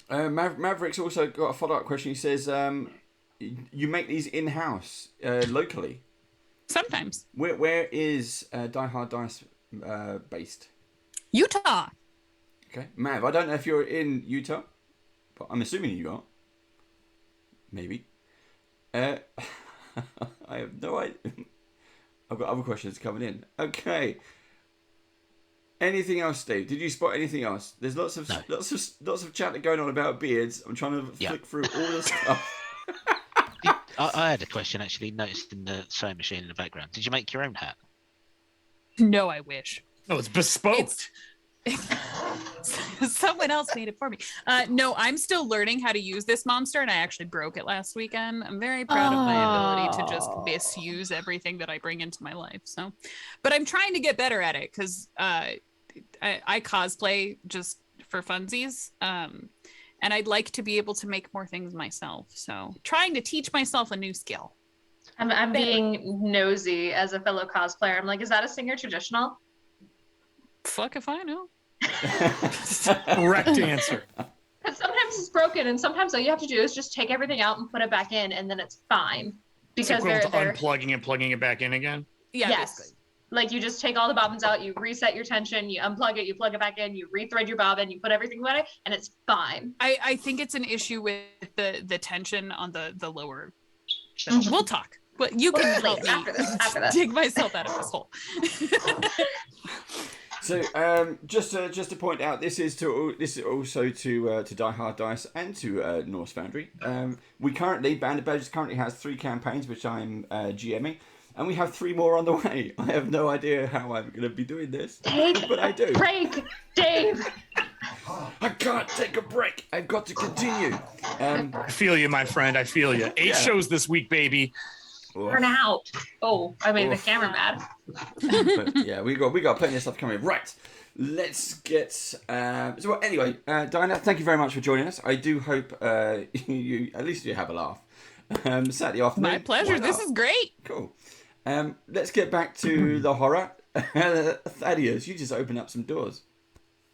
Maverick's also got a follow-up question. He says, you make these in-house, locally? Sometimes. Where is Die Hard Dice based? Utah. Okay. Mav, I don't know if you're in Utah, but I'm assuming you are. Maybe. I have no idea. I've got other questions coming in. Okay. Anything else, Steve? Did you spot anything else? There's lots of chat going on about beards. I'm trying to flick through all the stuff. I had a question actually noticed in the sewing machine in the background. Did you make your own hat? No, I wish. Oh, it's bespoke. Someone else made it for me. No, I'm still learning how to use this monster, and I actually broke it last weekend. I'm very proud of my ability to just misuse everything that I bring into my life. So, but I'm trying to get better at it because I cosplay just for funsies, and I'd like to be able to make more things myself. So, trying to teach myself a new skill. I'm being nosy as a fellow cosplayer. I'm like, is that a Singer traditional? Fuck if I know. Correct answer. Because sometimes it's broken, and sometimes all you have to do is just take everything out and put it back in, and then it's fine. Because they're they're unplugging and plugging it back in again. Yeah. Yes. Basically. Like you just take all the bobbins out, you reset your tension, you unplug it, you plug it back in, you rethread your bobbin, you put everything away, and it's fine. I think it's an issue with the tension on the lower. We'll talk. But you can help me after this. dig myself out of this hole. So, just to point out, this is also to Die Hard Dice and to Norse Foundry. We currently, Band of Badgers currently has 3 campaigns, which I'm GMing, and we have 3 more on the way. I have no idea how I'm going to be doing this, but I do. Break, Dave. I can't take a break. I've got to continue. I feel you, my friend. I feel you. 8 shows this week, baby. Burn out. Oh, I made the camera mad. But yeah, we got plenty of stuff coming. Right, let's get. So anyway, Diana, thank you very much for joining us. I do hope you at least you have a laugh. Saturday afternoon. My pleasure. This is great. Cool. Let's get back to the horror. Thaddeus, you just open up some doors.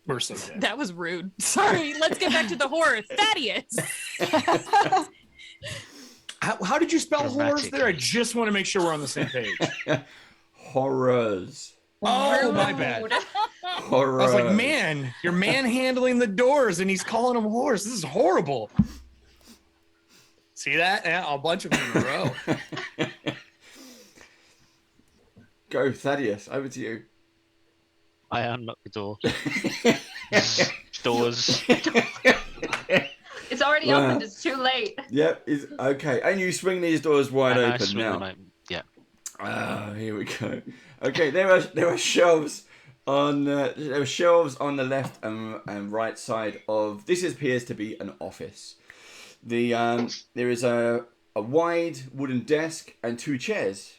We're so dead. That was rude. Sorry. Let's get back to the horror. Thaddeus. How did you spell horrors there? I Dramatically. just want to make sure we're on the same page. Horrors. Oh, my bad. Rude. Horrors. I was like, man, you're manhandling the doors and he's calling them whores. This is horrible. See that? Yeah, a bunch of them in a row. Go, Thaddeus. Over to you. I unlock the door. Doors. It's already Wow. opened. It's too late. Yep. Is okay. And you swing these doors wide And I open swing now. them open. Yeah. Ah, here we go. Okay, there are shelves on the left and right side of this. Appears to be an office. There is a wide wooden desk and 2 chairs.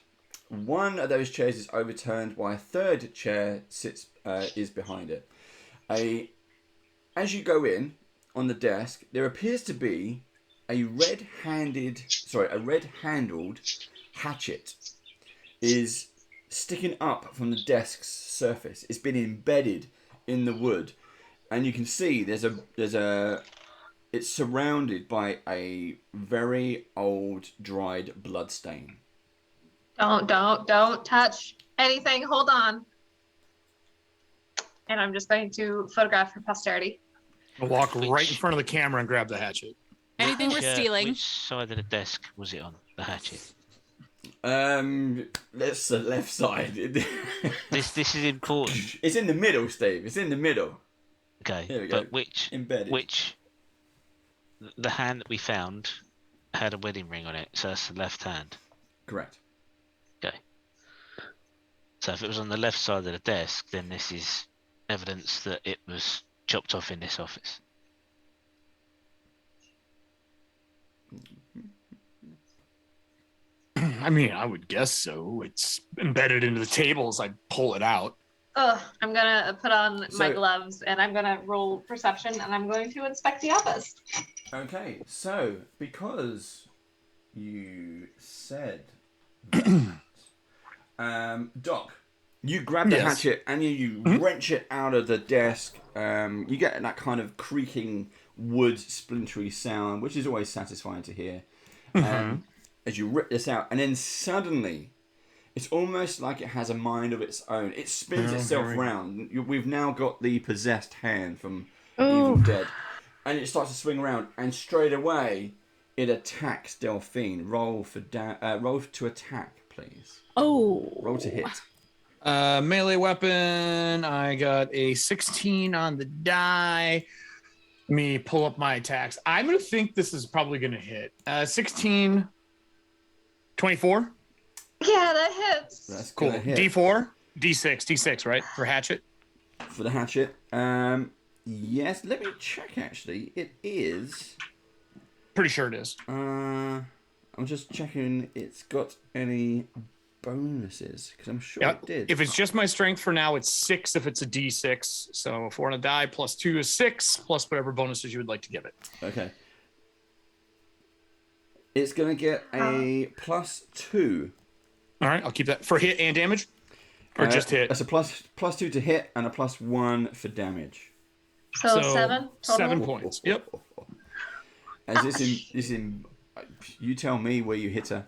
One of those chairs is overturned while a third chair is behind it. As you go in on the desk, there appears to be a red-handled hatchet is sticking up from the desk's surface. It's been embedded in the wood, and you can see it's surrounded by a very old dried blood stain. Don't touch anything. Hold on. And I'm just going to photograph for posterity. I'll walk right in front of the camera and grab the hatchet. Anything we're stealing. Which side of the desk was it on? The hatchet. That's the left side. This is important. It's in the middle, Steve. It's in the middle. Okay. Here we go. But which Embedded. the hand that we found had a wedding ring on it, so that's the left hand. Correct. Okay. So if it was on the left side of the desk, then this is evidence that it was chopped off in this office. I mean, I would guess so. It's embedded into the tables. I'd pull it out. Ugh, I'm gonna put on my So- gloves and I'm gonna roll perception and I'm going to inspect the office. Okay, so because you said that, Doc, you grab the Yes. hatchet and you wrench it out of the desk. You get that kind of creaking wood splintery sound, which is always satisfying to hear. As you rip this out, and then suddenly, it's almost like it has a mind of its own. It spins itself round. We've now got the possessed hand from Evil Dead, and it starts to swing around, and straight away, it attacks Delphine. Roll to attack, please. Oh. Roll to hit. Melee weapon. I got a 16 on the die. Let me pull up my attacks. I'm going to think this is probably going to hit. 16, 24. Yeah, that hits. That's Cool. gonna hit. D4, D6, right? For hatchet. For the hatchet. Yes, let me check actually. It is. Pretty sure it is. I'm just checking it's got any bonuses because I'm sure it did. If it's just my strength for now, it's 6 if it's a D6. So 4 on a die plus 2 is 6 plus whatever bonuses you would like to give it. Okay. It's going to get a +2. All right, I'll keep that for hit and damage, or just hit. That's a +2 to hit and a +1 for damage. So 7 total? 7 points. Yep. As this in, you tell me where you hit her.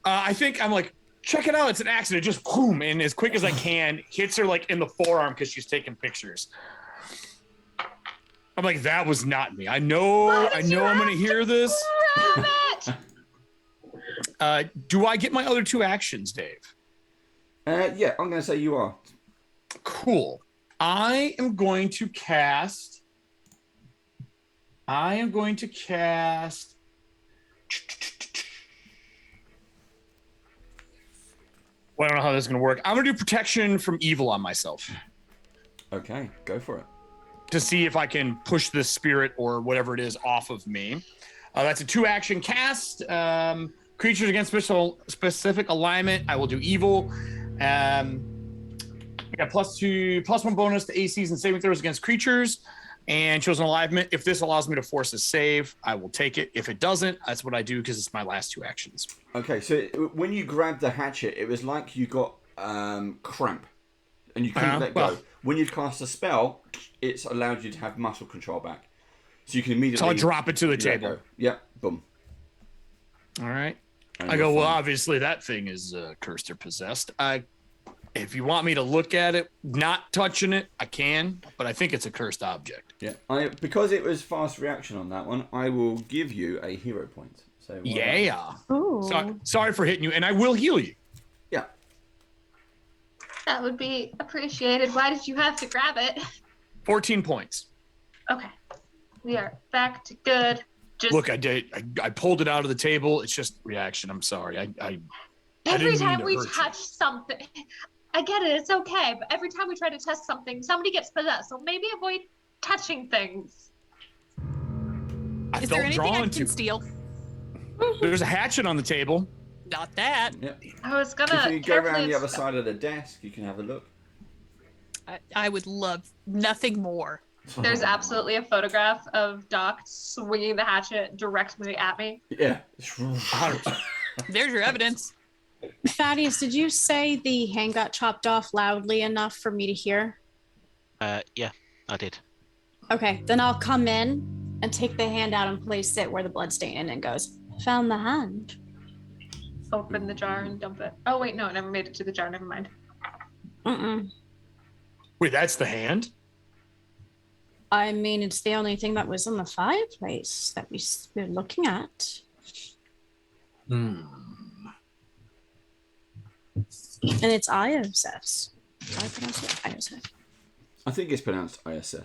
I think I'm like, check it out. It's an accident. Just boom, and as quick as I can, hits her like in the forearm because she's taking pictures. I'm like, that was not me. I know I'm gonna hear this. Grab it! Do I get my other 2 actions, Dave? Yeah, I'm going to say you are. Cool. I am going to cast. Well, I don't know how this is going to work. I'm going to do protection from evil on myself Okay, go for it. to see if I can push this spirit or whatever it is off of me. That's a 2 action cast. Creatures against specific alignment, I will do evil. I got +1 bonus to ACs and saving throws against creatures, and chosen alignment. If this allows me to force a save, I will take it. If it doesn't, that's what I do because it's my last 2 actions. Okay, so when you grabbed the hatchet, it was like you got cramp, and you couldn't let go. Well, when you cast a spell, it's allowed you to have muscle control back, so you can immediately. So I'll drop it to the let table. go. Yep, boom. All right. And I you're go, well, fine. obviously that thing is cursed or possessed. If you want me to look at it, not touching it, I can, but I think it's a cursed object. Yeah, because it was fast reaction on that one, I will give you a hero point. So Yeah. Ooh. Sorry for hitting you, and I will heal you. Yeah. That would be appreciated. Why did you have to grab it? 14 points. Okay. We are back to good. Just Look, I did. I pulled it out of the table. It's just reaction. I'm sorry. I every didn't mean time to we hurt you. touch something, I get it, it's okay. But every time we try to test something, somebody gets possessed. So maybe avoid touching things. I Is there felt anything I drawn can to. steal? There's a hatchet on the table. Not that. Yeah. I was If gonna you go around carefully. the other side of the desk, you can have a look. I would love nothing more. There's absolutely a photograph of Doc swinging the hatchet directly at me. Yeah. There's your evidence. Thaddeus, did you say the hand got chopped off loudly enough for me to hear? Yeah, I did. Okay, then I'll come in and take the hand out and place it where the blood stain in and goes, found the hand. Open the jar and dump it. Oh wait, no, it never made it to the jar. Never mind. Mm-mm. Wait, that's the hand? I mean, it's the only thing that was in the fireplace that we're looking at. Hmm. And it's Iosef's. How I pronounce it? Iosef. I think it's pronounced Iosef.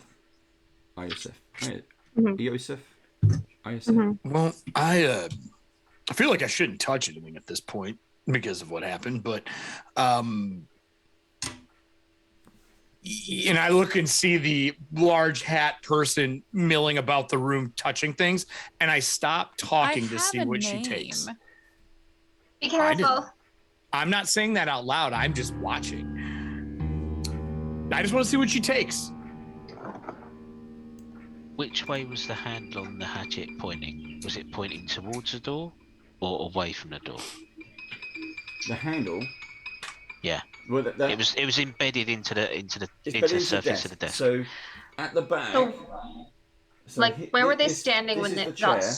Iosef. Mhm. Iosef. Iosef. Mhm. Well, I feel like I shouldn't touch anything at this point because of what happened, but and I look and see the large hat person milling about the room touching things, and I stop talking to see what she takes. Be careful. I'm not saying that out loud. I'm just watching. I just want to see what she takes. Which way was the handle on the hatchet pointing? Was it pointing towards the door or away from the door? The handle. Yeah. Well, It was embedded into the surface of the desk. So at the back. So, like, where were they this- standing when this is it the got chair,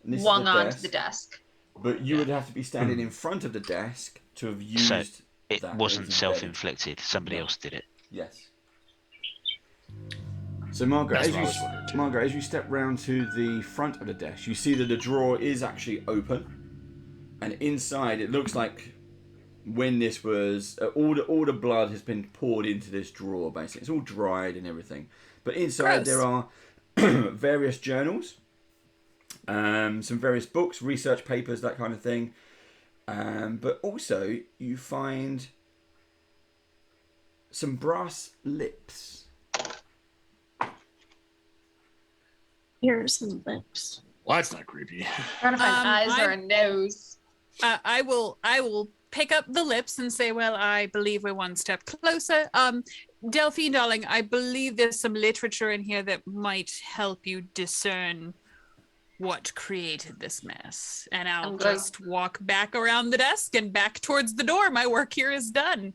and this is swung the onto desk, the desk? But you would have to be standing in front of the desk to have used. So it that. wasn't was embedded. self-inflicted. Somebody No. else did it. Yes. So Margaret, That's what I was wondering too. Margaret, as you step round to the front of the desk, you see that the drawer is actually open, and inside it looks like when this was all the blood has been poured into this drawer. Basically, it's all dried and everything. But inside Gross. there are various journals, some various books, research papers, that kind of thing. But also you find some brass lips. Here's some lips. Well, that's not creepy. Trying to find eyes or I- a nose. I will pick up the lips and say, well, I believe we're one step closer. Delphine, darling, I believe there's some literature in here that might help you discern what created this mess. And I'll I'm going- just walk back around the desk and back towards the door. My work here is done.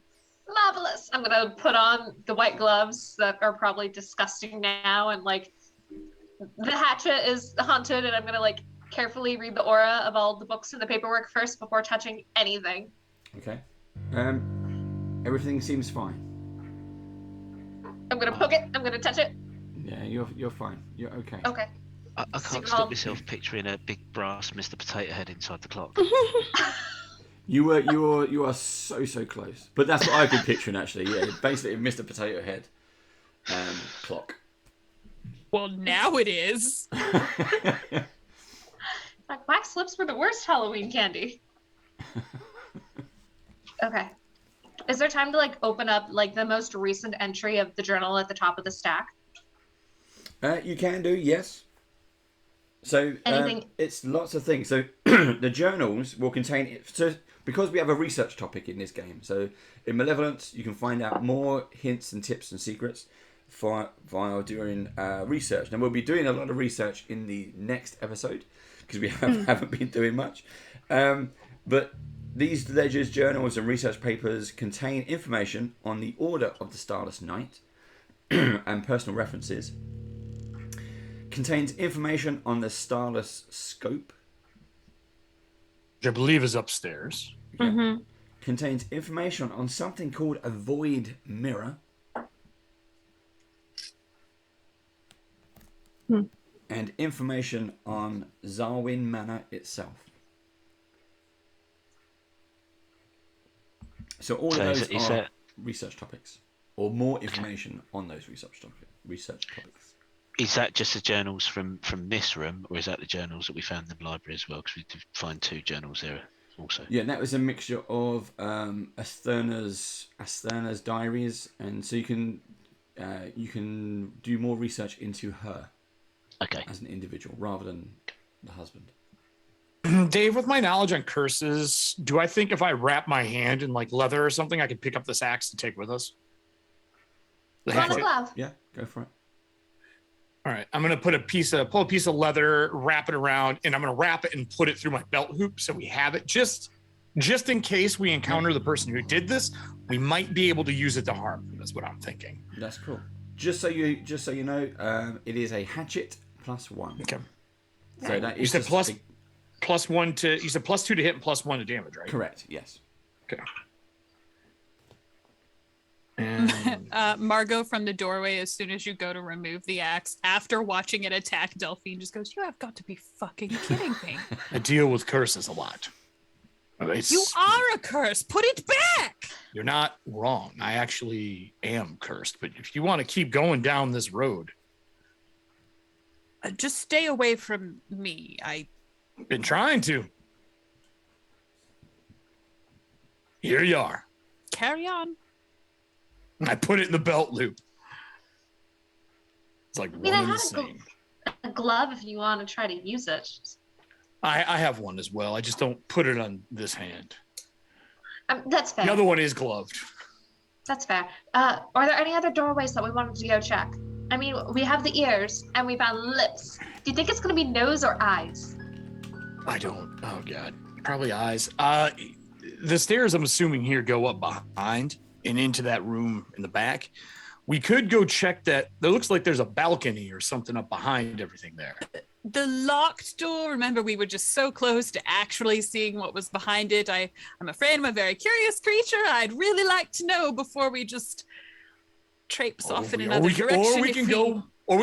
Marvelous. I'm gonna put on the white gloves that are probably disgusting now, and like the hatchet is haunted, and I'm gonna like carefully read the aura of all the books and the paperwork first before touching anything. Okay. Everything seems fine. I'm gonna poke it. I'm gonna touch it. Yeah, you're fine. You're okay. Okay. I can't Signal. stop myself picturing a big brass Mr. Potato Head inside the clock. You are so close. But that's what I've been picturing actually. Yeah, basically Mr. Potato Head clock. Well, now it is. Like wax lips were the worst Halloween candy. Okay. Is there time to like open up like the most recent entry of the journal at the top of the stack? You can do, yes. So Anything- it's lots of things. So the journals will contain. So because we have a research topic in this game, so in Malevolence you can find out more hints and tips and secrets while doing research. Now we'll be doing a lot of research in the next episode because we haven't been doing much. But these ledgers, journals, and research papers contain information on the order of the Starless Night and personal references. Contains information on the Starless Scope, which I believe is upstairs. Mm-hmm. Contains information on something called a void mirror. And information on Zarwin Manor itself. So all of those are research topics, or more information on those research topics. Is that just the journals from this room, or is that the journals that we found in the library as well? Because we did find 2 journals there also. Yeah, and that was a mixture of Asthana's diaries, and so you can do more research into her. Okay. As an individual, rather than the husband. Dave, with my knowledge on curses, do I think if I wrap my hand in like leather or something, I could pick up this axe to take with us? Put on a glove. Yeah, go for it. All right, I'm gonna pull a piece of leather, wrap it around, and I'm gonna wrap it and put it through my belt hoop so we have it just in case we encounter the person who did this. We might be able to use it to harm them. That's what I'm thinking. That's cool. Just so you know, it is a hatchet +1. Okay. So that You is said just +2 to hit and +1 to damage, right? correct. Yes. Okay. And Margot from the doorway, as soon as you go to remove the axe, after watching it attack Delphine, just goes, "You have got to be fucking kidding me." I deal with curses a lot. You are a curse. Put it back. You're not wrong. I actually am cursed. But if you want to keep going down this road, Just stay away from me. I've been trying to. Here you are. Carry on. I put it in the belt loop. It's like I mean, one I and the had same. a glove if you want to try to use it. I have one as well. I just don't put it on this hand. That's fair. The other one is gloved. That's fair. Are there any other doorways that we wanted to go check? I mean, we have the ears and we found lips. Do you think it's going to be nose or eyes? I don't. Oh, God. Probably eyes. The stairs, I'm assuming, here go up behind and into that room in the back. We could go check that. There looks like there's a balcony or something up behind everything there. The locked door. Remember, we were just so close to actually seeing what was behind it. I'm afraid I'm a very curious creature. I'd really like to know before we just traipse off in another direction. Or we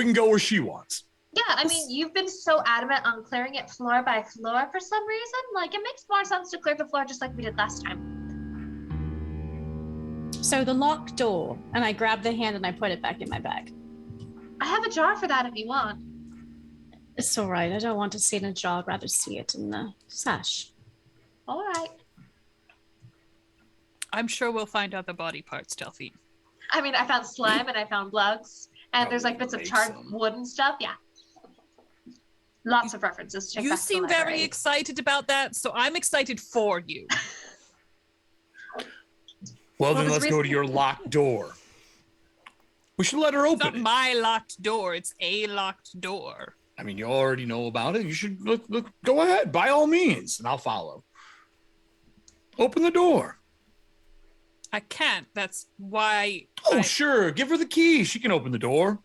can go where she wants. Yeah, I mean, you've been so adamant on clearing it floor by floor for some reason. Like, it makes more sense to clear the floor just like we did last time. So the locked door, and I grab the hand and I put it back in my bag. I have a jar for that if you want. It's all right. I don't want to see it in a jar. I'd rather see it in the sash. All right. I'm sure we'll find other body parts, Delphine. I mean, I found slime and I found bugs, and there's like bits of charred wood and stuff. Yeah. Lots of references. Check You back to the seem very library. excited about that, so I'm excited for you. Well, then there's let's go to reason- your locked door. We should let her It's open not it. my locked door. It's a locked door. I mean, you already know about it. You should look. Go ahead, by all means, and I'll follow. Open the door. I can't. That's why. Oh, sure. Give her the key. She can open the door.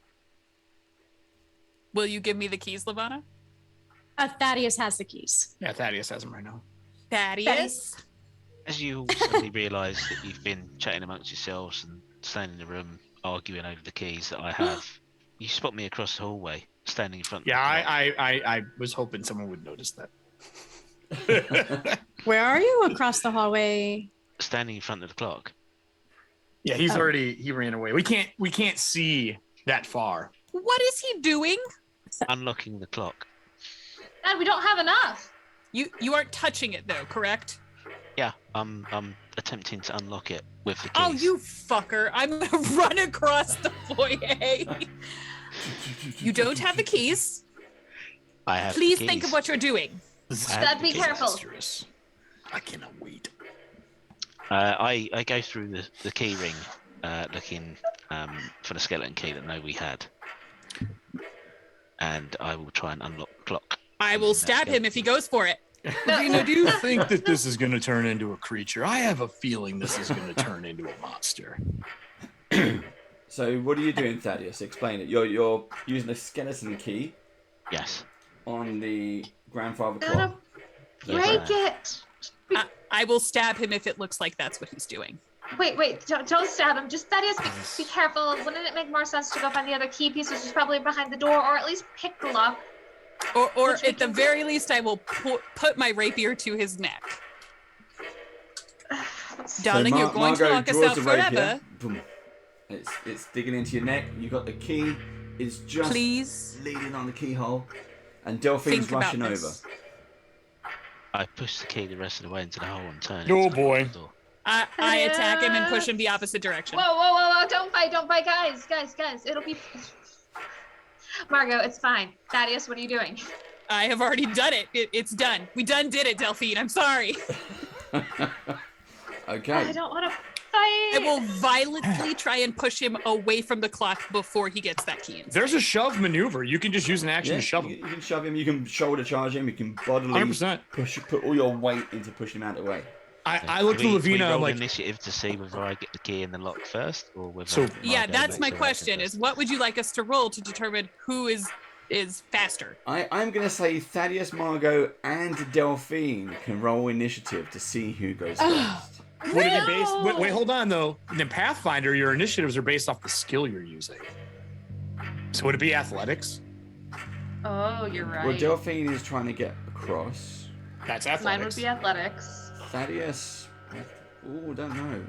Will you give me the keys, Lavana? Thaddeus has the keys. Yeah, Thaddeus has them right now. Thaddeus? As you suddenly realise that you've been chatting amongst yourselves and standing in the room arguing over the keys that I have, you spot me across the hallway, standing in front of Yeah, the clock. I was hoping someone would notice that. Where are you? Across the hallway. Standing in front of the clock. Yeah, he ran away. We can't see that far. What is he doing? Unlocking the clock. Dad, we don't have enough. You aren't touching it though, correct? Yeah, I'm attempting to unlock it with the keys. Oh, you fucker. I'm gonna run across the foyer. You don't have the keys. I have Please the think keys. of what you're doing. Dad, be careful. Disastrous. I cannot wait. I go through the key ring, looking for the skeleton key that we had, and I will try and unlock the clock. I will stab him if he goes for it. Ravina, do you think that this is going to turn into a creature? I have a feeling this is going to turn into a monster. So what are you doing, Thaddeus? Explain it. You're using the skeleton key Yes. on the grandfather Gotta clock. break it. I will stab him if it looks like that's what he's doing. Wait, don't stab him. Just Thaddeus, be careful. Wouldn't it make more sense to go find the other key piece, which is probably behind the door, or at least pick the lock? Or at the very least, I will put my rapier to his neck. Darling, you're going to Margot lock us draws out the rapier. forever. Boom. It's digging into your neck. You got the key. It's just Please. leading on the keyhole, and Delphine's Think about rushing over. this. I push the key the rest of the way into the hole and turn it. Oh, to the boy. door. I attack him and push him the opposite direction. Whoa, don't fight, guys. It'll be... Margot, it's fine. Thaddeus, what are you doing? I have already done it. It's done. We did it, Delphine. I'm sorry. Okay. I don't want to fight. I will violently try and push him away from the clock before he gets that key. There's a shove maneuver. You can just use an action Yeah, to shove you him. can shove him. You can shoulder charge him. You can bodily 100%. put all your weight into pushing him out of the way. I look to We Lavina. roll I'm like, initiative to see whether I get the key in the lock first, or whether. So- Yeah, Margot that's makes my the question: first. is what would you like us to roll to determine who is faster? I'm going to say Thaddeus, Margot, and Delphine can roll initiative to see who goes first. would it be based? Wait, hold on though. In Pathfinder, your initiatives are based off the skill you're using. So would it be athletics? Oh, you're right. Well, Delphine is trying to get across. That's Mine athletics. would be athletics. Thaddeus, don't know.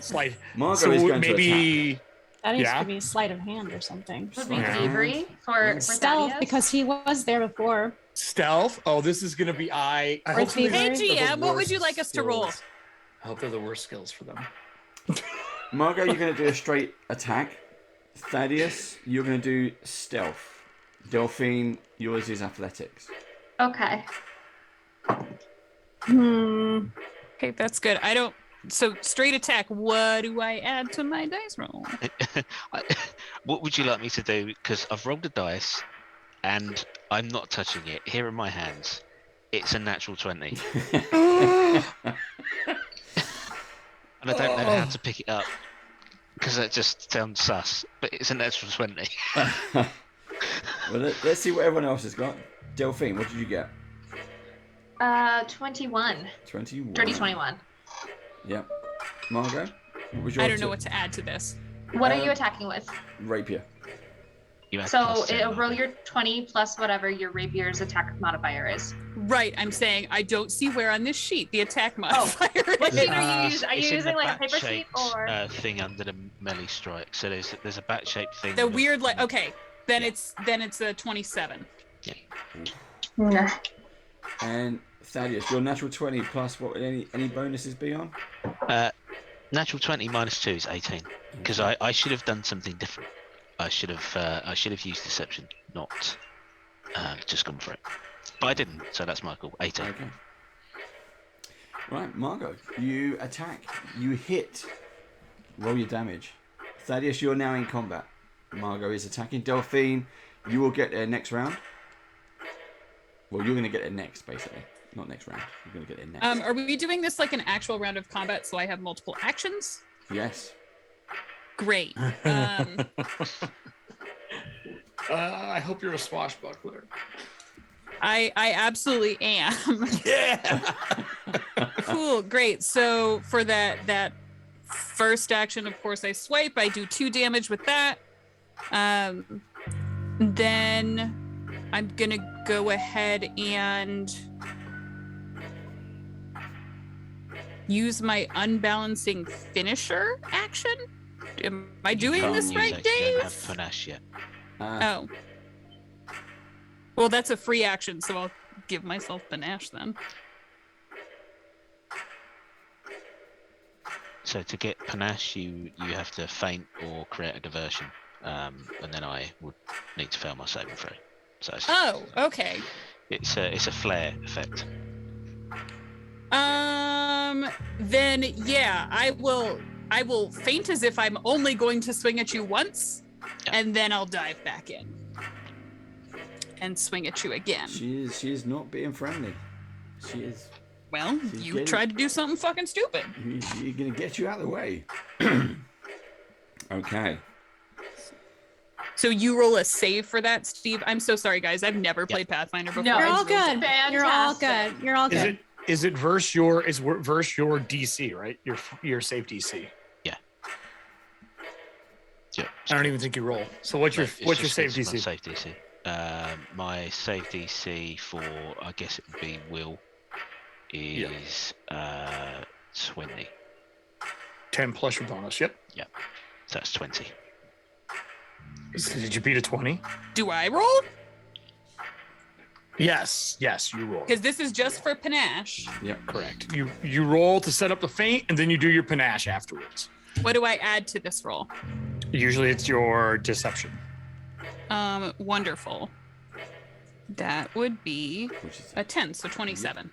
Slight. Margot So is going to attack. maybe. That needs Yeah. to be sleight of hand or something. Would be Yeah. thievery for Stealth, Thaddeus. because he was there before. Stealth. Oh, this is gonna be I hope thievery. they're Hey, the GM, what would worst you like us to roll? skills. I hope they're the worst skills for them. Margot, you're going to do a straight attack. Thaddeus, you're going to do stealth. Delphine, yours is athletics. Okay. Okay, that's good. So straight attack. What do I add to my dice roll? What would you like me to do? Because I've rolled the dice, and I'm not touching it. Here are my hands. It's a natural 20. And I don't know how to pick it up because that just sounds sus. But it's a natural 20. Well, let's see what everyone else has got. Delphine, what did you get? 21. 21. Dirty 21. Yep. Margot, what was your I don't know what to add to this. What are you attacking with? rapier? You have So plus 10, it'll roll Margot. your 20 plus whatever your rapier's attack modifier is. Right, I'm saying I don't see where on this sheet the attack modifier What is. sheet are you using? Are It's you in using the like a paper sheet bat-shaped, or? thing under the melee strike? So there's a bat-shaped thing. The with- weird okay. Then Yeah. it's a 27. Yeah. And Thaddeus, your natural 20 plus what? Any bonuses be on? Natural 20 minus 2 is 18. Because I should have done something different. I should have used deception, not just gone for it. But I didn't, so that's Michael. 18. Okay. Right, Margot, you attack. You hit. Roll your damage. Thaddeus, you're now in combat. Margot is attacking. Delphine, you will get there next round. Well, you're going to get there next, basically. Not next round. You're going to get there next. Are we doing this like an actual round of combat so I have multiple actions? Yes. Great. I hope you're a swashbuckler. I absolutely am. Yeah. Cool, great. So for that first action, of course, I swipe. I do 2 damage with that. Then I'm gonna go ahead and use my unbalancing finisher action. Am I doing Can't this use right, it, you don't Dave? have panache yet. Oh. Well, that's a free action, so I'll give myself panache then. So to get panache, you have to feint or create a diversion, and then I would need to fail my saving throw. So Oh, okay. It's a flare effect. Then yeah, I will feint as if I'm only going to swing at you once, and then I'll dive back in and swing at you again. She is not being friendly. She is. Well, you tried to do something fucking stupid. You're gonna get you out of the way. Okay. So you roll a save for that, Steve. I'm so sorry, guys. I've never played Pathfinder before. No, You're all good. Fantastic. You're all good. You're all good. Is it versus your DC, right? Your safe DC. Yeah. I don't even think you roll. So what's your safe it's my DC? safe DC. My safe DC for, I guess it would be Will, is 20. 10 plus your bonus. Yep. So that's 20. Did you beat a 20? Do I roll? Yes, you roll. Because this is just for panache. Yep. Correct. You roll to set up the feint, and then you do your panache afterwards. What do I add to this roll? Usually it's your deception. Wonderful. That would be a 10, so 27.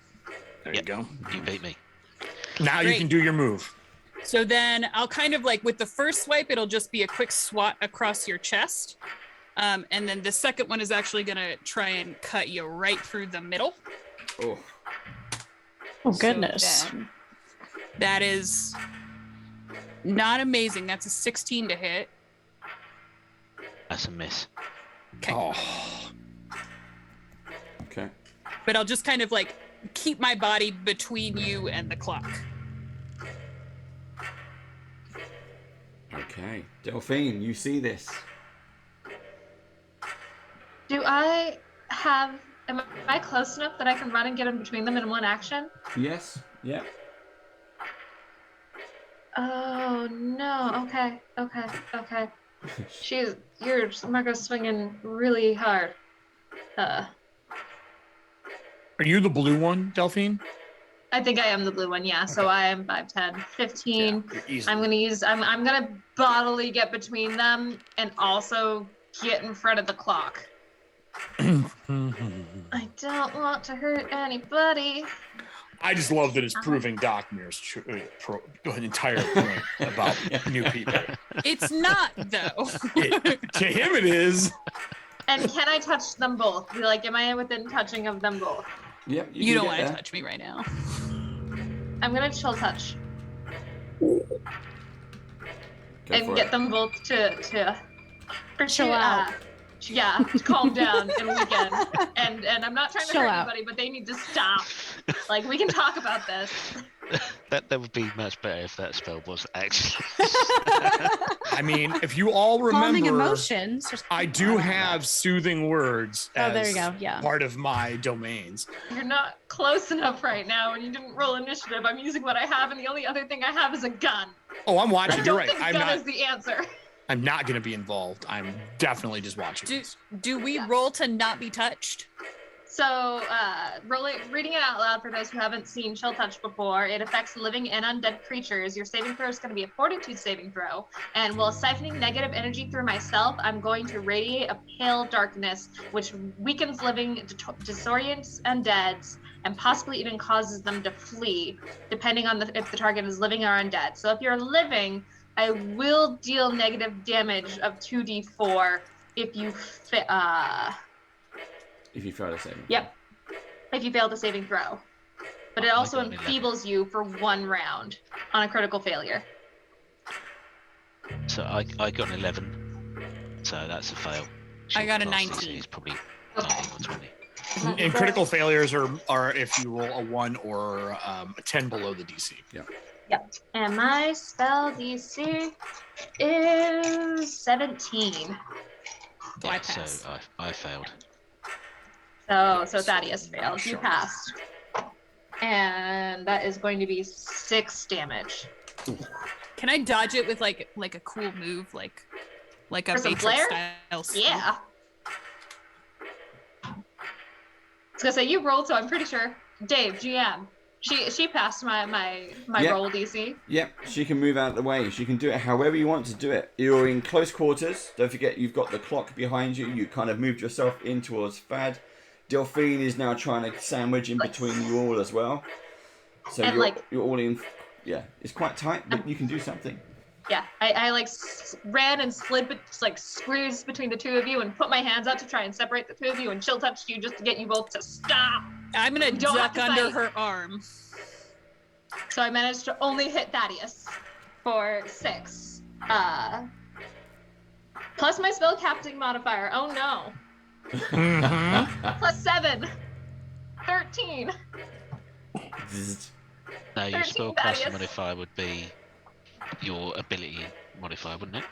There you go. You beat me. Now you Great. can do your move. So then I'll kind of like with the first swipe, it'll just be a quick swat across your chest. And then the second one is actually going to try and cut you right through the middle. Oh. Oh, goodness. So then that is not amazing. That's a 16 to hit. That's a miss. Okay. Oh. Okay. But I'll just kind of like keep my body between you and the clock. Okay. Delphine, you see this. Am I close enough that I can run and get in between them in one action? Yes. Yeah. Oh no. Okay. Margot's swinging really hard. Are you the blue one, Delphine? I think I am the blue one, yeah. So I am 5'10", 15. Yeah, you're easy. I'm gonna bodily get between them and also get in front of the clock. I don't want to hurt anybody. I just love that it's proving Doc Mear's an entire point about new people. It's not, though. To him, it is. And can I touch them both? Like, am I within touching of them both? Yep. You can don't get want to there. touch me right now. I'm gonna chill touch Go and for get it. them both to Chill out. Calm down and weekend. And I'm not trying to Chill hurt out. anybody, but they need to stop. Like, we can talk about this. That would be much better if that spell was actually. I mean, if you all Calming remember, emotions. Just- I do have soothing words Oh, there as you go. Yeah. part of my domains. You're not close enough right now, and you didn't roll initiative. I'm using what I have, and the only other thing I have is a gun. Oh, I'm I watching. don't You're right. think gun is the answer. I'm not going to be involved. I'm definitely just watching. Do we roll to not be touched? So, reading it out loud for those who haven't seen Chill Touch before, it affects living and undead creatures. Your saving throw is going to be a fortitude saving throw. And while siphoning negative energy through myself, I'm going to radiate a pale darkness, which weakens living, disorients undeads, and possibly even causes them to flee, depending on if the target is living or undead. So if you're living, I will deal negative damage of 2d4 if you If you fail the saving. Yep. If you fail the saving throw. But it also got an 11. enfeebles you for 1 round on a critical failure. So I got an 11. So that's a fail. I got a Class 19. Is probably Okay. 19 or 20. And critical failures are if you roll a 1 or a 10 below the DC. Yep. And my spell DC is 17. So I pass. So I failed. So Thaddeus failed. You passed. And that is going to be 6 damage. Can I dodge it with like a cool move, like a For some Matrix flair? style? swoop? Yeah. I was gonna say you rolled, so I'm pretty sure. Dave, GM. She passed my Yeah. roll DC. Yep, she can move out of the way. She can do it however you want to do it. You're in close quarters. Don't forget you've got the clock behind you. You kind of moved yourself in towards Fad. Delphine is now trying to sandwich in between you all as well. So And, you're all in. Yeah, it's quite tight, but you can do something. Yeah, I ran and slid, but squeezed between the two of you and put my hands out to try and separate the two of you and chill touched you just to get you both to stop. I'm gonna don't have duck to under fight. her arm. So I managed to only hit Thaddeus for 6. Plus my spell casting modifier. Oh no. Plus 7. 13. No, your 13 spell Thaddeus. casting modifier would be your ability modifier, wouldn't it?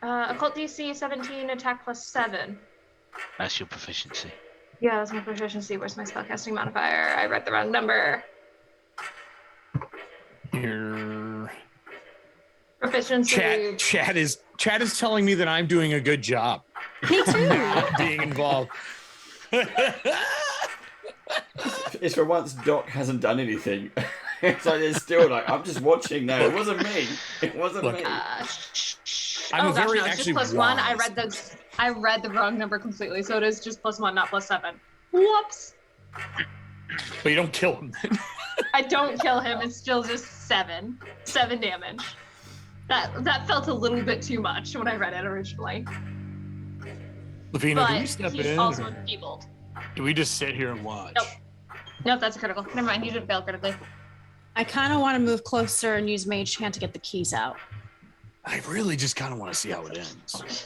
Occult DC 17, attack plus 7. That's your proficiency. Yeah, that's my proficiency. Where's my spellcasting modifier? I read the wrong number. Your Proficiency. chat is telling me that I'm doing a good job. Me too. Being involved. It's for once Doc hasn't done anything. It's like it's still like I'm just watching now. It wasn't me. It wasn't Look, me. I'm very no, it's actually just plus 1. wise. I read the wrong number completely, so it is just plus 1, not plus 7. Whoops. But you don't kill him. I don't kill him. It's still just 7 damage. That felt a little bit too much when I read it originally. Lavina, But do we step he's in? also or enfeebled. do we just sit here and watch? Nope, that's a critical. Never mind, you didn't fail critically. I kind of want to move closer and use Mage Hand to get the keys out. I really just kind of want to see how it ends.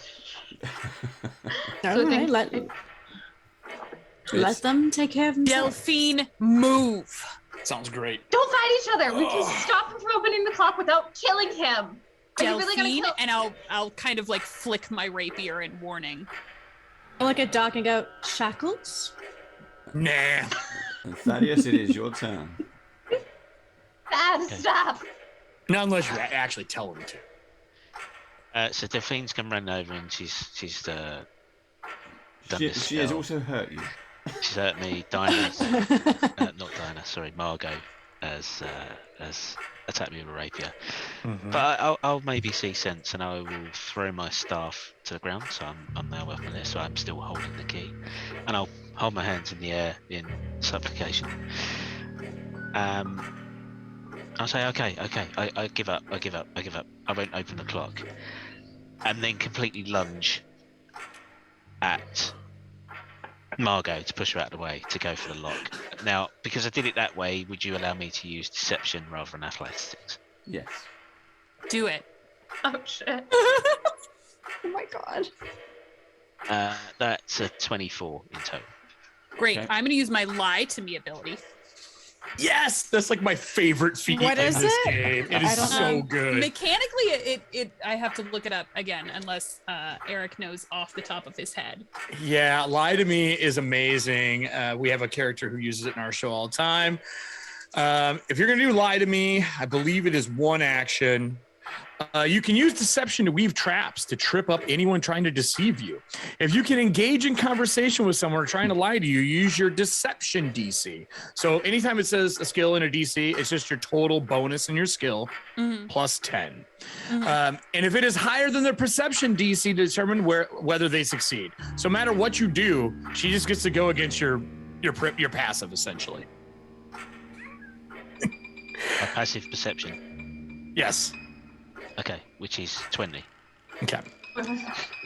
All right, let them take care of themselves. Delphine, move. Sounds great. Don't fight each other. We can stop him from opening the clock without killing him. Are you really Delphine, gonna kill? and I'll kind of flick my rapier in warning. I look at Doc and go, shackles? Nah. And Thaddeus, it is your turn. Bad, stop. Not unless you actually tell them to. So Delphine's gonna run over and she's done this She has spell. also hurt you. She's hurt me. Dinah's not Dinah, sorry, Margot has attacked me with a rapier. But I'll maybe see sense and I will throw my staff to the ground. So I'm now weaponless, so I'm still holding the key, and I'll hold my hands in the air in supplication. I'll say, okay, I give up. I won't open the clock, and then completely lunge at Margot to push her out of the way to go for the lock. Now, because I did it that way, would you allow me to use deception rather than athletics? Yes. Do it. Oh shit. Oh my god. That's a 24 in total. Great. Okay. I'm going to use my lie to me ability. Yes, that's like my favorite feat What in is this it? game. It I is don't so know. good. Mechanically, I have to look it up again, unless Eric knows off the top of his head. Yeah, Lie to Me is amazing. We have a character who uses it in our show all the time. If you're going to do Lie to Me, I believe it is one action. You can use deception to weave traps to trip up anyone trying to deceive you. If you can engage in conversation with someone trying to lie to you, use your deception DC. So anytime it says a skill in a DC, it's just your total bonus in your skill plus 10. And if it is higher than the perception DC, to determine whether they succeed. So no matter what you do, she just gets to go against your passive essentially. A passive perception. Yes. Okay, which is 20. Okay.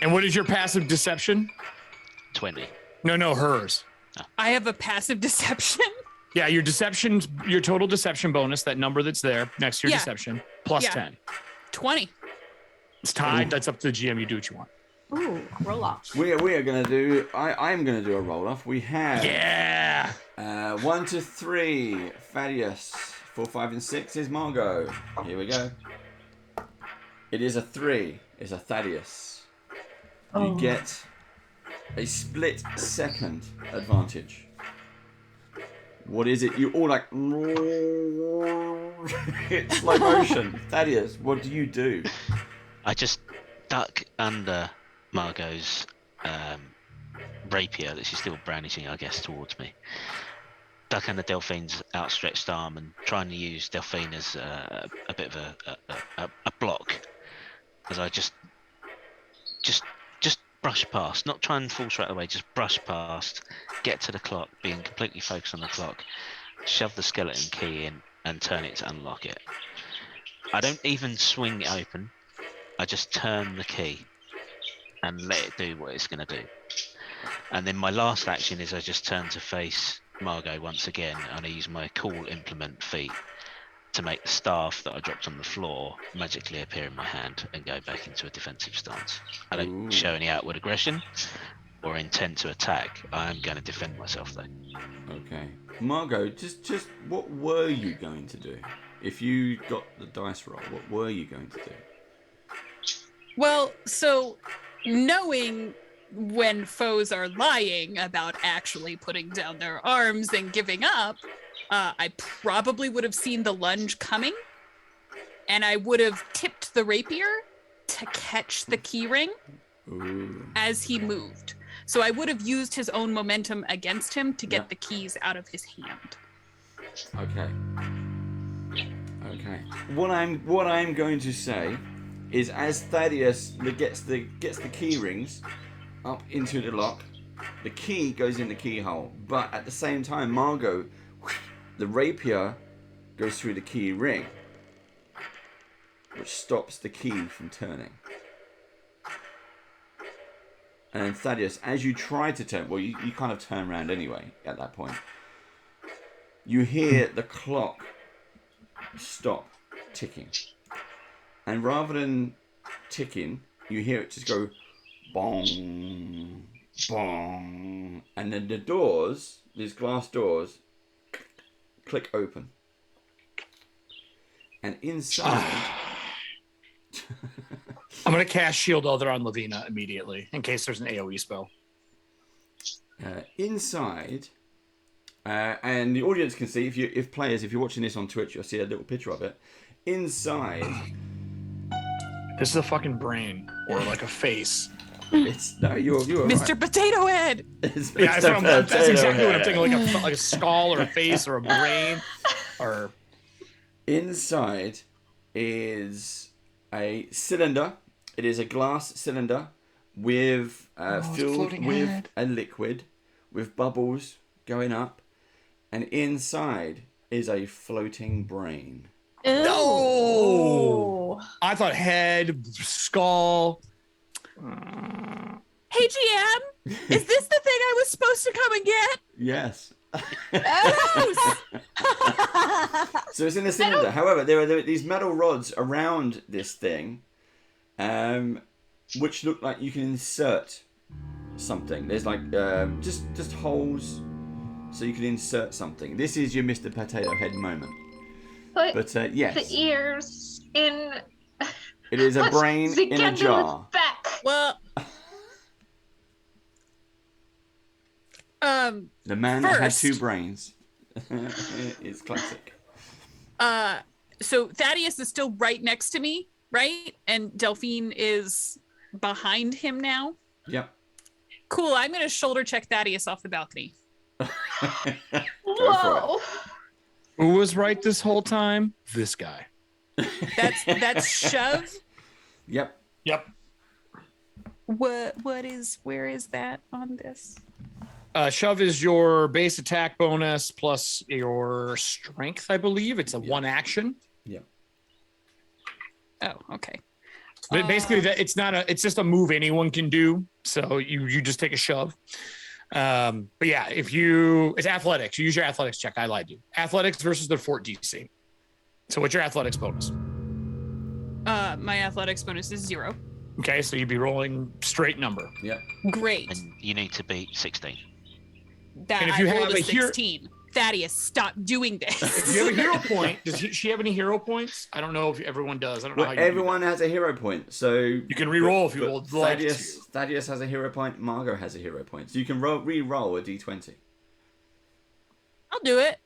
And what is your passive deception? 20. No, hers. I have a passive deception. Yeah, your deception, your total deception bonus, that number that's there next to your Yeah. deception, plus Yeah. 10. 20. It's tied. That's up to the GM. You do what you want. Ooh, roll off. We are going to do. I'm going to do a roll off. We have. Yeah. 1 to 3, Thaddeus. 4, 5, and 6 is Margot. Here we go. It is a 3. It's a Thaddeus. You get a split second advantage. What is it? You all like. It's slow motion. Thaddeus, what do you do? I just duck under Margot's rapier that she's still brandishing, I guess, towards me. Duck under Delphine's outstretched arm and trying to use Delphine as a bit of a block. As I just brush past, not try and fall straight away, just brush past, get to the clock, being completely focused on the clock, shove the skeleton key in and turn it to unlock it. I don't even swing it open. I just turn the key and let it do what it's going to do. And then my last action is I just turn to face Margot once again, and I use my cool implement feat to make the staff that I dropped on the floor magically appear in my hand and go back into a defensive stance. I don't show any outward aggression or intent to attack. I am going to defend myself though. Okay. Margot, just what were you going to do? If you got the dice roll, what were you going to do? Well, so knowing when foes are lying about actually putting down their arms and giving up, I probably would have seen the lunge coming, and I would have tipped the rapier to catch the key ring as he moved. So I would have used his own momentum against him to get the keys out of his hand. Okay. Okay. What I'm going to say is, as Thaddeus gets the key rings up into the lock, the key goes in the keyhole. But at the same time, Margot, the rapier goes through the key ring, which stops the key from turning. And then Thaddeus, as you try to turn, well, you kind of turn around anyway at that point. You hear the clock stop ticking. And rather than ticking, you hear it just go bong, bong. And then the doors, these glass doors, click open. And inside... I'm going to cast Shield Other on Lavina immediately, in case there's an AoE spell. Inside... and the audience can see, if you're watching this on Twitch, you'll see a little picture of it. Inside... This is a fucking brain, or like a face. It's no, you're Mr. Right. Potato Head. Yeah, that's exactly what I'm thinking. Like a skull, or a face, or a brain, or. Inside is a cylinder. It is a glass cylinder with filled with head. a liquid, with bubbles going up, and inside is a floating brain. No! I thought head, skull. Hey, GM, is this the thing I was supposed to come and get? Yes. Oh! So it's in a cylinder. However, there are these metal rods around this thing, which look like you can insert something. There's like just holes, so you can insert something. This is your Mr. Potato Head moment. But yes, the ears in. It is a brain in a jar. Back. Well, The man that had first- 2 brains. It's classic. So Thaddeus is still right next to me, right? And Delphine is behind him now. Yep. Cool. I'm going to shoulder check Thaddeus off the balcony. Go Whoa. Who was right this whole time? This guy. That's shove. Yep. Yep. Where is that on this? Shove is your base attack bonus plus your strength, I believe. It's a one action. Yep. Oh, okay. But basically, it's just a move anyone can do. So you just take a shove. But yeah, it's athletics. You use your athletics check. I lied to you. Athletics versus the fort DC. So what's your athletics bonus? My athletics bonus is 0. Okay, so you'd be rolling straight number. Yep. Great. And you need to beat 16. That And if I you rolled have a a hero- 16. Thaddeus, stop doing If this. you have a hero point, does she have any hero points? I don't know if everyone does. I don't know Well, how you do everyone has a hero point, so You can re-roll if you but rolled like to. Thaddeus has a hero point. Margot has a hero point, so you can re-roll a d20. I'll do it.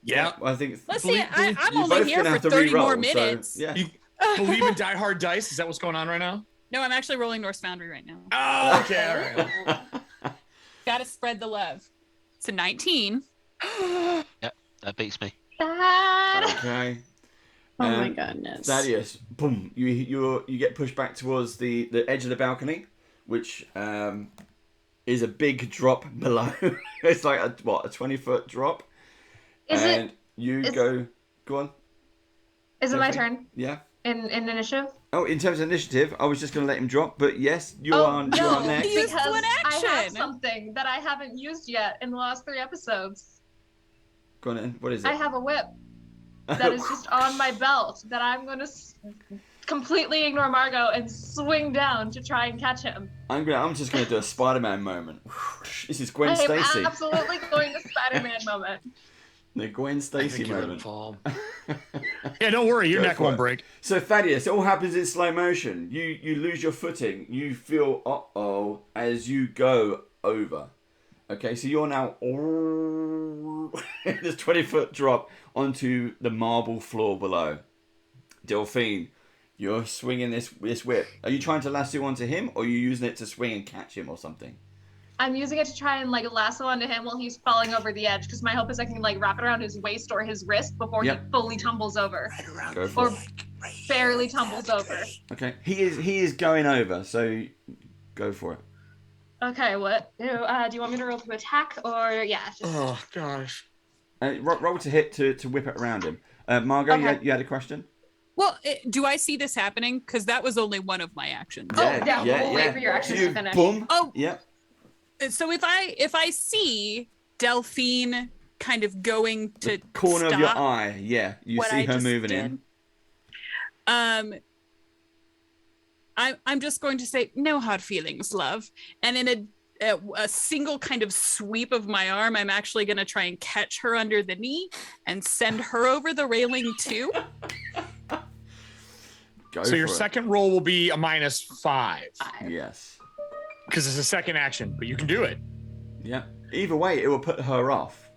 Yeah. Well, I think. Let's see. I'm you're only both here gonna for have to 30 more re-roll, so, minutes. yeah. You believe in Die Hard Dice? Is that what's going on right now? No, I'm actually rolling Norse Foundry right now. Oh, okay. All right. Gotta spread the love. It's a 19. Yep, that beats me. Dad. Okay. Oh my goodness. Thaddeus, boom! You get pushed back towards the edge of the balcony, which is a big drop below. It's like a 20-foot drop. Go on. Is it my turn Yeah. in initiative? Oh, in terms of initiative, I was just going to let him drop, but yes, you're on next. He used Because one I have action. something that I haven't used yet in the last 3 episodes. Go on in. What is it? I have a whip that is just on my belt that I'm going to completely ignore Margot and swing down to try and catch him. I'm just going to do a Spider-Man moment. This is Gwen Stacy. I'm absolutely going to Spider-Man moment. The Gwen Stacy moment. Yeah, don't worry, your Go neck for won't it. break. So Thaddeus, it all happens in slow motion. You lose your footing. You feel uh-oh as you go over. Okay, so you're now this 20-foot drop onto the marble floor below. Delphine, you're swinging this whip. Are you trying to lasso onto him, or are you using it to swing and catch him or something? I'm using it to try and lasso onto him while he's falling over the edge, because my hope is I can wrap it around his waist or his wrist before he fully tumbles over. Go for it. Barely tumbles over. Okay, he is going over, so go for it. Okay, what? Do you want me to roll to attack or Oh gosh. Roll to hit to whip it around him. Margot, Okay. you had a question? Well, do I see this happening? Because that was only one of my actions. We'll wait for your actions to finish. Boom. Oh, yeah. So if I see Delphine kind of going to The corner stop of your eye, yeah, you what see I her just moving did, in. I'm just going to say no hard feelings, love, and in a single kind of sweep of my arm, I'm actually going to try and catch her under the knee and send her over the railing too. So your second roll will be a -5. Yes. Because it's a second action, but you can do it. Yeah. Either way, it will put her off.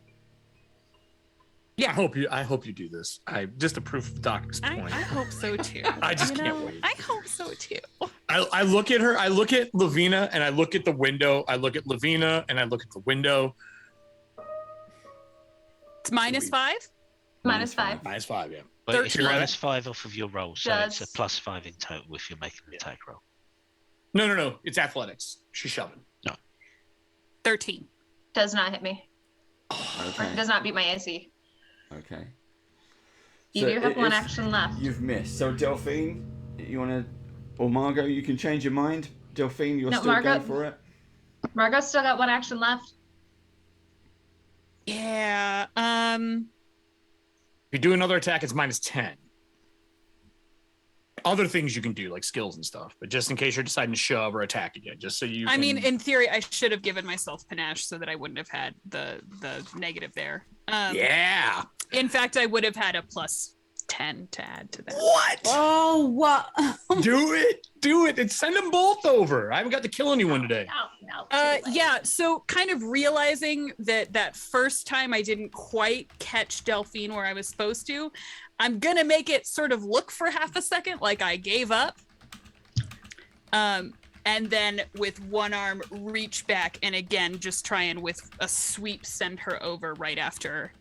Yeah. I hope you do this. I just approve of Doc's I point. hope so too. I just can't wait. I hope so too. I look at her, I look at Lavina, and I look at the window. I look at Lavina, and I look at the window. It's -5. -5. -5, yeah. But it's 13. -5 off of your roll, so it's a +5 in total if you're making the attack roll. No. It's athletics. She's shoving. 13. Does not hit me. Okay. Or does not beat my AC. Okay. You So do have one if action left. You've missed. So Delphine, you want to, or Margot, you can change your mind. Delphine, you're No, still Margot. going for it. Margot's still got one action left. Yeah. If you do another attack, it's -10. Other things you can do, like skills and stuff, but just in case you're deciding to shove or attack again, just so you. I mean, in theory, I should have given myself panache so that I wouldn't have had the negative there. Yeah. In fact, I would have had a +10 to add to that. What? Oh, what? Do it, and send them both over. I haven't got to kill anyone today. No. Yeah, so kind of realizing that first time I didn't quite catch Delphine where I was supposed to, I'm gonna make it sort of look for half a second like I gave up. And then with one arm reach back and again just try and with a sweep send her over right after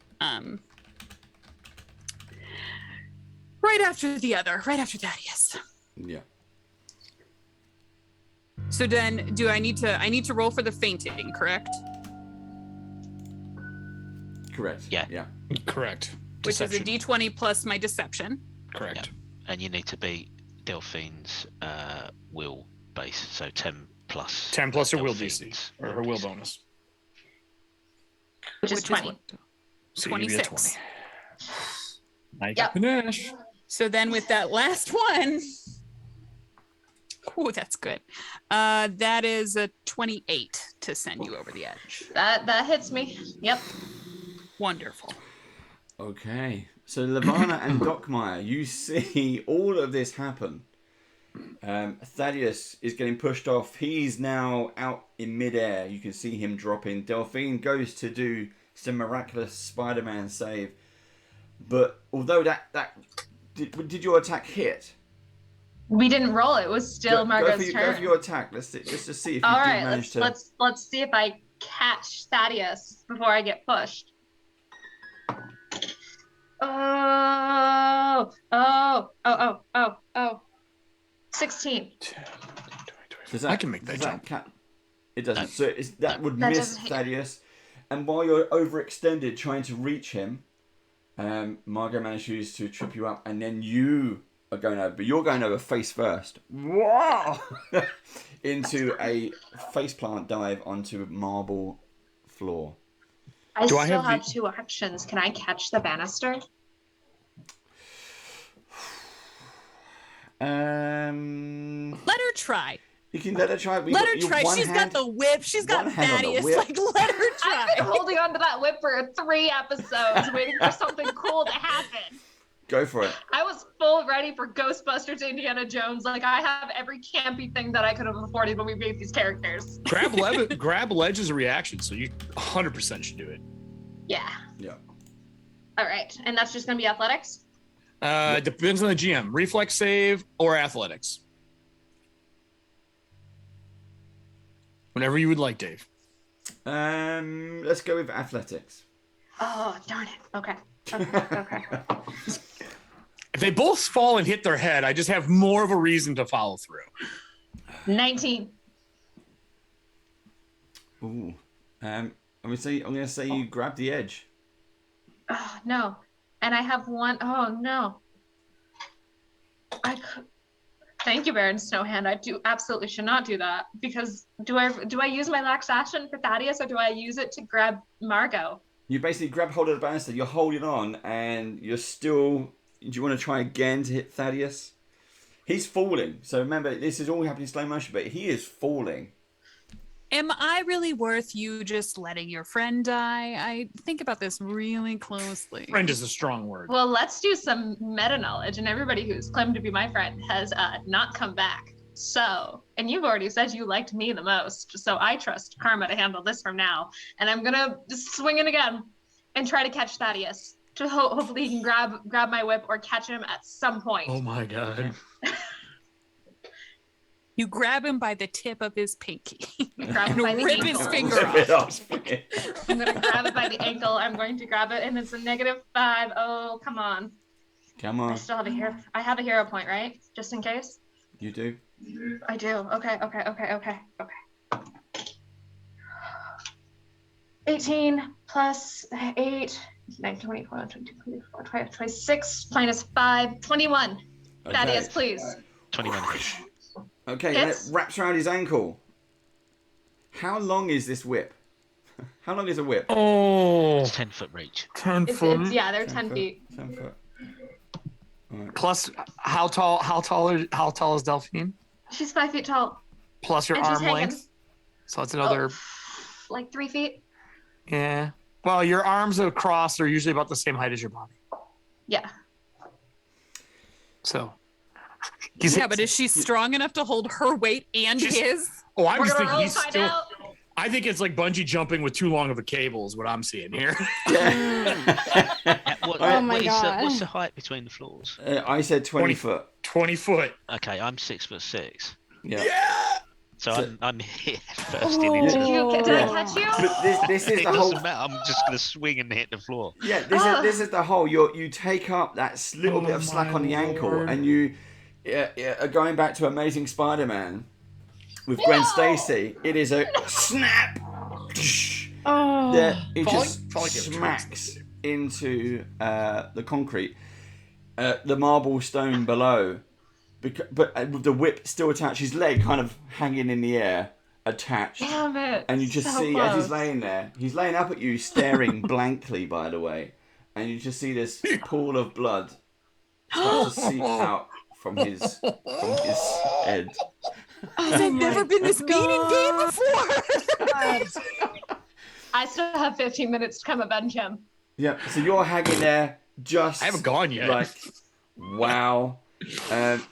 Thaddeus. Yeah. So then I need to roll for the fainting, correct? Correct. Yeah. Yeah. Correct. Which is a Deception. D20 plus my deception. Correct. And you need to beat Delphine's will base, so 10 plus. 10 plus her will Delphine's DC, or her will bonus. Which is 20. what? So you get 26. 20. Nice Yep. panache. So then with that last one, oh, that's good. That is a 28 to send you over the edge. That hits me. Yep. Wonderful. Okay. So Lavana and Dockmeyer, you see all of this happen. Thaddeus is getting pushed off. He's now out in midair. You can see him dropping. Delphine goes to do some miraculous Spider-Man save. But although did your attack hit? We didn't roll. It was still Margot's Go turn. for your attack. Let's just see if you All did right, manage to. let's see if I catch Thaddeus before I get pushed. Oh. 16. I can make that jump. It doesn't. So that would miss Thaddeus. And while you're overextended trying to reach him, Margot manages to trip you up, and then you are going over. But you're going over face first. Wow! Into a faceplant dive onto marble floor. I still have 2 actions. Can I catch the banister? Let her try. You can let her try. Let her try. She's got the whip. She's got Thaddeus. Like, let her try. I've been holding on to that whip for 3 episodes, waiting for something cool to happen. Go for it. I was full ready for Ghostbusters, Indiana Jones. Like, I have every campy thing that I could have afforded when we made these characters. Grab ledge is a reaction, so you 100% should do it. Yeah. Yeah. All right, and that's just gonna be athletics. Depends on the GM. Reflex save or athletics. Whatever you would like, Dave. Let's go with athletics. Oh, darn it. Okay. If they both fall and hit their head, I just have more of a reason to follow through. 19. Ooh. I'm gonna say you grab the edge. Oh, no. And I have 1. Oh, no. Thank you, Baron Snowhand. I absolutely should not do that, because do I use my lax action for Thaddeus, or do I use it to grab Margot? You basically grab hold of the banister, you're holding on, and you're still... Do you want to try again to hit Thaddeus? He's falling. So remember, this is all happening in slow motion, but he is falling. Am I really worth you just letting your friend die? I think about this really closely. Friend is a strong word. Well, let's do some meta knowledge, and everybody who's claimed to be my friend has not come back. So, and you've already said you liked me the most, so I trust Karma to handle this from now. And I'm gonna just swing it again and try to catch Thaddeus. To hopefully he can grab my whip or catch him at some point. Oh my god. You grab him by the tip of his pinky. Grab him by the rip ankle. his finger off. I'm gonna grab it by the ankle. I'm going to grab it, and it's a -5. Oh, come on. Come on. I still have a hero. I have a hero point, right? Just in case. You do. I do. Okay. 18 plus 8, 9, 24, 22, 24, 25, 26, -5, 21. Okay. Thaddeus, please. 21. Okay, and it wraps around his ankle. How long is this whip? How long is a whip? Oh. It's 10-foot reach. 10 foot. Yeah, they're 10 feet. 10 foot. Right. Plus, how tall is Delphine? She's 5 feet tall. Plus your And she's arm hanging. length. So that's another. Like 3 feet. Yeah. Well, your arms across are usually about the same height as your body. Yeah. So. Yeah, but is she strong enough to hold her weight and his? Oh, I'm We're just gonna thinking roll he's find still. out. I think it's like bungee jumping with too long of a cable is what I'm seeing here. Oh my God. What's the height between the floors? I said 20 foot. 20 foot. Okay, I'm 6'6". Yeah. So I'm here first in into the Did I catch you? But this is It the whole. doesn't matter. I'm just gonna swing and hit the floor. Yeah, this is the whole. You take up that little bit of slack on the ankle, and you are going back to Amazing Spider-Man with Gwen Stacy. It is a snap. That it just smacks into the concrete, the marble stone below. But with the whip still attached, his leg kind of hanging in the air, attached. Damn it. And you just So see, as he's close. laying there, he's laying up at you, staring blankly, by the way. And you just see this pool of blood start to seep out from his head. I've never been this beat in game before. I still have 15 minutes to come avenge him. Yep, so you're hanging there just... I haven't gone yet. Like, wow.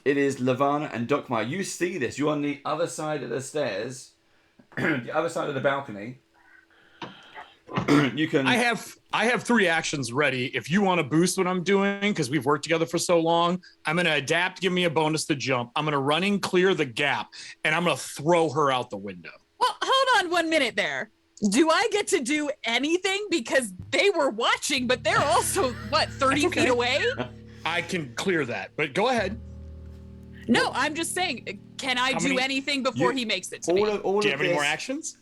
It is Lavana and Dokmar. You see this. You're on the other side of the stairs, the other side of the balcony. You can. I have 3 actions ready. If you want to boost what I'm doing, because we've worked together for so long, I'm gonna adapt. Give me a bonus to jump. I'm gonna running clear the gap, and I'm gonna throw her out the window. Well, hold on 1 minute there. Do I get to do anything because they were watching, but they're also 30 feet away? I can clear that, but go ahead. No, I'm just saying. Can I do anything before he makes it to all me? of, all Do you of have any more this- actions?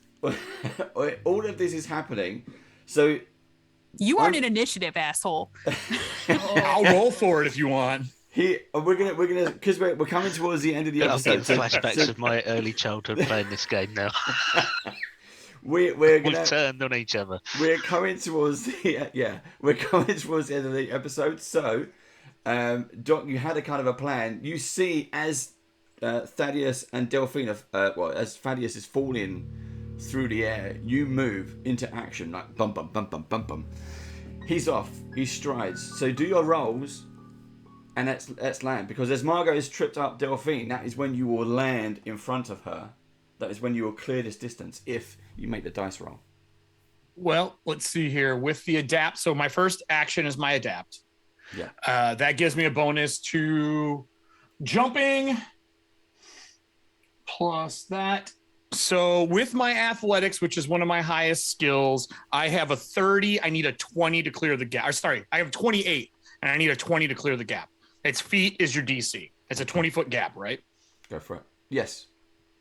all of this is happening. So You aren't an initiative, asshole. I'll roll for it if you want. we're gonna because we're coming towards the end of the I'm getting episode. flashbacks of my early childhood playing this game now. We're We've gonna turned on each other. we're coming towards the we're coming towards the end of the episode. So, Doc, you had a kind of a plan. You see as Thaddeus and Delphine, as Thaddeus is falling through the air, you move into action like bum bum bum bum bum bum. He's off. He strides. So do your rolls, and let's land, because as Margot is tripped up Delphine, that is when you will land in front of her. That is when you will clear this distance if you make the dice roll. Well, let's see here with the adapt. So my first action is my adapt. Yeah. That gives me a bonus to jumping plus that. So with my athletics, which is one of my highest skills, I have a 30. I need a 20 to clear the gap. Or sorry, I have 28 and I need a 20 to clear the gap. Its feet is your DC. It's a 20-foot gap, right? Go for it. Yes.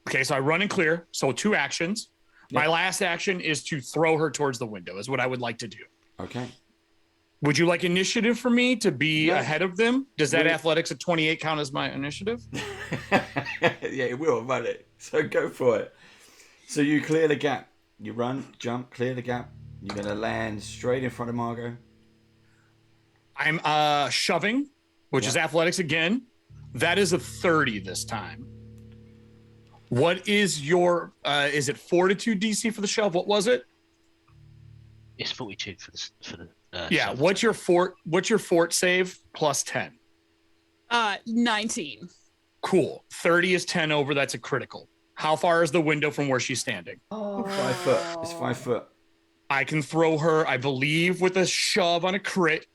Okay, so I run and clear. So 2 actions. My last action is to throw her towards the window, is what I would like to do. Okay. Would you like initiative for me to be Yeah. ahead of them? Does that Really? athletics at 28 count as my initiative? Yeah, it will, won't it? So go for it. So you clear the gap. You run, jump, clear the gap. You're going to land straight in front of Margot. I'm shoving, which is athletics again. That is a 30 this time. What is your, is it fortitude DC for the shove? What was it? It's 42 for the. Yeah. What's your fort save plus 10? 19. Cool. 30 is 10 over. That's a critical. How far is the window from where she's standing? 5 foot. It's 5 foot. I can throw her, I believe, with a shove on a crit.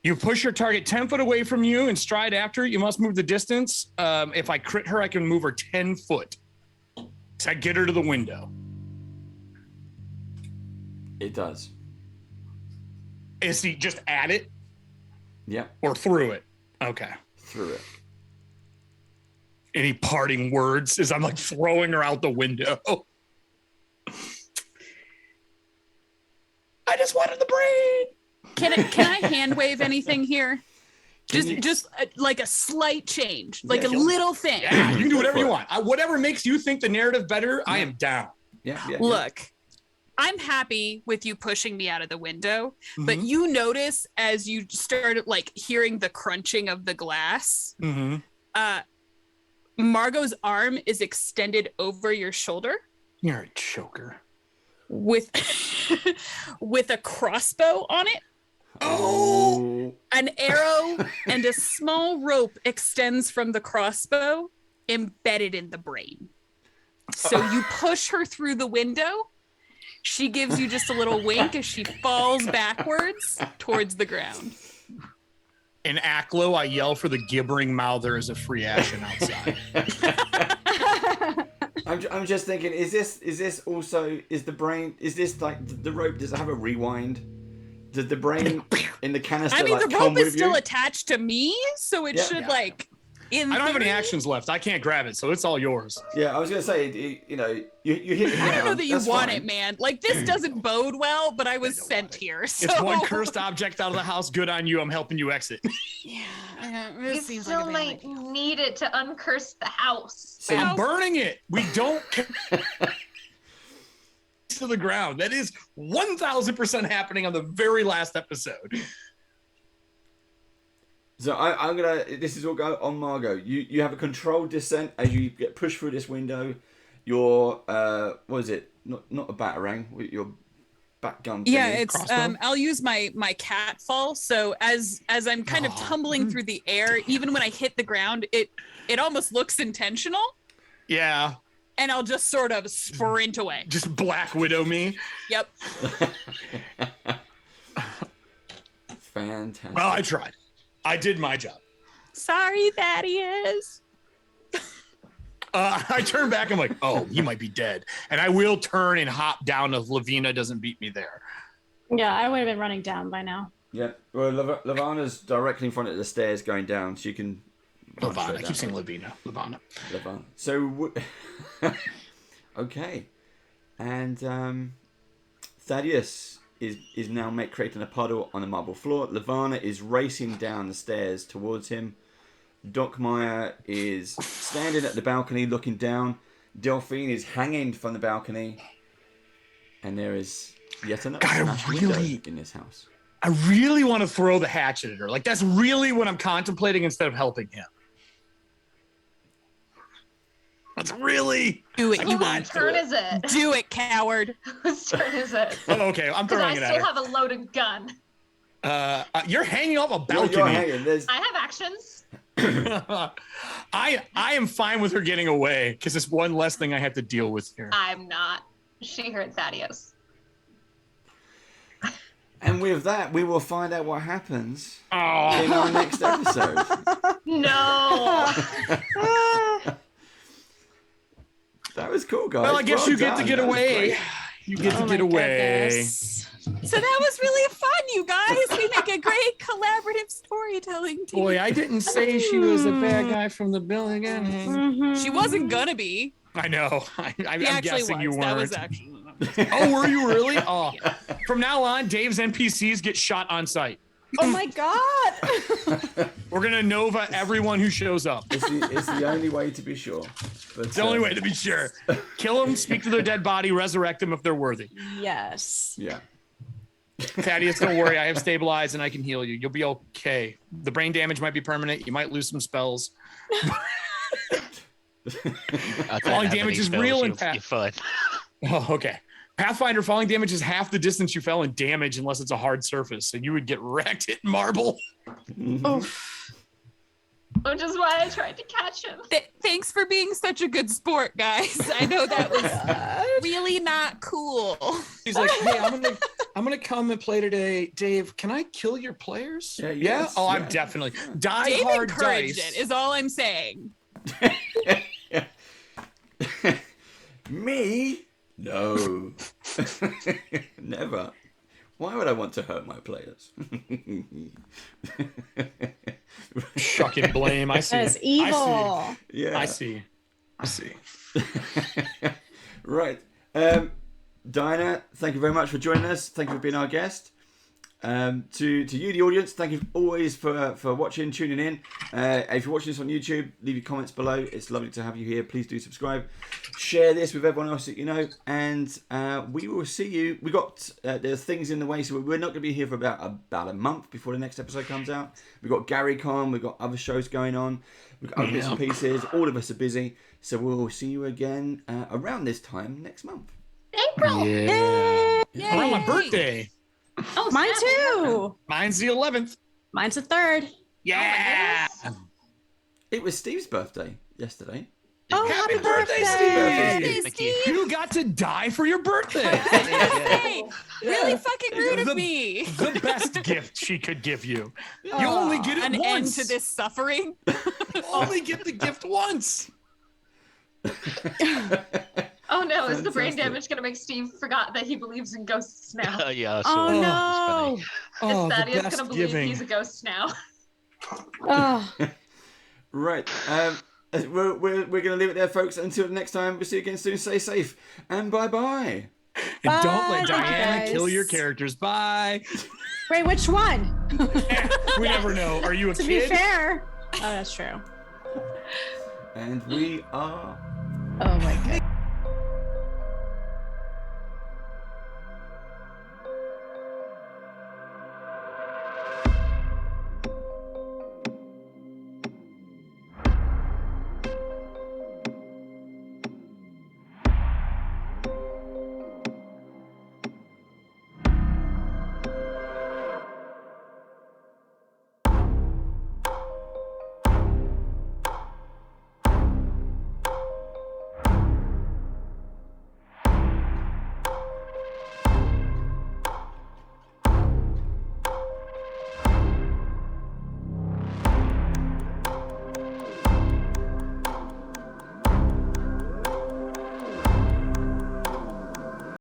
You push your target 10 foot away from you and stride after it. You must move the distance. If I crit her, I can move her 10 foot. So I get her to the window. It does. Is he just at it Yep. or through it? Okay. Through it. Any parting words as I'm like throwing her out the window? I just wanted the brain. Can I hand wave anything here? you- Just like a slight change, like Yeah, a sure. little thing. Yeah, you can do whatever you for it. want. Whatever makes you think the narrative better, I am down. Yeah. Look, I'm happy with you pushing me out of the window, but Mhm. you notice as you started like hearing the crunching of the glass, Mm-hmm. Margot's arm is extended over your shoulder You're a choker. with with a crossbow on it. Oh. An arrow and a small rope extends from the crossbow, embedded in the brain. So you push her through the window. She gives you just a little wink as she falls backwards towards the ground. In Aklo, I yell for the gibbering mouther as a free action outside. I'm just thinking, is this also, is the brain, is this like the rope, does it have a rewind? Does the brain in the canister I mean, like the come rope is with still you? attached to me, so it Yeah. should Yeah. like. In I don't have any theory- actions left. I can't grab it, so it's all yours. Yeah, I was gonna say, you know, you hit the I don't know ground, that you that's want fine. it, man. Like this doesn't bode well, but I was sent here. So It's one cursed object out of the house. Good on you. I'm helping you exit. Yeah, You it seems still like a bad might idea. need it to uncurse the house. So I'm burning it. We don't to the ground. That is 1,000% happening on the very last episode. So I'm gonna. This is all go on Margot. You have a controlled descent as you get pushed through this window. Your what is it? Not a batarang. Your back gun. Yeah, thingy. it's Crossbow? I'll use my cat fall. So as I'm kind of tumbling through the air, even when I hit the ground, it almost looks intentional, Yeah. and I'll just sort of sprint away. Just Black Widow me. Yep. Fantastic. Well, I tried. I did my job. Sorry, Thaddeus. I turn back. I'm like, oh, he might be dead. And I will turn and hop down if Lavina doesn't beat me there. Yeah, I would have been running down by now. Yeah. Well, Lavana's directly in front of the stairs going down. She can Levana. I keep saying Lavina. Levana. So, okay. And Thaddeus is now creating a puddle on the marble floor. Levana is racing down the stairs towards him. Doc Meyer is standing at the balcony looking down. Delphine is hanging from the balcony. And there is yet another smashed window in this house. I really want to throw the hatchet at her. Like, that's really what I'm contemplating instead of helping him. That's really... Do it, you Whose turn is it? Do it, coward. Whose turn is it? Oh, okay, I'm Because I throwing it at still her. have a loaded gun. You're hanging off a balcony. You're hanging. I have actions. I am fine with her getting away because it's one less thing I have to deal with here. I'm not. She hurt Thaddeus. And with that, we will find out what happens Oh. in our next episode. No. That was cool, guys. Well, I guess you get to done. get That was away. great. You get to get away. Goodness. So that was really fun, you guys. We make a great collaborative storytelling team. Boy, I didn't say she was a bad guy from the beginning. Mhm. She wasn't gonna be. I know. I'm He actually guessing was. you weren't. That was actually. Oh, were you really? Oh. From now on, Dave's NPCs get shot on sight. Oh my God. We're gonna Nova everyone who shows up. It's the only way to be sure. But, It's the only way to be sure. Kill them, speak to their dead body, resurrect them if they're worthy. Yes. Yeah. Thaddeus, don't worry. I have stabilized and I can heal you. You'll be okay. The brain damage might be permanent. You might lose some spells. Falling damage is real in You're fine. Oh, okay. Pathfinder, falling damage is half the distance you fell in damage unless it's a hard surface. So you would get wrecked hitting marble. Oh. Which is why I tried to catch him. Thanks for being such a good sport, guys. I know that was really not cool. He's like, hey, I'm gonna come and play today. Dave, can I kill your players? Yeah, yes, Oh, I'm yeah. definitely die Dave hard encouraged dice. it, is all I'm saying. Me? No. Never. Why would I want to hurt my players? Shucking blame. I see. That is evil. Yeah. I see. Right. Diana, thank you very much for joining us. Thank you for being our guest. To you, the audience, thank you always for watching, tuning in. If you're watching this on YouTube, leave your comments below. It's lovely to have you here. Please do subscribe. Share this with everyone else that you know. And we will see you. We got there's things in the way, so we're not going to be here for about a month before the next episode comes out. We've got GaryCon. We've got other shows going on. We've got other bits and pieces. All of us are busy. So we'll see you again around this time next month. April. Yeah. Yay. Around my birthday. Oh, Mine snap. too. Mine's the 11th. Mine's the 3rd. Yeah. It was Steve's birthday yesterday. Oh, happy birthday, Birthday, Thank you. Steve. You got to die for your birthday. Hey, really fucking rude of The- me. The best gift she could give you. You only get it An once. end to this suffering. You only get the gift once. Oh no, is the brain Fantastic. damage going to make Steve forgot that he believes in ghosts now? Yeah, I Oh saw that. no. It's Oh, Is the Thaddeus best going to believe giving. he's a ghost now? Oh. Right. We're going to leave it there, folks. Until next time, we'll see you again soon. Stay safe and bye-bye. And don't let Bye, Diana guys. kill your characters. Bye. Wait, which one? We never know. Are you a To be kid? fair. Oh, that's true. And we are... Oh my god.